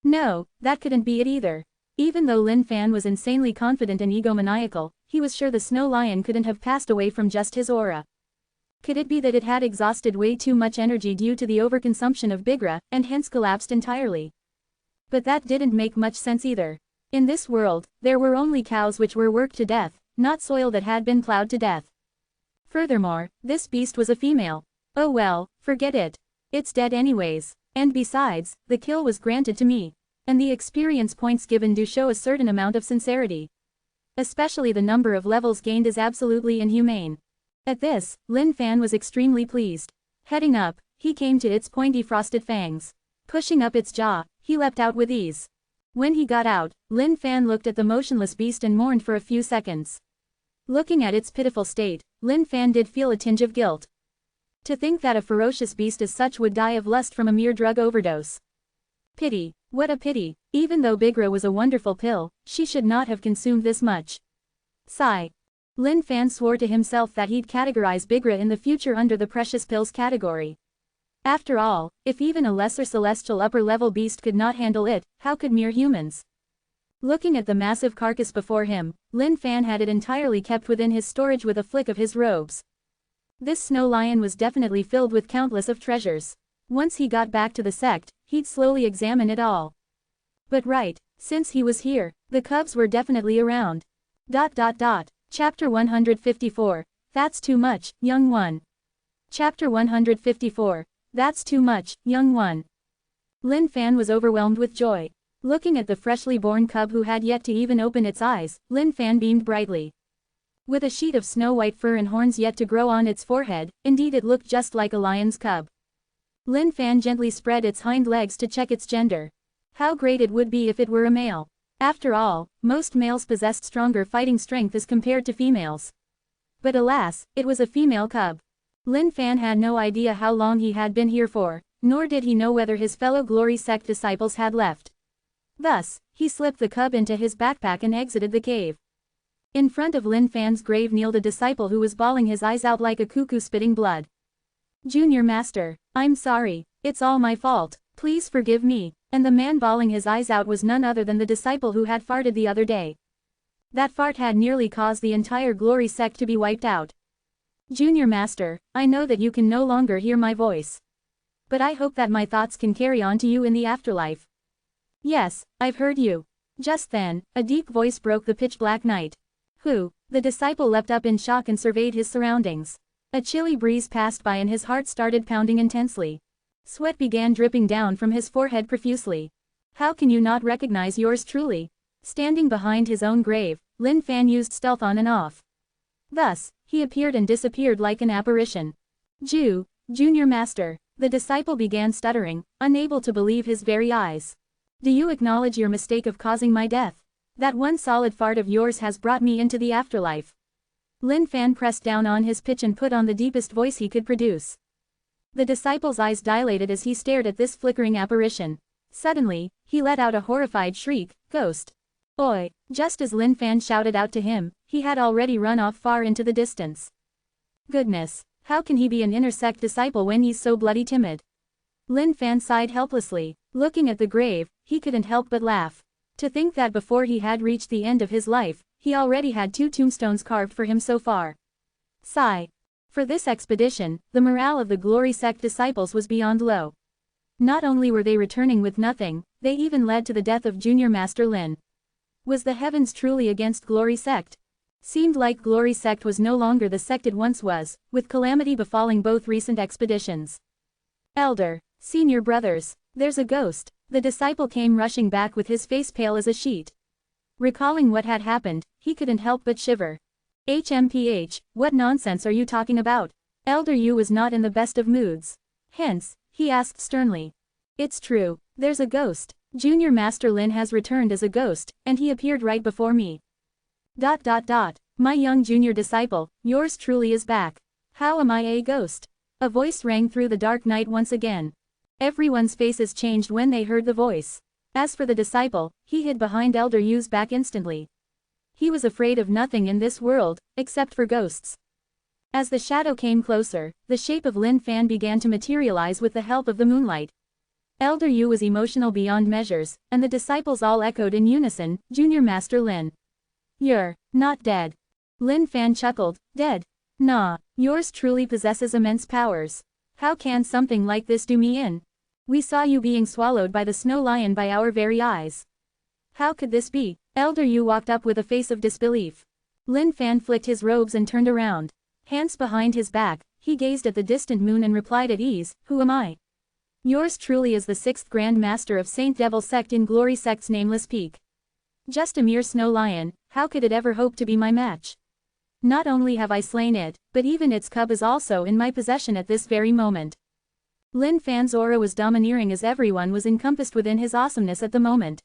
No, that couldn't be it either. Even though Lin Fan was insanely confident and egomaniacal, he was sure the Snow Lion couldn't have passed away from just his aura. Could it be that it had exhausted way too much energy due to the overconsumption of Bigra, and hence collapsed entirely? But that didn't make much sense either. In this world, there were only cows which were worked to death, not soil that had been plowed to death. Furthermore, this beast was a female. Oh well, forget it. It's dead anyways. And besides, the kill was granted to me. And the experience points given do show a certain amount of sincerity. Especially the number of levels gained is absolutely inhumane. At this, Lin Fan was extremely pleased. Heading up, he came to its pointy frosted fangs. Pushing up its jaw, he leapt out with ease. When he got out, Lin Fan looked at the motionless beast and mourned for a few seconds. Looking at its pitiful state, Lin Fan did feel a tinge of guilt. To think that a ferocious beast as such would die of lust from a mere drug overdose. Pity, what a pity. Even though Bigra was a wonderful pill, she should not have consumed this much. Sigh. Lin Fan swore to himself that he'd categorize Bigra in the future under the precious pills category. After all, if even a lesser celestial upper-level beast could not handle it, how could mere humans? Looking at the massive carcass before him, Lin Fan had it entirely kept within his storage with a flick of his robes. This Snow Lion was definitely filled with countless of treasures. Once he got back to the sect, he'd slowly examine it all. But right, since he was here, the cubs were definitely around. Chapter 154, That's Too Much, Young One. Chapter 154, That's Too Much, Young One. Lin Fan was overwhelmed with joy. Looking at the freshly born cub who had yet to even open its eyes, Lin Fan beamed brightly. With a sheet of snow-white fur and horns yet to grow on its forehead, indeed it looked just like a lion's cub. Lin Fan gently spread its hind legs to check its gender. How great it would be if it were a male. After all, most males possessed stronger fighting strength as compared to females. But alas, it was a female cub. Lin Fan had no idea how long he had been here for, nor did he know whether his fellow Glory Sect disciples had left. Thus, he slipped the cub into his backpack and exited the cave. In front of Lin Fan's grave kneeled a disciple who was bawling his eyes out like a cuckoo spitting blood. Junior Master, I'm sorry, it's all my fault, please forgive me. And the man bawling his eyes out was none other than the disciple who had farted the other day. That fart had nearly caused the entire Glory Sect to be wiped out. Junior Master, I know that you can no longer hear my voice. But I hope that my thoughts can carry on to you in the afterlife. Yes, I've heard you. Just then, a deep voice broke the pitch-black night. Who? The disciple leapt up in shock and surveyed his surroundings. A chilly breeze passed by and his heart started pounding intensely. Sweat began dripping down from his forehead profusely. How can you not recognize yours truly? Standing behind his own grave, Lin Fan used stealth on and off. Thus, he appeared and disappeared like an apparition. Junior Master. The disciple began stuttering, unable to believe his very eyes. Do you acknowledge your mistake of causing my death? That one solid fart of yours has brought me into the afterlife. Lin Fan pressed down on his pitch and put on the deepest voice he could produce. The disciple's eyes dilated as he stared at this flickering apparition. Suddenly, he let out a horrified shriek, "Ghost! Oi!" Just as Lin Fan shouted out to him, he had already run off far into the distance. Goodness, how can he be an inner sect disciple when he's so bloody timid? Lin Fan sighed helplessly. Looking at the grave, he couldn't help but laugh. To think that before he had reached the end of his life, he already had 2 tombstones carved for him so far. Sigh. For this expedition, the morale of the Glory Sect disciples was beyond low. Not only were they returning with nothing, they even led to the death of Junior Master Lin. Was the heavens truly against Glory Sect? Seemed like Glory Sect was no longer the sect it once was, with calamity befalling both recent expeditions. Elder, senior brothers, there's a ghost. The disciple came rushing back with his face pale as a sheet. Recalling what had happened, he couldn't help but shiver. HMPH, what nonsense are you talking about? Elder Yu was not in the best of moods. Hence, he asked sternly. It's true, there's a ghost. Junior Master Lin has returned as a ghost, and he appeared right before me. ... My young junior disciple, yours truly is back. How am I a ghost? A voice rang through the dark night once again. Everyone's faces changed when they heard the voice. As for the disciple, he hid behind Elder Yu's back instantly. He was afraid of nothing in this world, except for ghosts. As the shadow came closer, the shape of Lin Fan began to materialize with the help of the moonlight. Elder Yu was emotional beyond measures, and the disciples all echoed in unison, Junior Master Lin. You're not dead. Lin Fan chuckled, dead? Nah, yours truly possesses immense powers. How can something like this do me in? We saw you being swallowed by the snow lion by our very eyes. How could this be? Elder Yu walked up with a face of disbelief. Lin Fan flicked his robes and turned around. Hands behind his back, he gazed at the distant moon and replied at ease, who am I? Yours truly is the 6th Grand Master of Saint Devil Sect in Glory Sect's nameless peak. Just a mere snow lion, how could it ever hope to be my match? Not only have I slain it, but even its cub is also in my possession at this very moment. Lin Fan's aura was domineering as everyone was encompassed within his awesomeness at the moment.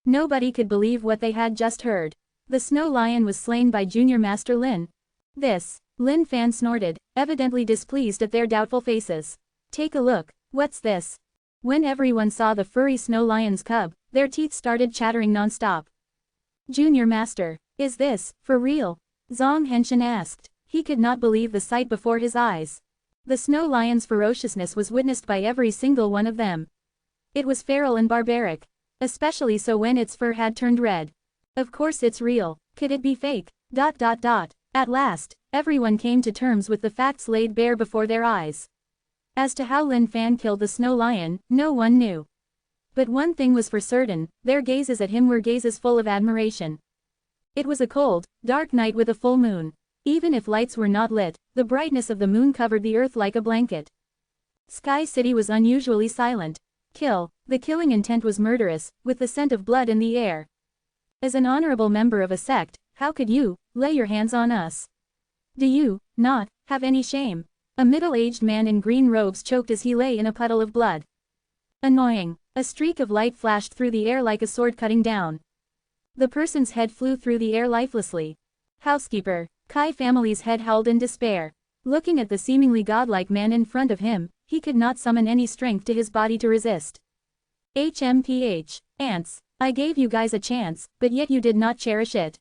Nobody could believe what they had just heard. The snow lion was slain by Junior Master Lin. This, Lin Fan snorted, evidently displeased at their doubtful faces. Take a look, what's this? When everyone saw the furry snow lion's cub, their teeth started chattering non-stop. Junior Master, is this, for real? Zhang Henshin asked. He could not believe the sight before his eyes. The snow lion's ferociousness was witnessed by every single one of them. It was feral and barbaric. Especially so when its fur had turned red. Of course it's real. Could it be fake? ... At last, everyone came to terms with the facts laid bare before their eyes. As to how Lin Fan killed the snow lion, no one knew. But one thing was for certain, their gazes at him were gazes full of admiration. It was a cold, dark night with a full moon. Even if lights were not lit, the brightness of the moon covered the earth like a blanket. Sky City was unusually silent. The killing intent was murderous, with the scent of blood in the air. As an honorable member of a sect, how could you lay your hands on us? Do you not have any shame? A middle-aged man in green robes choked as he lay in a puddle of blood. Annoying. A streak of light flashed through the air like a sword cutting down. The person's head flew through the air lifelessly. Housekeeper. Kai family's head howled in despair. Looking at the seemingly godlike man in front of him, he could not summon any strength to his body to resist. HMPH. Ants. I gave you guys a chance, but yet you did not cherish it.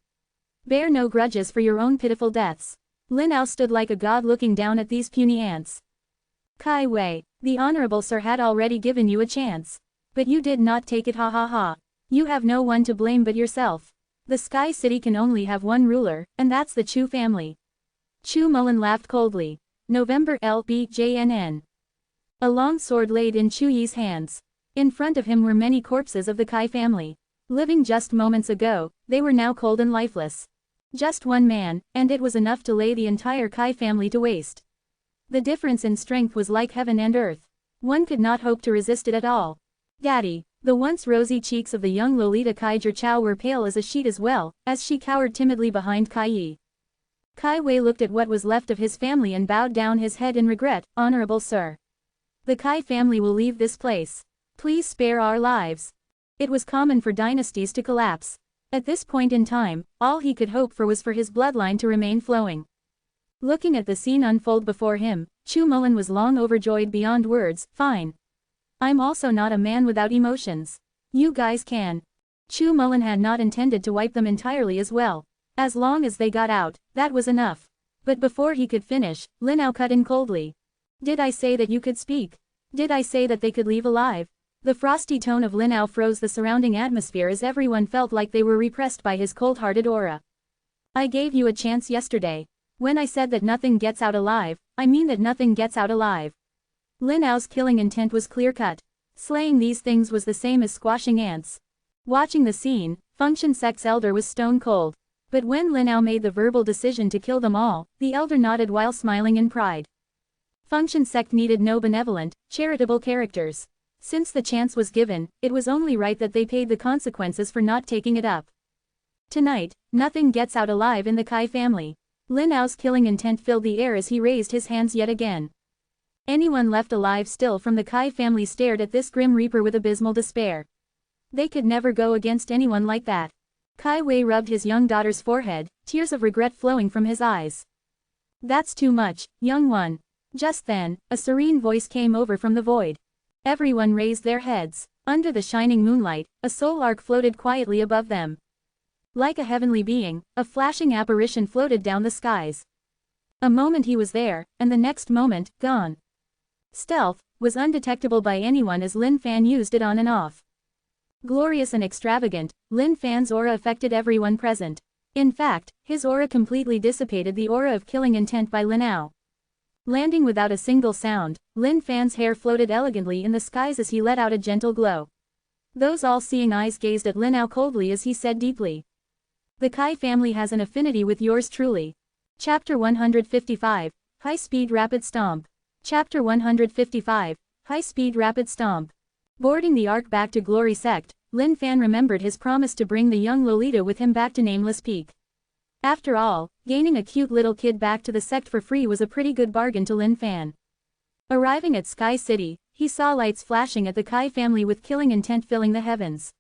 Bear no grudges for your own pitiful deaths. Lin Ao stood like a god looking down at these puny ants. Kai Wei, the honorable sir had already given you a chance. But you did not take it, ha ha ha. You have no one to blame but yourself. The Sky City can only have one ruler, and that's the Chu family. Chu Mullen laughed coldly. November LBJNN. A long sword laid in Chu Yi's hands. In front of him were many corpses of the Kai family. Living just moments ago, they were now cold and lifeless. Just one man, and it was enough to lay the entire Kai family to waste. The difference in strength was like heaven and earth. One could not hope to resist it at all. Daddy. The once rosy cheeks of the young Lolita Kai Jirchao were pale as a sheet as well, as she cowered timidly behind Kai Yi. Kai Wei looked at what was left of his family and bowed down his head in regret. Honorable sir. The Kai family will leave this place. Please spare our lives. It was common for dynasties to collapse. At this point in time, all he could hope for was for his bloodline to remain flowing. Looking at the scene unfold before him, Chu Mullen was long overjoyed beyond words. Fine. I'm also not a man without emotions. You guys can. Chu Mullen had not intended to wipe them entirely as well. As long as they got out, that was enough. But before he could finish, Linao cut in coldly. Did I say that you could speak? Did I say that they could leave alive? The frosty tone of Linao froze the surrounding atmosphere as everyone felt like they were repressed by his cold-hearted aura. I gave you a chance yesterday. When I said that nothing gets out alive, I mean that nothing gets out alive. Linao's killing intent was clear-cut. Slaying these things was the same as squashing ants. Watching the scene, Function Sect's elder was stone cold. But when Linao made the verbal decision to kill them all, the elder nodded while smiling in pride. Function Sect needed no benevolent, charitable characters. Since the chance was given, it was only right that they paid the consequences for not taking it up. Tonight, nothing gets out alive in the Kai family. Linao's killing intent filled the air as he raised his hands yet again. Anyone left alive still from the Kai family stared at this grim reaper with abysmal despair. They could never go against anyone like that. Kai Wei rubbed his young daughter's forehead, tears of regret flowing from his eyes. That's too much, young one. Just then, a serene voice came over from the void. Everyone raised their heads. Under the shining moonlight, a soul arc floated quietly above them. Like a heavenly being, a flashing apparition floated down the skies. A moment he was there, and the next moment, gone. Stealth was undetectable by anyone as Lin Fan used it on and off. Glorious and extravagant, Lin Fan's aura affected everyone present. In fact, his aura completely dissipated the aura of killing intent by Linao. Landing without a single sound, Lin Fan's hair floated elegantly in the skies as he let out a gentle glow. Those all-seeing eyes gazed at Linao coldly as he said deeply. The Kai family has an affinity with yours truly. Chapter 155, High-Speed Rapid Stomp. Chapter 155, High-Speed Rapid Stomp. Boarding the arc back to Glory Sect, Lin Fan remembered his promise to bring the young Lolita with him back to Nameless Peak. After all, gaining a cute little kid back to the sect for free was a pretty good bargain to Lin Fan. Arriving at Sky City, he saw lights flashing at the Kai family with killing intent filling the heavens.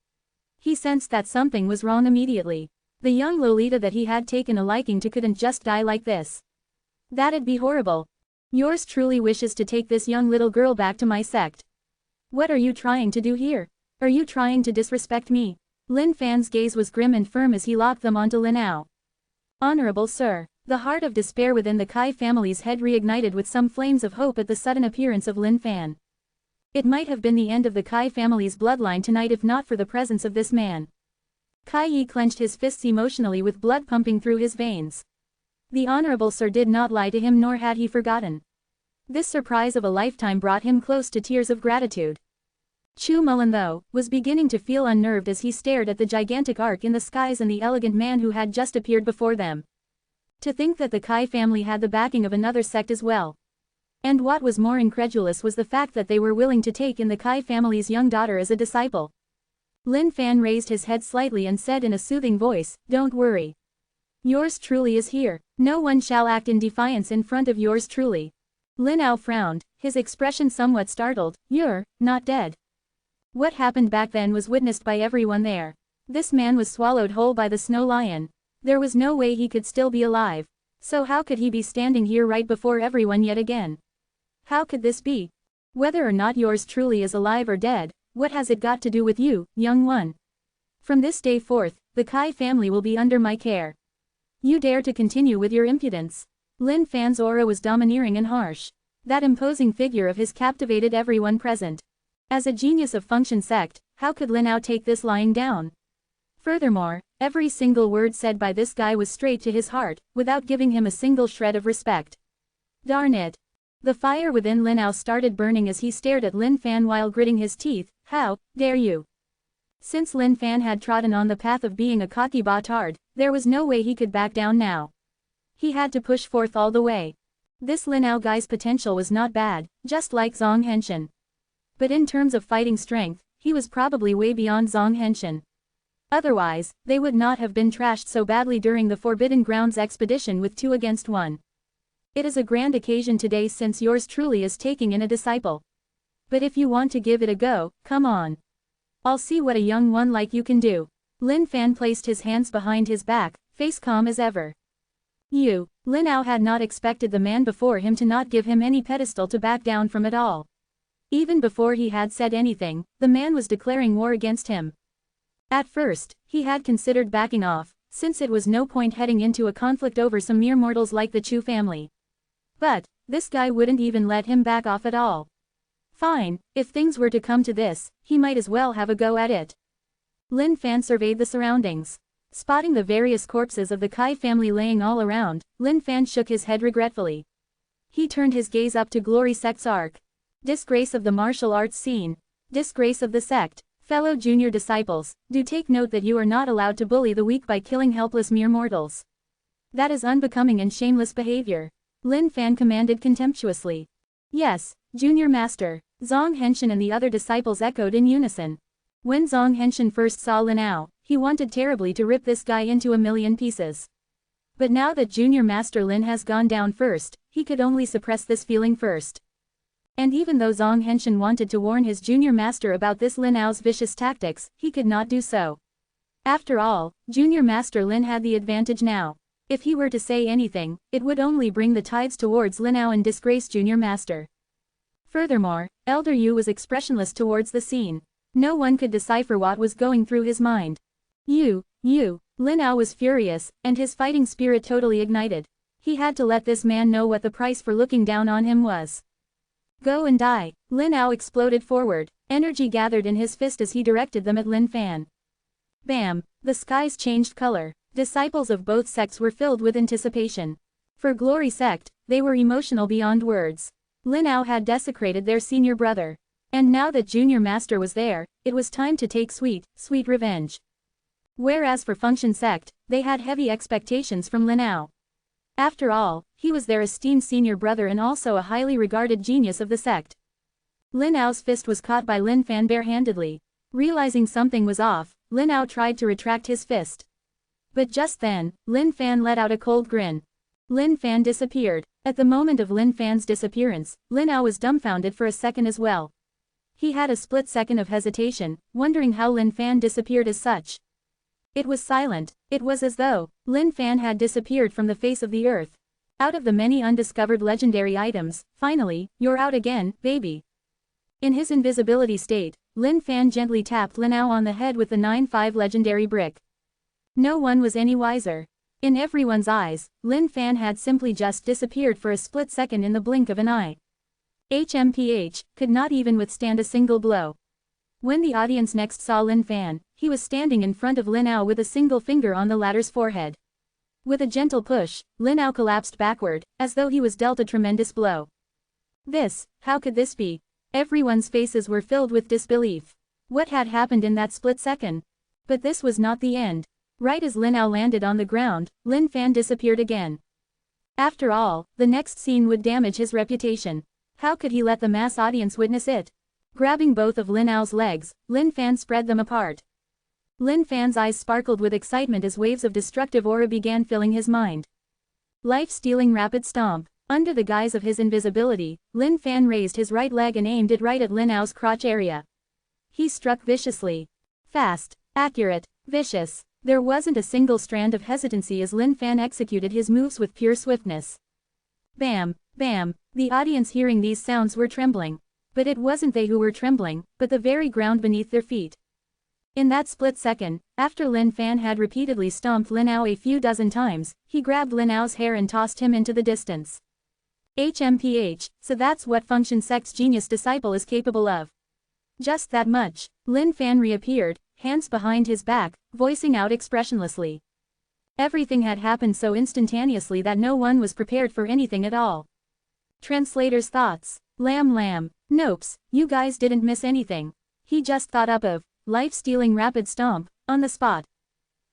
He sensed that something was wrong immediately. The young Lolita that he had taken a liking to couldn't just die like this. That'd be horrible. Yours truly wishes to take this young little girl back to my sect. What are you trying to do here? Are you trying to disrespect me? Lin Fan's gaze was grim and firm as he locked them onto Linao. Honorable sir. The heart of despair within the Kai family's head reignited with some flames of hope at the sudden appearance of Lin Fan. It might have been the end of the Kai family's bloodline tonight if not for the presence of this man. Kai Yi clenched his fists emotionally with blood pumping through his veins. The honorable sir did not lie to him nor had he forgotten. This surprise of a lifetime brought him close to tears of gratitude. Chu Mullen though, was beginning to feel unnerved as he stared at the gigantic arc in the skies and the elegant man who had just appeared before them. To think that the Kai family had the backing of another sect as well. And what was more incredulous was the fact that they were willing to take in the Kai family's young daughter as a disciple. Lin Fan raised his head slightly and said in a soothing voice, "Don't worry. Yours truly is here. No one shall act in defiance in front of yours truly." Linao frowned, his expression somewhat startled. "You're not dead." What happened back then was witnessed by everyone there. This man was swallowed whole by the snow lion. There was no way he could still be alive. So how could he be standing here right before everyone yet again? How could this be? Whether or not yours truly is alive or dead, what has it got to do with you, young one? From this day forth, the Kai family will be under my care. You dare to continue with your impudence. Lin Fan's aura was domineering and harsh. That imposing figure of his captivated everyone present. As a genius of Function Sect, how could Linao take this lying down? Furthermore, every single word said by this guy was straight to his heart, without giving him a single shred of respect. Darn it. The fire within Linao started burning as he stared at Lin Fan while gritting his teeth. How dare you? Since Lin Fan had trodden on the path of being a cocky batard, there was no way he could back down now. He had to push forth all the way. This Lin Ao guy's potential was not bad, just like Zhang Henshin. But in terms of fighting strength, he was probably way beyond Zhang Henshin. Otherwise, they would not have been trashed so badly during the Forbidden Grounds expedition with 2 against 1. It is a grand occasion today since yours truly is taking in a disciple. But if you want to give it a go, come on. I'll see what a young one like you can do. Lin Fan placed his hands behind his back, face calm as ever. Lin Ao had not expected the man before him to not give him any pedestal to back down from at all. Even before he had said anything, the man was declaring war against him. At first, he had considered backing off, since it was no point heading into a conflict over some mere mortals like the Chu family. But, this guy wouldn't even let him back off at all. Fine, if things were to come to this, he might as well have a go at it. Lin Fan surveyed the surroundings. Spotting the various corpses of the Kai family laying all around, Lin Fan shook his head regretfully. He turned his gaze up to Glory Sect's arc. Disgrace of the martial arts scene. Disgrace of the sect. Fellow junior disciples, do take note that you are not allowed to bully the weak by killing helpless mere mortals. That is unbecoming and shameless behavior. Lin Fan commanded contemptuously. Yes, Junior Master. Zhang Henshin and the other disciples echoed in unison. When Zhang Henshin first saw Lin Ao, he wanted terribly to rip this guy into a million pieces. But now that Junior Master Lin has gone down first, he could only suppress this feeling first. And even though Zhang Henshin wanted to warn his junior master about this Lin Ao's vicious tactics, he could not do so. After all, Junior Master Lin had the advantage now. If he were to say anything, it would only bring the tides towards Lin Ao and disgrace Junior Master. Furthermore, Elder Yu was expressionless towards the scene. No one could decipher what was going through his mind. Lin Ao was furious, and his fighting spirit totally ignited. He had to let this man know what the price for looking down on him was. Go and die. Lin Ao exploded forward, energy gathered in his fist as he directed them at Lin Fan. Bam! The skies changed color. Disciples of both sects were filled with anticipation. For Glory Sect, they were emotional beyond words. Lin Ao had desecrated their senior brother. And now that Junior Master was there, it was time to take sweet revenge. Whereas for Function Sect, they had heavy expectations from Lin Ao. After all, he was their esteemed senior brother and also a highly regarded genius of the sect. Lin Ao's fist was caught by Lin Fan barehandedly. Realizing something was off, Lin Ao tried to retract his fist. But just then, Lin Fan let out a cold grin. Lin Fan disappeared. At the moment of Lin Fan's disappearance, Lin Ao was dumbfounded for a second as well. He had a split second of hesitation, wondering how Lin Fan disappeared as such. It was silent. It was as though Lin Fan had disappeared from the face of the earth. Out of the many undiscovered legendary items, finally, you're out again, baby. In his invisibility state, Lin Fan gently tapped Lin Ao on the head with the 9-5 legendary brick. No one was any wiser. In everyone's eyes, Lin Fan had simply just disappeared for a split second in the blink of an eye. HMPH could not even withstand a single blow. When the audience next saw Lin Fan, he was standing in front of Lin Ao with a single finger on the latter's forehead. With a gentle push, Lin Ao collapsed backward, as though he was dealt a tremendous blow. How could this be? Everyone's faces were filled with disbelief. What had happened in that split second? But this was not the end. Right as Lin Ao landed on the ground, Lin Fan disappeared again. After all, the next scene would damage his reputation. How could he let the mass audience witness it? Grabbing both of Lin Ao's legs, Lin Fan spread them apart. Lin Fan's eyes sparkled with excitement as waves of destructive aura began filling his mind. Life-stealing rapid stomp. Under the guise of his invisibility, Lin Fan raised his right leg and aimed it right at Lin Ao's crotch area. He struck viciously. Fast, accurate, vicious. There wasn't a single strand of hesitancy as Lin Fan executed his moves with pure swiftness. Bam, bam, the audience hearing these sounds were trembling. But it wasn't they who were trembling, but the very ground beneath their feet. In that split second, after Lin Fan had repeatedly stomped Lin Ao a few dozen times, he grabbed Lin Ao's hair and tossed him into the distance. HMPH, so that's what Function Sect's genius disciple is capable of. Just that much. Lin Fan reappeared, hands behind his back, voicing out expressionlessly. Everything had happened so instantaneously that no one was prepared for anything at all. Translator's thoughts. Lamb. Nopes, you guys didn't miss anything. He just thought up of life-stealing rapid stomp, on the spot.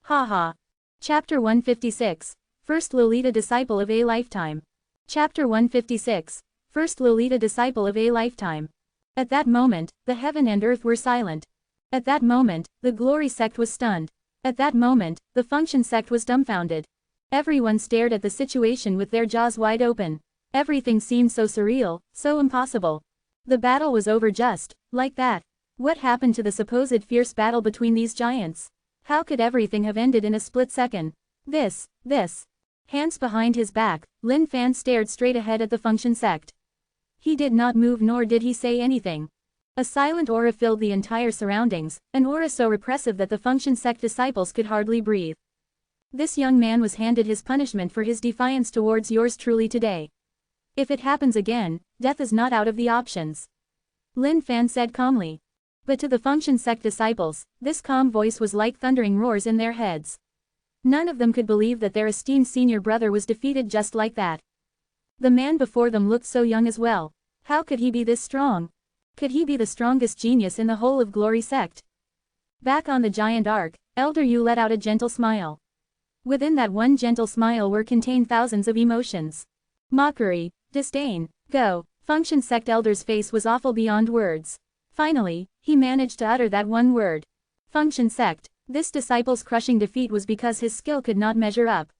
Haha. Chapter 156. First Lolita Disciple of a Lifetime. Chapter 156. First Lolita Disciple of a Lifetime. At that moment, the heaven and earth were silent. At that moment, the Glory sect was stunned. At that moment, the Function sect was dumbfounded. Everyone stared at the situation with their jaws wide open. Everything seemed so surreal, so impossible. The battle was over just, like that. What happened to the supposed fierce battle between these giants? How could everything have ended in a split second? This. Hands behind his back, Lin Fan stared straight ahead at the Function sect. He did not move nor did he say anything. A silent aura filled the entire surroundings, an aura so repressive that the Function sect disciples could hardly breathe. This young man was handed his punishment for his defiance towards yours truly today. If it happens again, death is not out of the options. Lin Fan said calmly. But to the Function sect disciples, this calm voice was like thundering roars in their heads. None of them could believe that their esteemed senior brother was defeated just like that. The man before them looked so young as well. How could he be this strong? Could he be the strongest genius in the whole of Glory sect? Back on the giant ark, Elder Yu let out a gentle smile. Within that one gentle smile were contained thousands of emotions. Mockery, disdain, Function sect elder's face was awful beyond words. Finally, he managed to utter that one word. Function sect. This disciple's crushing defeat was because his skill could not measure up.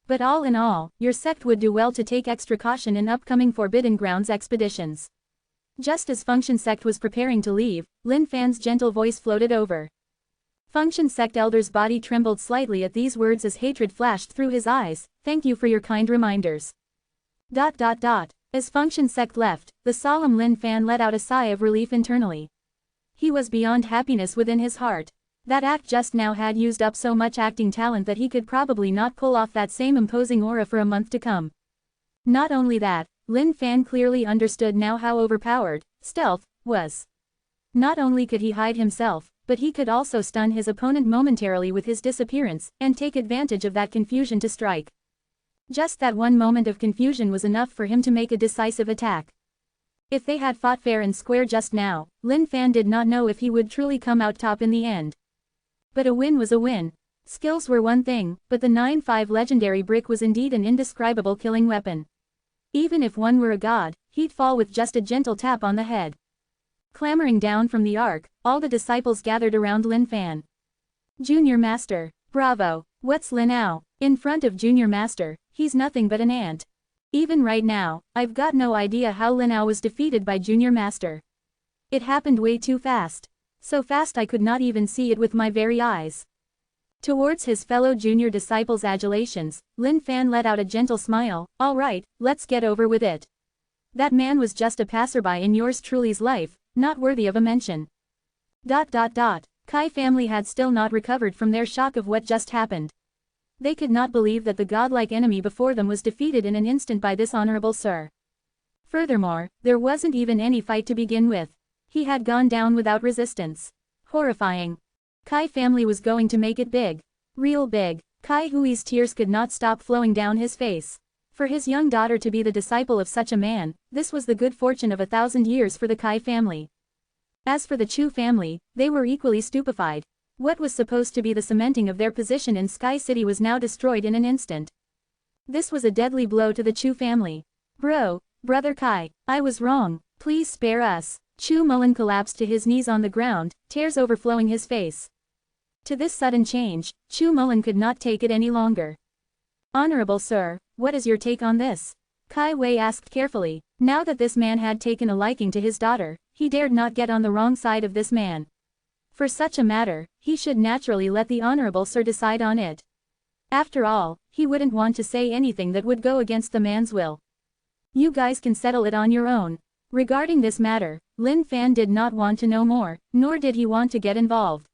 But all in all, your sect would do well to take extra caution in upcoming Forbidden Grounds expeditions. Just as Function sect was preparing to leave, Lin Fan's gentle voice floated over. Function sect elder's body trembled slightly at these words as hatred flashed through his eyes. Thank you for your kind reminders. As Function sect left, the solemn Lin Fan let out a sigh of relief internally. He was beyond happiness within his heart. That act just now had used up so much acting talent that he could probably not pull off that same imposing aura for a month to come. Not only that, Lin Fan clearly understood now how overpowered stealth was. Not only could he hide himself, but he could also stun his opponent momentarily with his disappearance, and take advantage of that confusion to strike. Just that one moment of confusion was enough for him to make a decisive attack. If they had fought fair and square just now, Lin Fan did not know if he would truly come out top in the end. But a win was a win. Skills were one thing, but the 9-5 legendary brick was indeed an indescribable killing weapon. Even if one were a god, he'd fall with just a gentle tap on the head. Clambering down from the ark, all the disciples gathered around Lin Fan. Junior Master, bravo, what's Lin Ao? In front of Junior Master, he's nothing but an ant. Even right now, I've got no idea how Lin Ao was defeated by Junior Master. It happened way too fast. So fast I could not even see it with my very eyes. Towards his fellow junior disciples' adulations, Lin Fan let out a gentle smile. All right, let's get over with it. That man was just a passerby in yours truly's life, not worthy of a mention. Kai family had still not recovered from their shock of what just happened. They could not believe that the godlike enemy before them was defeated in an instant by this honorable sir. Furthermore, there wasn't even any fight to begin with. He had gone down without resistance. Horrifying. Kai family was going to make it big. Real big. Kai Hui's tears could not stop flowing down his face. For his young daughter to be the disciple of such a man, this was the good fortune of 1,000 years for the Kai family. As for the Chu family, they were equally stupefied. What was supposed to be the cementing of their position in Sky City was now destroyed in an instant. This was a deadly blow to the Chu family. Brother Kai, I was wrong, please spare us. Chu Mullen collapsed to his knees on the ground, tears overflowing his face. To this sudden change, Chu Mullen could not take it any longer. Honorable sir, what is your take on this? Kai Wei asked carefully. Now that this man had taken a liking to his daughter, he dared not get on the wrong side of this man. For such a matter, he should naturally let the honorable sir decide on it. After all, he wouldn't want to say anything that would go against the man's will. You guys can settle it on your own. Regarding this matter, Lin Fan did not want to know more, nor did he want to get involved.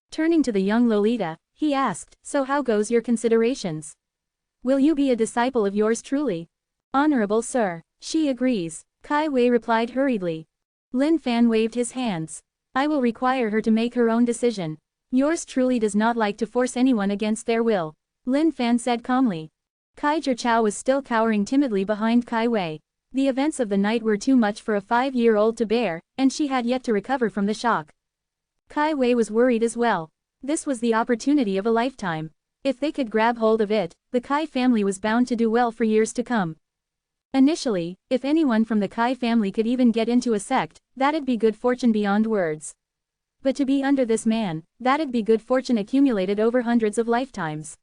Turning to the young Lolita, he asked, so how goes your considerations? Will you be a disciple of yours truly? Honorable sir, she agrees, Kai Wei replied hurriedly. Lin Fan waved his hands. I will require her to make her own decision. Yours truly does not like to force anyone against their will, Lin Fan said calmly. Kai Zhichao was still cowering timidly behind Kai Wei. The events of the night were too much for a 5-year-old to bear, and she had yet to recover from the shock. Kai Wei was worried as well. This was the opportunity of a lifetime. If they could grab hold of it, the Kai family was bound to do well for years to come. Initially, if anyone from the Kai family could even get into a sect, that'd be good fortune beyond words. But to be under this man, that'd be good fortune accumulated over hundreds of lifetimes.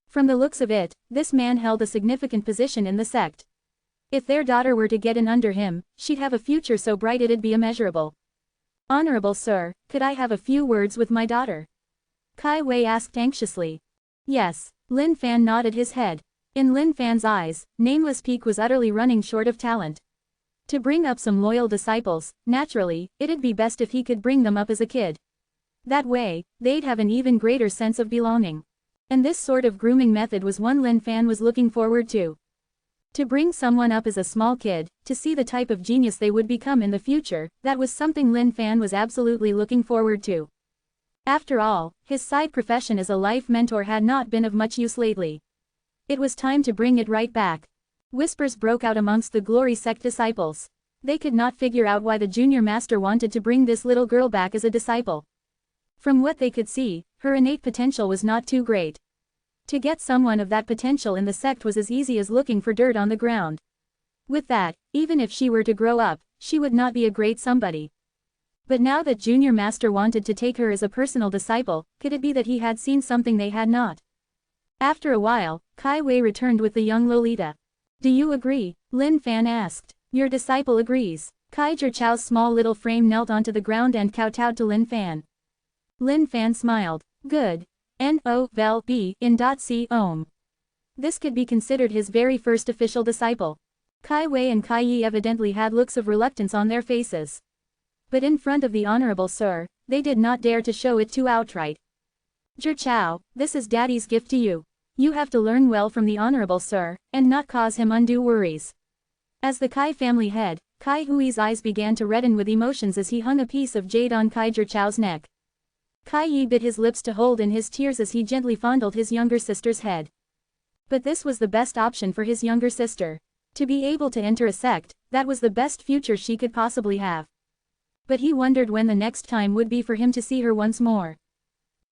From the looks of it, this man held a significant position in the sect. If their daughter were to get in under him, she'd have a future so bright it'd be immeasurable. Honorable sir, could I have a few words with my daughter? Kai Wei asked anxiously. Yes, Lin Fan nodded his head. In Lin Fan's eyes, Nameless Peak was utterly running short of talent. To bring up some loyal disciples, naturally, it'd be best if he could bring them up as a kid. That way, they'd have an even greater sense of belonging. And this sort of grooming method was one Lin Fan was looking forward to. To bring someone up as a small kid, to see the type of genius they would become in the future, that was something Lin Fan was absolutely looking forward to. After all, his side profession as a life mentor had not been of much use lately. It was time to bring it right back. Whispers broke out amongst the Glory Sect disciples. They could not figure out why the junior master wanted to bring this little girl back as a disciple. From what they could see, her innate potential was not too great. To get someone of that potential in the sect was as easy as looking for dirt on the ground. With that, even if she were to grow up, she would not be a great somebody. But now that Junior Master wanted to take her as a personal disciple, could it be that he had seen something they had not? After a while, Kai Wei returned with the young Lolita. Do you agree? Lin Fan asked. Your disciple agrees. Kai Zhichao's small little frame knelt onto the ground and kowtowed to Lin Fan. Lin Fan smiled. Good. N-O-V-E in .c Om. This could be considered his very first official disciple. Kai Wei and Kai Yi evidently had looks of reluctance on their faces. But in front of the Honorable Sir, they did not dare to show it too outright. Zhichao, this is Daddy's gift to you. You have to learn well from the Honorable Sir, and not cause him undue worries. As the Kai family head, Kai Hui's eyes began to redden with emotions as he hung a piece of jade on Kai Zhichao's neck. Kai Yi bit his lips to hold in his tears as he gently fondled his younger sister's head. But this was the best option for his younger sister. To be able to enter a sect, that was the best future she could possibly have. But he wondered when the next time would be for him to see her once more.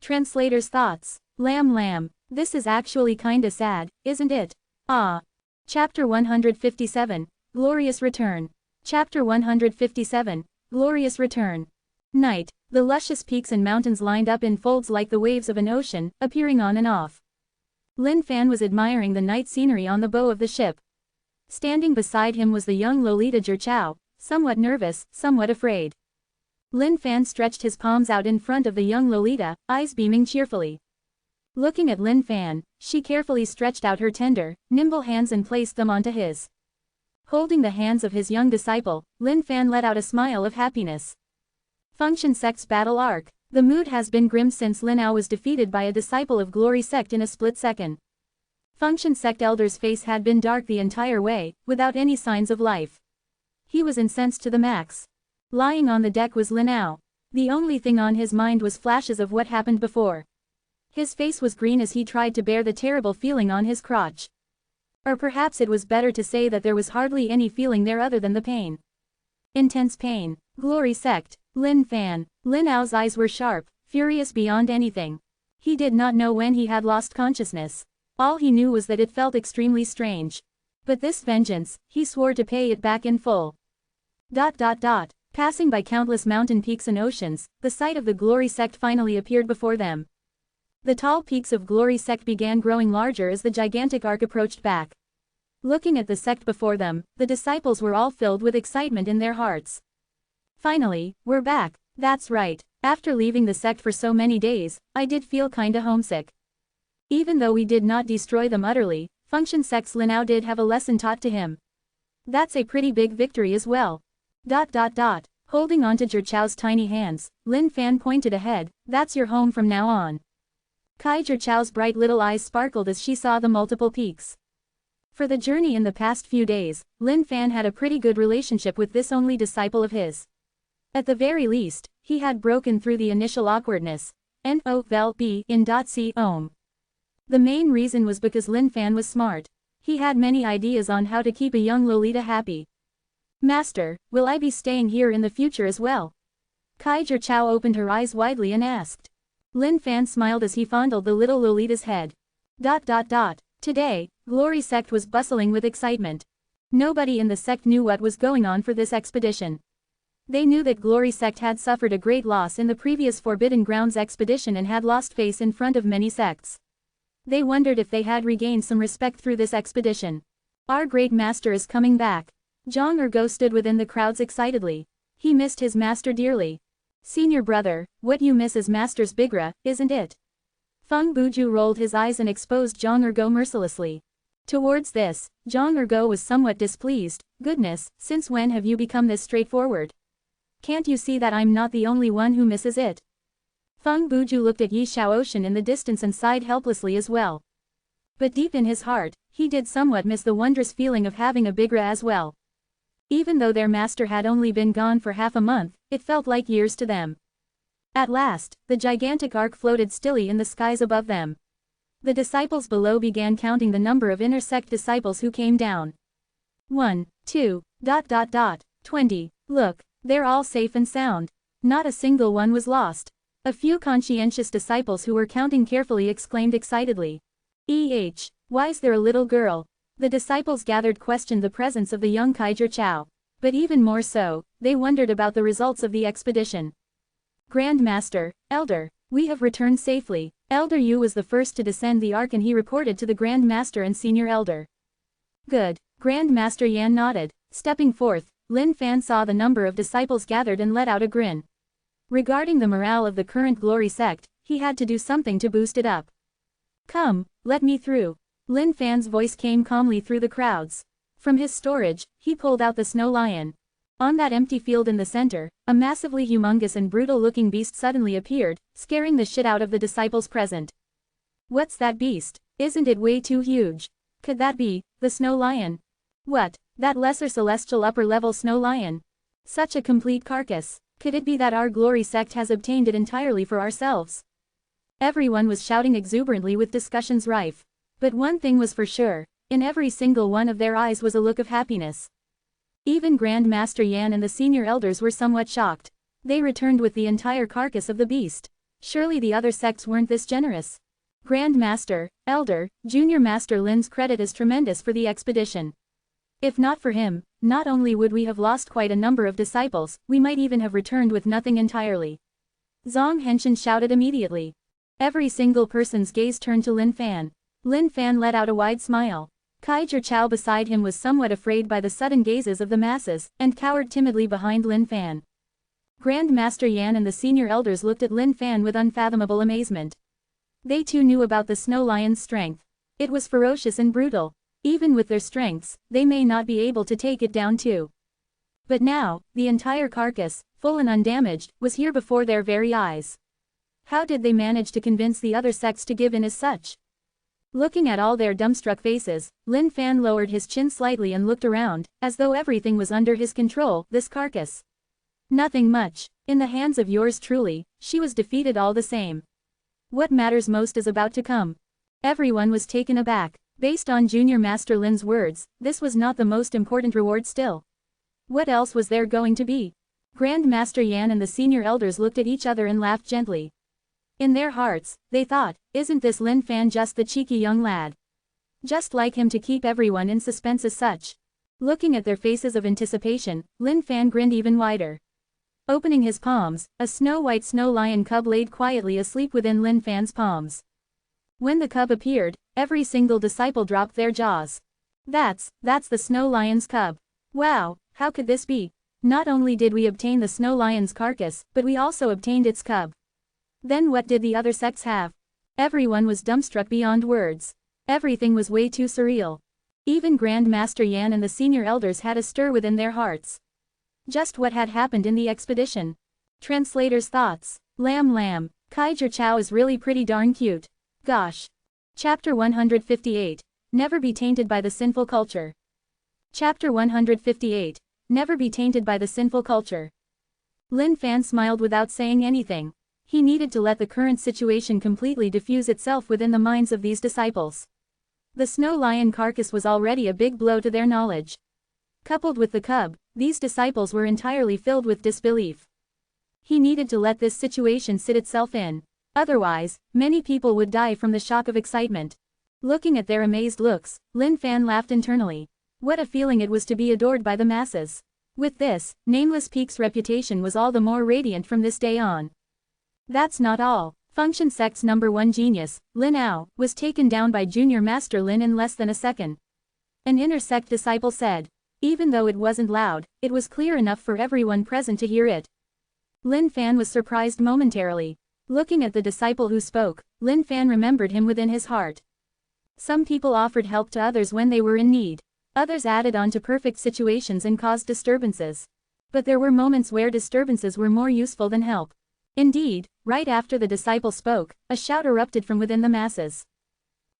Translator's thoughts. Lamb, this is actually kinda sad, isn't it? Ah. Chapter 157, Glorious Return. Chapter 157, Glorious Return. Night. The luscious peaks and mountains lined up in folds like the waves of an ocean, appearing on and off. Lin Fan was admiring the night scenery on the bow of the ship. Standing beside him was the young Lolita Zhichao, somewhat nervous, somewhat afraid. Lin Fan stretched his palms out in front of the young Lolita, eyes beaming cheerfully. Looking at Lin Fan, she carefully stretched out her tender, nimble hands and placed them onto his. Holding the hands of his young disciple, Lin Fan let out a smile of happiness. Function Sect's battle arc. The mood has been grim since Lin Ao was defeated by a disciple of Glory Sect in a split second. Function Sect Elder's face had been dark the entire way, without any signs of life. He was incensed to the max. Lying on the deck was Lin Ao. The only thing on his mind was flashes of what happened before. His face was green as he tried to bear the terrible feeling on his crotch. Or perhaps it was better to say that there was hardly any feeling there other than the pain. Intense pain. Glory Sect. Lin Fan. Lin Ao's eyes were sharp, furious beyond anything. He did not know when he had lost consciousness. All he knew was that it felt extremely strange. But this vengeance, he swore to pay it back in full. Passing by countless mountain peaks and oceans, the site of the Glory Sect finally appeared before them. The tall peaks of Glory Sect began growing larger as the gigantic arc approached back. Looking at the sect before them, the disciples were all filled with excitement in their hearts. Finally, we're back. That's right. After leaving the sect for so many days, I did feel kinda homesick. Even though we did not destroy them utterly, Function Sect's Lin Ao did have a lesson taught to him. That's a pretty big victory as well. Holding onto Zhichao's tiny hands, Lin Fan pointed ahead. That's your home from now on. Kai Zhichao's bright little eyes sparkled as she saw the multiple peaks. For the journey in the past few days, Lin Fan had a pretty good relationship with this only disciple of his. At the very least, he had broken through the initial awkwardness. N-O-V-E in .c Om. The main reason was because Lin Fan was smart. He had many ideas on how to keep a young Lolita happy. Master, will I be staying here in the future as well? Kaiser Chow opened her eyes widely and asked. Lin Fan smiled as he fondled the little Lolita's head. Today, Glory Sect was bustling with excitement. Nobody in the sect knew what was going on for this expedition. They knew that Glory Sect had suffered a great loss in the previous Forbidden Grounds expedition and had lost face in front of many sects. They wondered if they had regained some respect through this expedition. Our great master is coming back. Zhang Ergo stood within the crowds excitedly. He missed his master dearly. Senior brother, what you miss is master's bigra, isn't it? Feng Buju rolled his eyes and exposed Zhang Ergo mercilessly. Towards this, Zhang Ergo was somewhat displeased. Goodness, since when have you become this straightforward? Can't you see that I'm not the only one who misses it? Feng Buju looked at Yi Shaoxian in the distance and sighed helplessly as well. But deep in his heart, he did somewhat miss the wondrous feeling of having a bigra as well. Even though their master had only been gone for half a month, it felt like years to them. At last, the gigantic ark floated stilly in the skies above them. The disciples below began counting the number of inner sect disciples who came down. 1, 2, 20. Look, they're all safe and sound. Not a single one was lost. A few conscientious disciples who were counting carefully exclaimed excitedly. Why's there a little girl? The disciples gathered questioned the presence of the young Kaiser Chow. But even more so, they wondered about the results of the expedition. Grand Master, Elder, we have returned safely. Elder Yu was the first to descend the ark and he reported to the Grand Master and Senior Elder. Good. Grand Master Yan nodded. Stepping forth, Lin Fan saw the number of disciples gathered and let out a grin. Regarding the morale of the current Glory Sect, he had to do something to boost it up. Come, let me through. Lin Fan's voice came calmly through the crowds. From his storage, he pulled out the snow lion. On that empty field in the center, a massively humongous and brutal-looking beast suddenly appeared, scaring the shit out of the disciples present. What's that beast? Isn't it way too huge? Could that be the snow lion? What, that lesser celestial upper-level snow lion? Such a complete carcass. Could it be that our Glory Sect has obtained it entirely for ourselves? Everyone was shouting exuberantly with discussions rife. But one thing was for sure, in every single one of their eyes was a look of happiness. Even Grand Master Yan and the senior elders were somewhat shocked. They returned with the entire carcass of the beast. Surely the other sects weren't this generous. Grand Master, Elder, Junior Master Lin's credit is tremendous for the expedition. If not for him, not only would we have lost quite a number of disciples, we might even have returned with nothing entirely. Zhang Henshin shouted immediately. Every single person's gaze turned to Lin Fan. Lin Fan let out a wide smile. Kaiser Chow beside him was somewhat afraid by the sudden gazes of the masses, and cowered timidly behind Lin Fan. Grand Master Yan and the senior elders looked at Lin Fan with unfathomable amazement. They too knew about the snow lion's strength. It was ferocious and brutal. Even with their strengths, they may not be able to take it down too. But now, the entire carcass, full and undamaged, was here before their very eyes. How did they manage to convince the other sects to give in as such? Looking at all their dumbstruck faces, Lin Fan lowered his chin slightly and looked around, as though everything was under his control. This carcass. Nothing much. In the hands of yours truly, she was defeated all the same. What matters most is about to come. Everyone was taken aback. Based on Junior Master Lin's words, this was not the most important reward still. What else was there going to be? Grand Master Yan and the senior elders looked at each other and laughed gently. In their hearts, they thought, isn't this Lin Fan just the cheeky young lad? Just like him to keep everyone in suspense as such. Looking at their faces of anticipation, Lin Fan grinned even wider. Opening his palms, a snow-white snow lion cub laid quietly asleep within Lin Fan's palms. When the cub appeared, every single disciple dropped their jaws. That's the snow lion's cub. Wow, how could this be? Not only did we obtain the snow lion's carcass, but we also obtained its cub. Then what did the other sects have? Everyone was dumbstruck beyond words. Everything was way too surreal. Even Grand Master Yan and the senior elders had a stir within their hearts. Just what had happened in the expedition? Translator's thoughts. Lamb, Kaiser Chow is really pretty darn cute. Gosh. Chapter 158. Never be tainted by the sinful culture. Chapter 158. Never be tainted by the sinful culture. Lin Fan smiled without saying anything. He needed to let the current situation completely diffuse itself within the minds of these disciples. The snow lion carcass was already a big blow to their knowledge. Coupled with the cub, these disciples were entirely filled with disbelief. He needed to let this situation sit itself in. Otherwise, many people would die from the shock of excitement. Looking at their amazed looks, Lin Fan laughed internally. What a feeling it was to be adored by the masses. With this, Nameless Peak's reputation was all the more radiant from this day on. That's not all. Function Sect's #1 genius, Lin Ao, was taken down by Junior Master Lin in less than a second. An inner sect disciple said. Even though it wasn't loud, it was clear enough for everyone present to hear it. Lin Fan was surprised momentarily. Looking at the disciple who spoke, Lin Fan remembered him within his heart. Some people offered help to others when they were in need. Others added on to perfect situations and caused disturbances. But there were moments where disturbances were more useful than help. Indeed, right after the disciple spoke, a shout erupted from within the masses.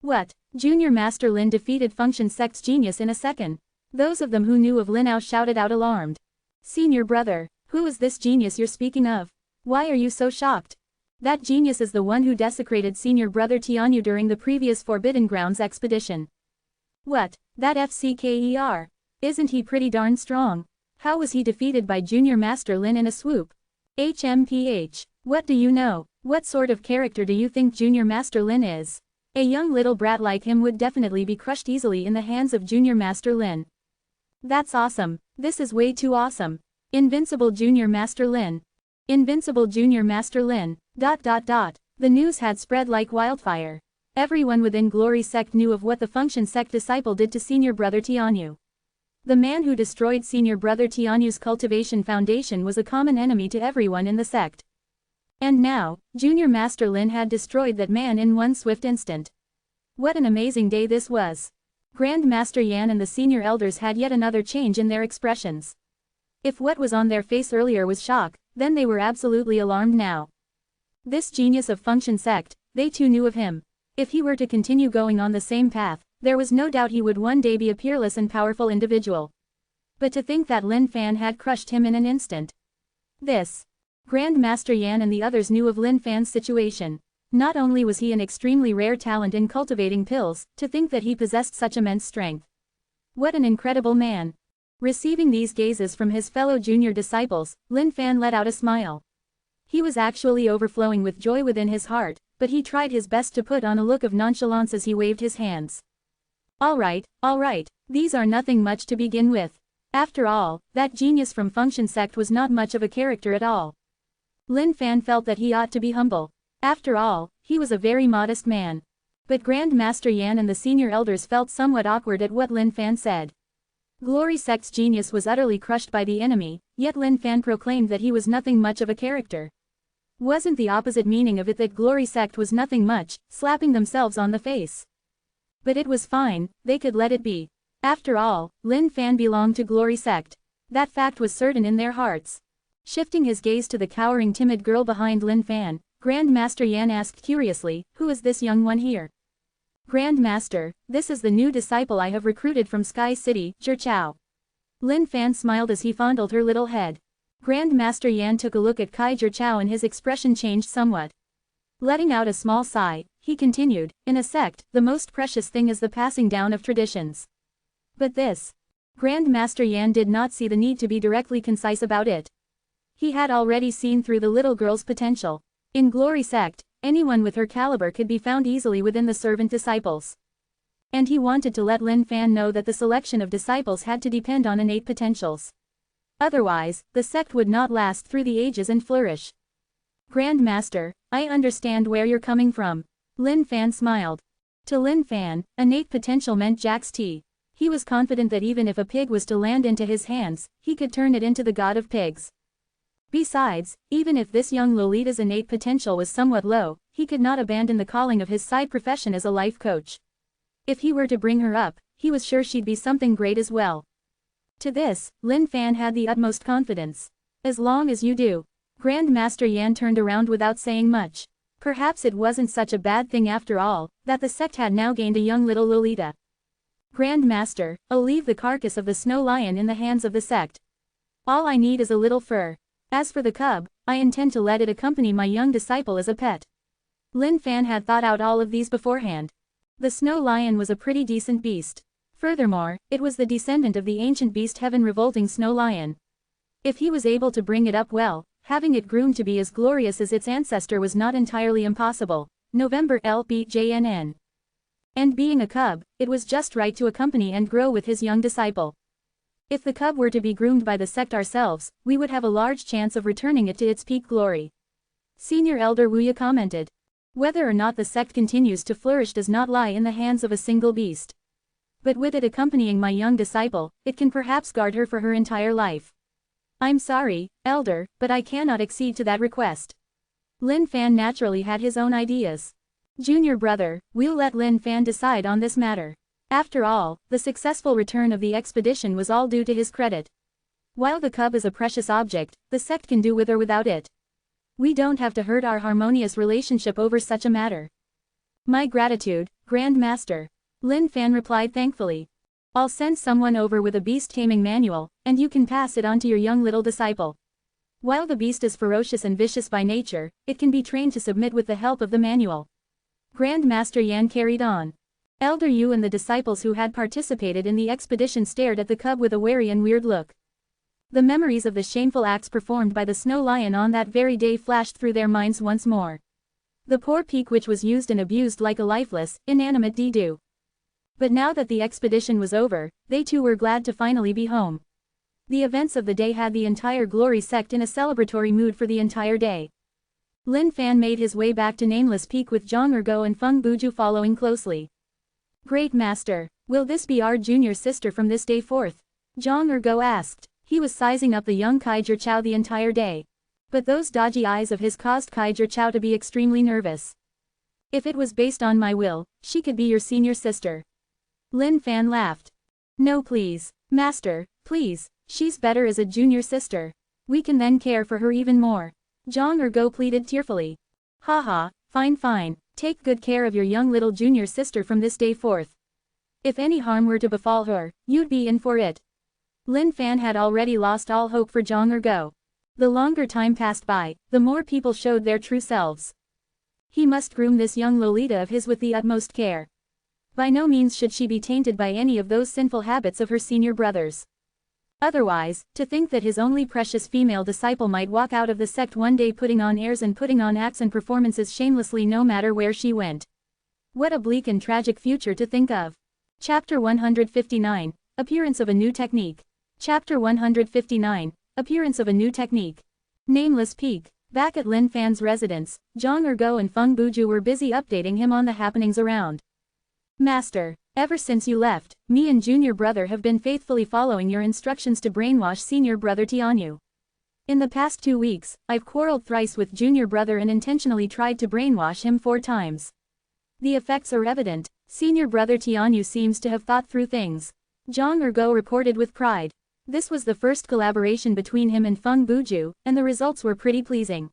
What? Junior Master Lin defeated Function Sect's genius in a second. Those of them who knew of Lin Ao shouted out alarmed. Senior brother, who is this genius you're speaking of? Why are you so shocked? That genius is the one who desecrated senior brother Tianyu during the previous Forbidden Grounds expedition. What? That FCKER? Isn't he pretty darn strong? How was he defeated by Junior Master Lin in a swoop? HMPH. What do you know? What sort of character do you think Junior Master Lin is? A young little brat like him would definitely be crushed easily in the hands of Junior Master Lin. That's awesome. This is way too awesome. Invincible Junior Master Lin. Invincible Junior Master Lin. ... The news had spread like wildfire. Everyone within Glory Sect knew of what the Function Sect disciple did to Senior Brother Tianyu. The man who destroyed Senior Brother Tianyu's cultivation foundation was a common enemy to everyone in the sect. And now, Junior Master Lin had destroyed that man in one swift instant. What an amazing day this was. Grand Master Yan and the senior elders had yet another change in their expressions. If what was on their face earlier was shock, then they were absolutely alarmed now. This genius of Function Sect, they too knew of him. If he were to continue going on the same path, there was no doubt he would one day be a peerless and powerful individual. But to think that Lin Fan had crushed him in an instant. This. Grand Master Yan and the others knew of Lin Fan's situation. Not only was he an extremely rare talent in cultivating pills, to think that he possessed such immense strength. What an incredible man. Receiving these gazes from his fellow junior disciples, Lin Fan let out a smile. He was actually overflowing with joy within his heart, but he tried his best to put on a look of nonchalance as he waved his hands. All right, these are nothing much to begin with. After all, that genius from Function Sect was not much of a character at all. Lin Fan felt that he ought to be humble. After all, he was a very modest man. But Grand Master Yan and the senior elders felt somewhat awkward at what Lin Fan said. Glory Sect's genius was utterly crushed by the enemy, yet Lin Fan proclaimed that he was nothing much of a character. Wasn't the opposite meaning of it that Glory Sect was nothing much, slapping themselves on the face? But it was fine, they could let it be. After all, Lin Fan belonged to Glory Sect. That fact was certain in their hearts. Shifting his gaze to the cowering timid girl behind Lin Fan, Grand Master Yan asked curiously, who is this young one here? Grand Master, this is the new disciple I have recruited from Sky City, Zhichao. Lin Fan smiled as he fondled her little head. Grand Master Yan took a look at Kai Zhichao and his expression changed somewhat. Letting out a small sigh, he continued, in a sect, the most precious thing is the passing down of traditions. But this. Grand Master Yan did not see the need to be directly concise about it. He had already seen through the little girl's potential. In Glory Sect, anyone with her caliber could be found easily within the servant disciples. And he wanted to let Lin Fan know that the selection of disciples had to depend on innate potentials. Otherwise, the sect would not last through the ages and flourish. Grand Master, I understand where you're coming from. Lin Fan smiled. To Lin Fan, innate potential meant Jack's tea. He was confident that even if a pig was to land into his hands, he could turn it into the god of pigs. Besides, even if this young Lolita's innate potential was somewhat low, he could not abandon the calling of his side profession as a life coach. If he were to bring her up, he was sure she'd be something great as well. To this, Lin Fan had the utmost confidence. As long as you do. Grand Master Yan turned around without saying much. Perhaps it wasn't such a bad thing after all, that the sect had now gained a young little Lolita. Grand Master, I'll leave the carcass of the snow lion in the hands of the sect. All I need is a little fur. As for the cub, I intend to let it accompany my young disciple as a pet. Lin Fan had thought out all of these beforehand. The snow lion was a pretty decent beast. Furthermore, it was the descendant of the ancient beast heaven revolting snow lion. If he was able to bring it up well, having it groomed to be as glorious as its ancestor was not entirely impossible. November LBJNN. And being a cub, it was just right to accompany and grow with his young disciple. If the cub were to be groomed by the sect ourselves, we would have a large chance of returning it to its peak glory. Senior Elder Wuya commented. Whether or not the sect continues to flourish does not lie in the hands of a single beast. But with it accompanying my young disciple, it can perhaps guard her for her entire life. I'm sorry, Elder, but I cannot accede to that request. Lin Fan naturally had his own ideas. Junior brother, we'll let Lin Fan decide on this matter. After all, the successful return of the expedition was all due to his credit. While the cub is a precious object, the sect can do with or without it. We don't have to hurt our harmonious relationship over such a matter. My gratitude, Grand Master. Lin Fan replied thankfully. I'll send someone over with a beast taming manual, and you can pass it on to your young little disciple. While the beast is ferocious and vicious by nature, it can be trained to submit with the help of the manual. Grand Master Yan carried on. Elder Yu and the disciples who had participated in the expedition stared at the cub with a wary and weird look. The memories of the shameful acts performed by the snow lion on that very day flashed through their minds once more. The poor peak which was used and abused like a lifeless, inanimate dedu. But now that the expedition was over, they too were glad to finally be home. The events of the day had the entire Glory sect in a celebratory mood for the entire day. Lin Fan made his way back to Nameless Peak with Zhang Ergo and Feng Buju following closely. Great Master, will this be our junior sister from this day forth? Zhang Ergo asked. He was sizing up the young Kaiser Chow the entire day. But those dodgy eyes of his caused Kaiser Chow to be extremely nervous. If it was based on my will, she could be your senior sister. Lin Fan laughed. No please, Master, please, she's better as a junior sister. We can then care for her even more. Zhang Ergo pleaded tearfully. Haha, fine, take good care of your young little junior sister from this day forth. If any harm were to befall her, you'd be in for it. Lin Fan had already lost all hope for Zhang Ergo. The longer time passed by, the more people showed their true selves. He must groom this young Lolita of his with the utmost care. By no means should she be tainted by any of those sinful habits of her senior brothers. Otherwise, to think that his only precious female disciple might walk out of the sect one day putting on airs and putting on acts and performances shamelessly no matter where she went. What a bleak and tragic future to think of. Chapter 159, Appearance of a New Technique. Chapter 159, Appearance of a New Technique. Nameless Peak. Back at Lin Fan's residence, Zhang Ergo and Feng Buju were busy updating him on the happenings around. Master, ever since you left, me and junior brother have been faithfully following your instructions to brainwash senior brother Tianyu. In the past 2 weeks, I've quarreled thrice with junior brother and intentionally tried to brainwash him 4 times. The effects are evident. Senior brother Tianyu seems to have thought through things. Zhang Ergo reported with pride. This was the first collaboration between him and Feng Buju, and the results were pretty pleasing.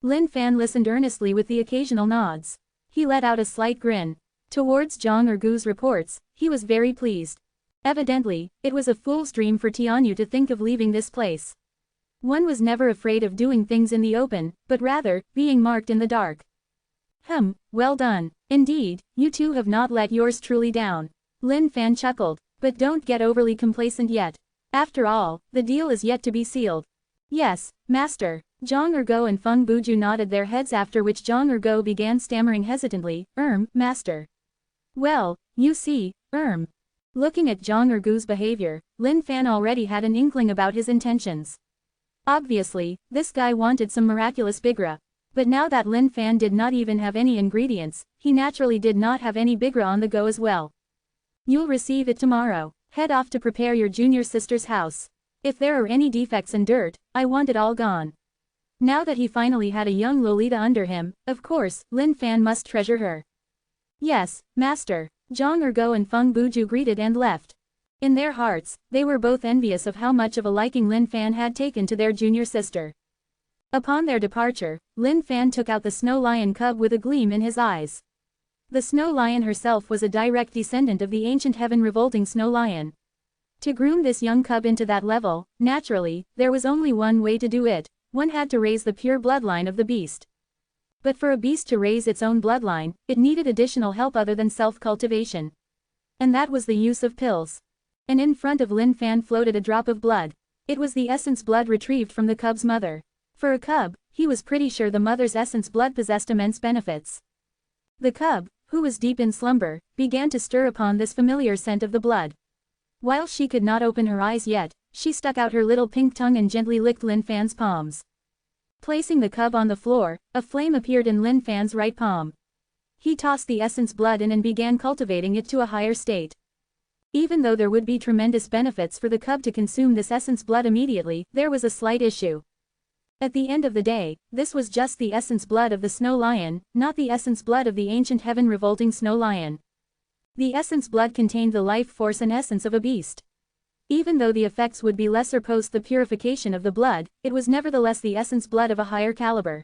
Lin Fan listened earnestly with the occasional nods. He let out a slight grin. Towards Zhang Ergo's reports, he was very pleased. Evidently, it was a fool's dream for Tianyu to think of leaving this place. One was never afraid of doing things in the open, but rather, being marked in the dark. Well done. Indeed, you two have not let yours truly down. Lin Fan chuckled. But don't get overly complacent yet. After all, the deal is yet to be sealed. Yes, Master. Zhang Ergo and Feng Buju nodded their heads, after which Zhang Ergo began stammering hesitantly, Master. Well, you see, Looking at Zhang Ergo's behavior, Lin Fan already had an inkling about his intentions. Obviously, this guy wanted some miraculous bigra. But now that Lin Fan did not even have any ingredients, he naturally did not have any bigra on the go as well. You'll receive it tomorrow. Head off to prepare your junior sister's house. If there are any defects and dirt, I want it all gone. Now that he finally had a young Lolita under him, of course, Lin Fan must treasure her. Yes, Master. Zhang Ergo and Feng Buju greeted and left. In their hearts, they were both envious of how much of a liking Lin Fan had taken to their junior sister. Upon their departure, Lin Fan took out the snow lion cub with a gleam in his eyes. The snow lion herself was a direct descendant of the ancient heaven-revolting snow lion. To groom this young cub into that level, naturally, there was only one way to do it. One had to raise the pure bloodline of the beast. But for a beast to raise its own bloodline, it needed additional help other than self-cultivation. And that was the use of pills. And in front of Lin Fan floated a drop of blood. It was the essence blood retrieved from the cub's mother. For a cub, he was pretty sure the mother's essence blood possessed immense benefits. The cub, who was deep in slumber, began to stir upon this familiar scent of the blood. While she could not open her eyes yet, she stuck out her little pink tongue and gently licked Lin Fan's palms. Placing the cub on the floor, a flame appeared in Lin Fan's right palm. He tossed the essence blood in and began cultivating it to a higher state. Even though there would be tremendous benefits for the cub to consume this essence blood immediately, there was a slight issue. At the end of the day, this was just the essence blood of the snow lion, not the essence blood of the ancient heaven-revolting snow lion. The essence blood contained the life force and essence of a beast. Even though the effects would be lesser post the purification of the blood, it was nevertheless the essence blood of a higher caliber.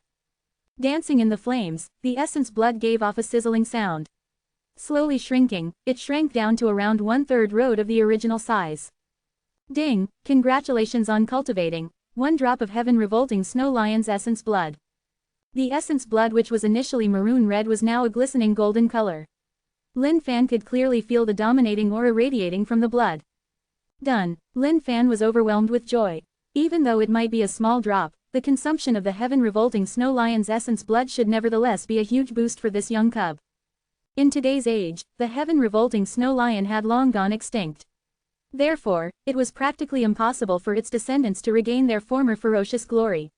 Dancing in the flames, the essence blood gave off a sizzling sound. Slowly shrinking, it shrank down to around 1/3 road of the original size. Ding! Congratulations on cultivating 1 drop of heaven-revolting snow lion's essence blood. The essence blood, which was initially maroon red, was now a glistening golden color. Lin Fan could clearly feel the dominating aura radiating from the blood. Done. Lin Fan was overwhelmed with joy. Even though it might be a small drop, the consumption of the heaven-revolting snow lion's essence blood should nevertheless be a huge boost for this young cub. In today's age, the heaven-revolting snow lion had long gone extinct. Therefore, it was practically impossible for its descendants to regain their former ferocious glory.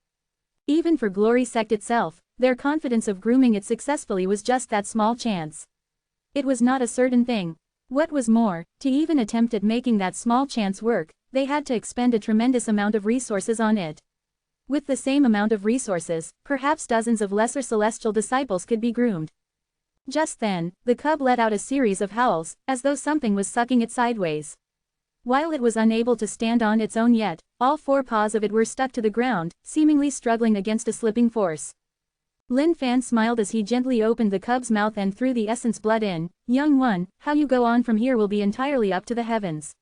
Even for Glory Sect itself, their confidence of grooming it successfully was just that small chance. It was not a certain thing. What was more, to even attempt at making that small chance work, they had to expend a tremendous amount of resources on it. With the same amount of resources, perhaps dozens of lesser celestial disciples could be groomed. Just then, the cub let out a series of howls, as though something was sucking it sideways. While it was unable to stand on its own yet, all 4 paws of it were stuck to the ground, seemingly struggling against a slipping force. Lin Fan smiled as he gently opened the cub's mouth and threw the essence blood in. Young one, how you go on from here will be entirely up to the heavens.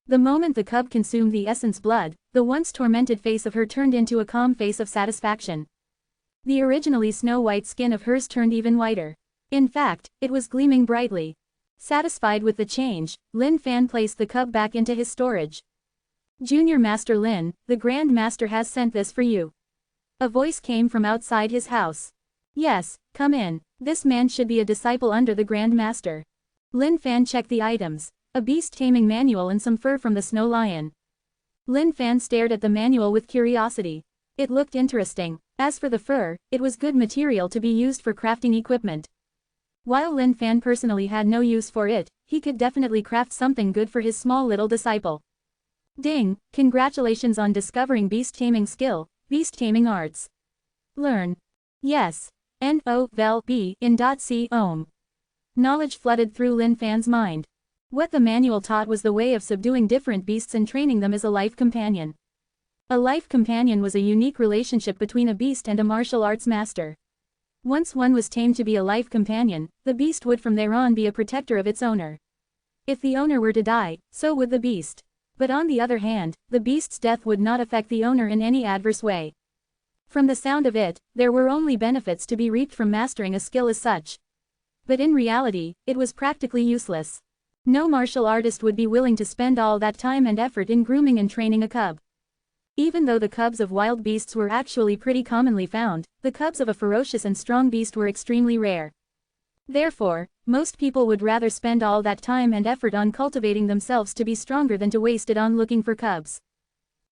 The moment the cub consumed the essence blood, the once tormented face of her turned into a calm face of satisfaction. The originally snow-white skin of hers turned even whiter. In fact, it was gleaming brightly. Satisfied with the change, Lin Fan placed the cub back into his storage. Junior Master Lin, the Grand Master has sent this for you. A voice came from outside his house. Yes, come in. This man should be a disciple under the Grand Master. Lin Fan checked the items. A beast taming manual and some fur from the snow lion. Lin Fan stared at the manual with curiosity. It looked interesting. As for the fur, it was good material to be used for crafting equipment. While Lin Fan personally had no use for it, he could definitely craft something good for his small little disciple. Ding! Congratulations on discovering beast taming skill, beast taming arts. Learn. Yes. N-O-V-E in .c ohm. Knowledge flooded through Lin Fan's mind. What the manual taught was the way of subduing different beasts and training them as a life companion. A life companion was a unique relationship between a beast and a martial arts master. Once one was tamed to be a life companion, the beast would from there on be a protector of its owner. If the owner were to die, so would the beast. But on the other hand, the beast's death would not affect the owner in any adverse way. From the sound of it, there were only benefits to be reaped from mastering a skill as such. But in reality, it was practically useless. No martial artist would be willing to spend all that time and effort in grooming and training a cub. Even though the cubs of wild beasts were actually pretty commonly found, the cubs of a ferocious and strong beast were extremely rare. Therefore, most people would rather spend all that time and effort on cultivating themselves to be stronger than to waste it on looking for cubs.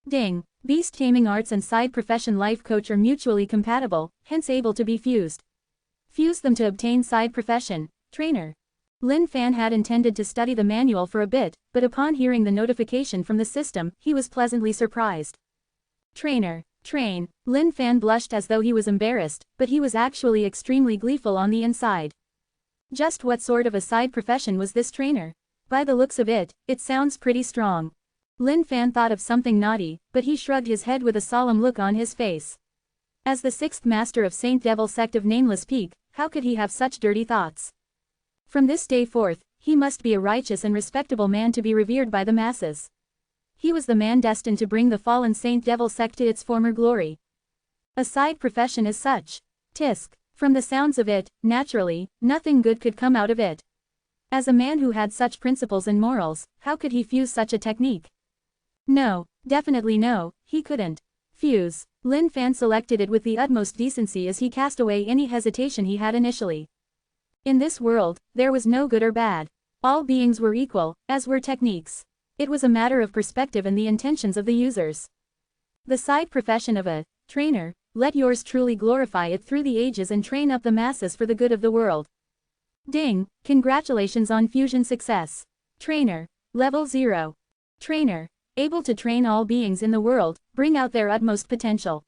Ding! Beast taming arts and side profession life coach are mutually compatible, hence able to be fused. Fuse them to obtain side profession, trainer. Lin Fan had intended to study the manual for a bit, but upon hearing the notification from the system, he was pleasantly surprised. Trainer. Train. Lin Fan blushed as though he was embarrassed, but he was actually extremely gleeful on the inside. Just what sort of a side profession was this trainer? By the looks of it, it sounds pretty strong. Lin Fan thought of something naughty, but he shrugged his head with a solemn look on his face. As the 6th master of Saint Devil sect of Nameless Peak, how could he have such dirty thoughts? From this day forth, he must be a righteous and respectable man to be revered by the masses. He was the man destined to bring the fallen Saint Devil sect to its former glory. A side profession as such. Tisk. From the sounds of it, naturally, nothing good could come out of it. As a man who had such principles and morals, how could he fuse such a technique? No, definitely no, he couldn't. Fuse. Lin Fan selected it with the utmost decency as he cast away any hesitation he had initially. In this world, there was no good or bad. All beings were equal, as were techniques. It was a matter of perspective and the intentions of the users. The side profession of a trainer, let yours truly glorify it through the ages and train up the masses for the good of the world. Ding, congratulations on fusion success. Trainer, level 0. Trainer, able to train all beings in the world, bring out their utmost potential.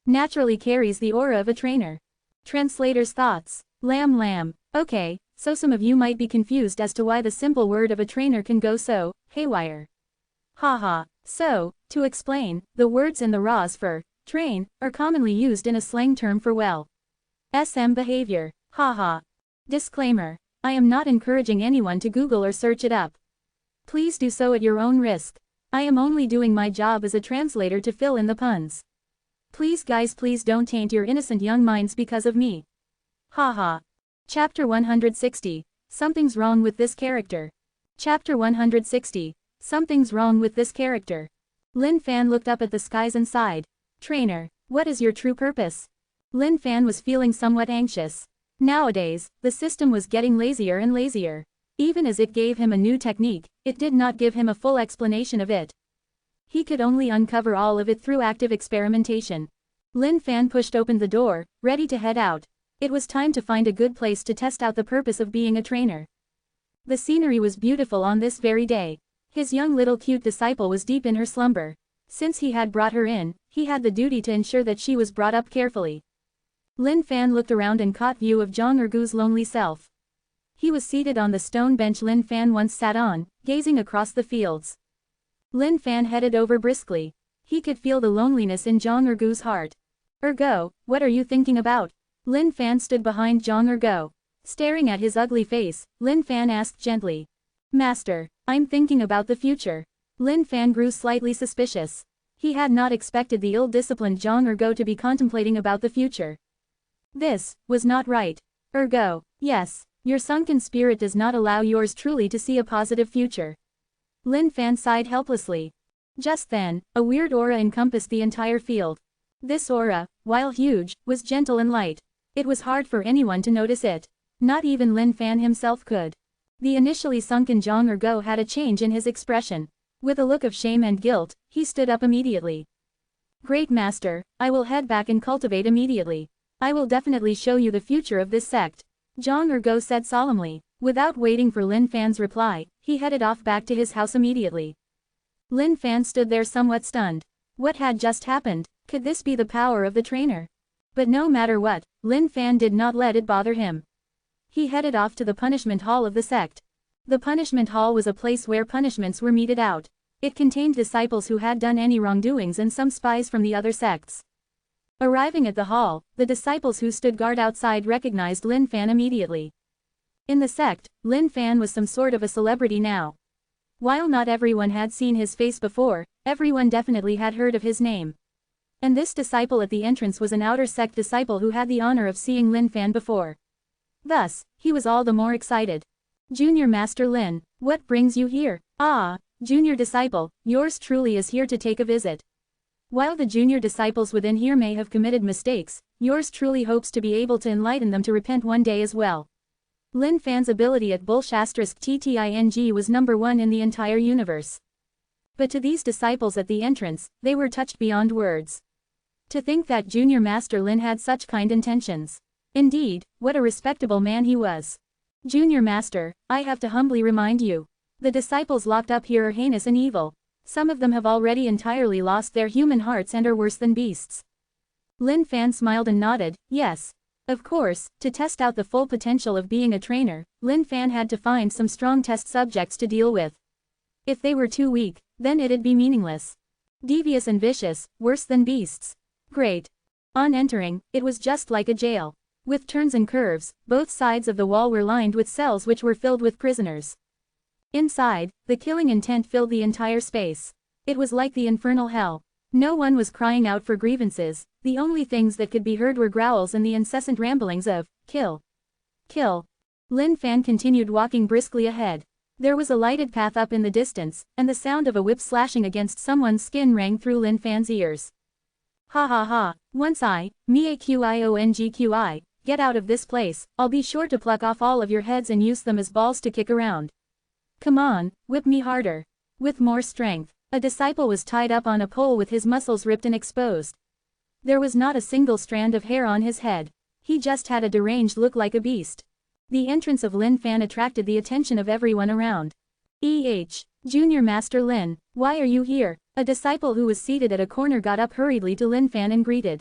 Naturally carries the aura of a trainer. Translator's thoughts. Lamb. Okay, so some of you might be confused as to why the simple word of a trainer can go so haywire. Haha. So, to explain, the words in the RAs for train are commonly used in a slang term for SM behavior. Haha. Disclaimer. I am not encouraging anyone to Google or search it up. Please do so at your own risk. I am only doing my job as a translator to fill in the puns. Please guys, please don't taint your innocent young minds because of me. Haha. Chapter 160. Something's wrong with this character. Chapter 160. Something's wrong with this character. Lin Fan looked up at the skies and sighed. Trainer, what is your true purpose? Lin Fan was feeling somewhat anxious. Nowadays, the system was getting lazier and lazier. Even as it gave him a new technique, it did not give him a full explanation of it. He could only uncover all of it through active experimentation. Lin Fan pushed open the door, ready to head out. It was time to find a good place to test out the purpose of being a trainer. The scenery was beautiful on this very day. His young little cute disciple was deep in her slumber. Since he had brought her in, he had the duty to ensure that she was brought up carefully. Lin Fan looked around and caught view of Zhang Ergu's lonely self. He was seated on the stone bench Lin Fan once sat on, gazing across the fields. Lin Fan headed over briskly. He could feel the loneliness in Zhang Ergu's heart. Ergo, what are you thinking about? Lin Fan stood behind Zhang Ergu. Staring at his ugly face, Lin Fan asked gently. Master, I'm thinking about the future. Lin Fan grew slightly suspicious. He had not expected the ill-disciplined Zhang Ergu to be contemplating about the future. This was not right. Ergo, yes, your sunken spirit does not allow yours truly to see a positive future. Lin Fan sighed helplessly. Just then, a weird aura encompassed the entire field. This aura, while huge, was gentle and light. It was hard for anyone to notice it. Not even Lin Fan himself could. The initially sunken Zhang Ergu had a change in his expression. With a look of shame and guilt, he stood up immediately. Great Master, I will head back and cultivate immediately. I will definitely show you the future of this sect. Zhang Ergu said solemnly. Without waiting for Lin Fan's reply, he headed off back to his house immediately. Lin Fan stood there somewhat stunned. What had just happened? Could this be the power of the trainer? But no matter what, Lin Fan did not let it bother him. He headed off to the punishment hall of the sect. The punishment hall was a place where punishments were meted out. It contained disciples who had done any wrongdoings and some spies from the other sects. Arriving at the hall, the disciples who stood guard outside recognized Lin Fan immediately. In the sect, Lin Fan was some sort of a celebrity now. While not everyone had seen his face before, everyone definitely had heard of his name. And this disciple at the entrance was an outer sect disciple who had the honor of seeing Lin Fan before. Thus, he was all the more excited. Junior Master Lin, what brings you here? Ah, junior disciple, yours truly is here to take a visit. While the junior disciples within here may have committed mistakes, yours truly hopes to be able to enlighten them to repent one day as well. Lin Fan's ability at *TTING was number 1 in the entire universe. But to these disciples at the entrance, they were touched beyond words. To think that Junior Master Lin had such kind intentions. Indeed, what a respectable man he was. Junior Master, I have to humbly remind you. The disciples locked up here are heinous and evil. Some of them have already entirely lost their human hearts and are worse than beasts. Lin Fan smiled and nodded, yes. Of course, to test out the full potential of being a trainer, Lin Fan had to find some strong test subjects to deal with. If they were too weak, then it'd be meaningless. Devious and vicious, worse than beasts. Great. On entering, it was just like a jail. With turns and curves, both sides of the wall were lined with cells which were filled with prisoners. Inside, the killing intent filled the entire space. It was like the infernal hell. No one was crying out for grievances, the only things that could be heard were growls and the incessant ramblings of, kill. Kill. Lin Fan continued walking briskly ahead. There was a lighted path up in the distance, and the sound of a whip slashing against someone's skin rang through Lin Fan's ears. Ha ha ha, once me-a-q-i-o-n-g-q-i, get out of this place, I'll be sure to pluck off all of your heads and use them as balls to kick around. Come on, whip me harder. With more strength. A disciple was tied up on a pole with his muscles ripped and exposed. There was not a single strand of hair on his head. He just had a deranged look like a beast. The entrance of Lin Fan attracted the attention of everyone around. Junior Master Lin, why are you here? A disciple who was seated at a corner got up hurriedly to Lin Fan and greeted.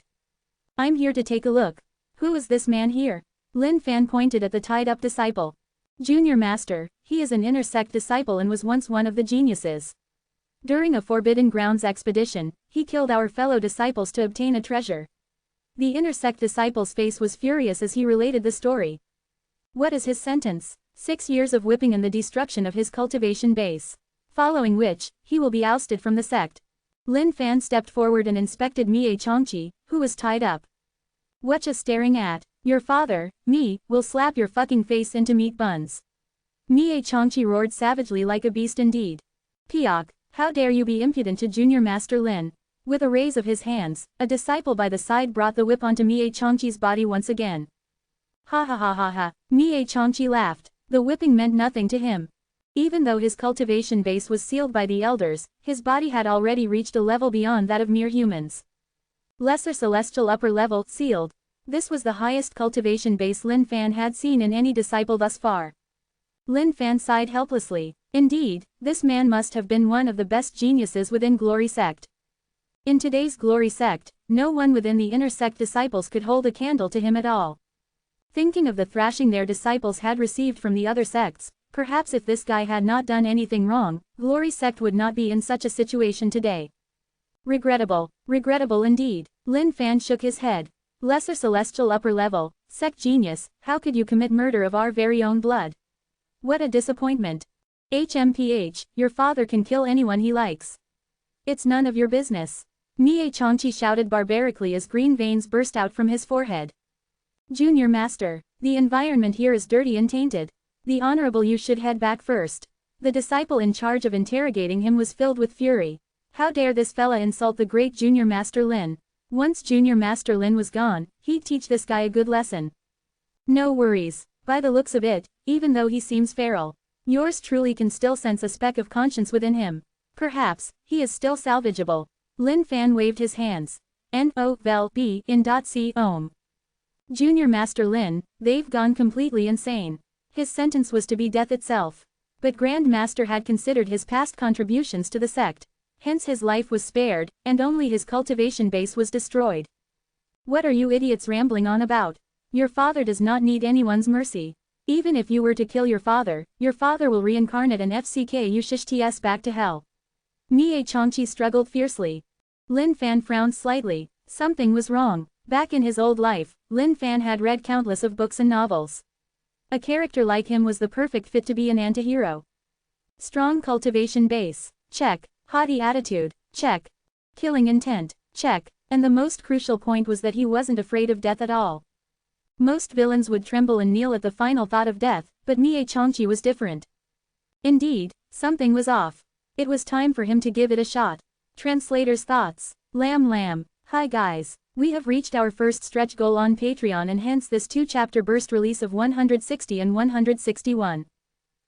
I'm here to take a look. Who is this man here? Lin Fan pointed at the tied-up disciple. Junior Master, he is an inner sect disciple and was once one of the geniuses. During a Forbidden Grounds expedition, he killed our fellow disciples to obtain a treasure. The inner sect disciple's face was furious as he related the story. What is his sentence? 6 years of whipping and the destruction of his cultivation base. Following which, he will be ousted from the sect. Lin Fan stepped forward and inspected Mie Changqi, who was tied up. Whatcha staring at? Your father, me, will slap your fucking face into meat buns. Mie Changqi roared savagely like a beast indeed. Piok, how dare you be impudent to Junior Master Lin? With a raise of his hands, a disciple by the side brought the whip onto Mie Changqi's body once again. Ha ha ha ha ha, Mie Changqi laughed. The whipping meant nothing to him. Even though his cultivation base was sealed by the elders, his body had already reached a level beyond that of mere humans. Lesser celestial upper level, sealed. This was the highest cultivation base Lin Fan had seen in any disciple thus far. Lin Fan sighed helplessly. Indeed, this man must have been one of the best geniuses within Glory Sect. In today's Glory Sect, no one within the inner sect disciples could hold a candle to him at all. Thinking of the thrashing their disciples had received from the other sects, perhaps if this guy had not done anything wrong, Glory Sect would not be in such a situation today. Regrettable indeed. Lin Fan shook his head. Lesser celestial upper level, sect genius, how could you commit murder of our very own blood? What a disappointment. HMPH, your father can kill anyone he likes. It's none of your business. Mie Changqi shouted barbarically as green veins burst out from his forehead. Junior Master, the environment here is dirty and tainted. The Honorable you should head back first. The disciple in charge of interrogating him was filled with fury. How dare this fella insult the great Junior Master Lin? Once Junior Master Lin was gone, he'd teach this guy a good lesson. No worries. By the looks of it, even though he seems feral, yours truly can still sense a speck of conscience within him. Perhaps, he is still salvageable. Lin Fan waved his hands. N-O-V-E in.C Ohm. Junior Master Lin, they've gone completely insane. His sentence was to be death itself. But Grand Master had considered his past contributions to the sect. Hence his life was spared, and only his cultivation base was destroyed. What are you idiots rambling on about? Your father does not need anyone's mercy. Even if you were to kill your father will reincarnate and FCK you shishts back to hell. Mie Changqi struggled fiercely. Lin Fan frowned slightly. Something was wrong. Back in his old life, Lin Fan had read countless of books and novels. A character like him was the perfect fit to be an antihero. Strong cultivation base, check. Haughty attitude, check. Killing intent, check. And the most crucial point was that he wasn't afraid of death at all. Most villains would tremble and kneel at the final thought of death, but Mie Changqi was different. Indeed, something was off. It was time for him to give it a shot. Translator's thoughts. Lamb. Hi guys. We have reached our first stretch goal on Patreon and hence this 2-chapter burst release of 160 and 161.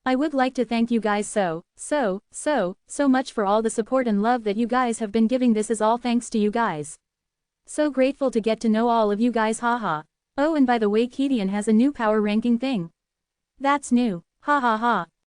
I would like to thank you guys so much for all the support and love that you guys have been giving. This is all thanks to you guys. So grateful to get to know all of you guys, haha. Oh, and by the way, Kidian has a new power ranking thing. That's new, ha ha ha.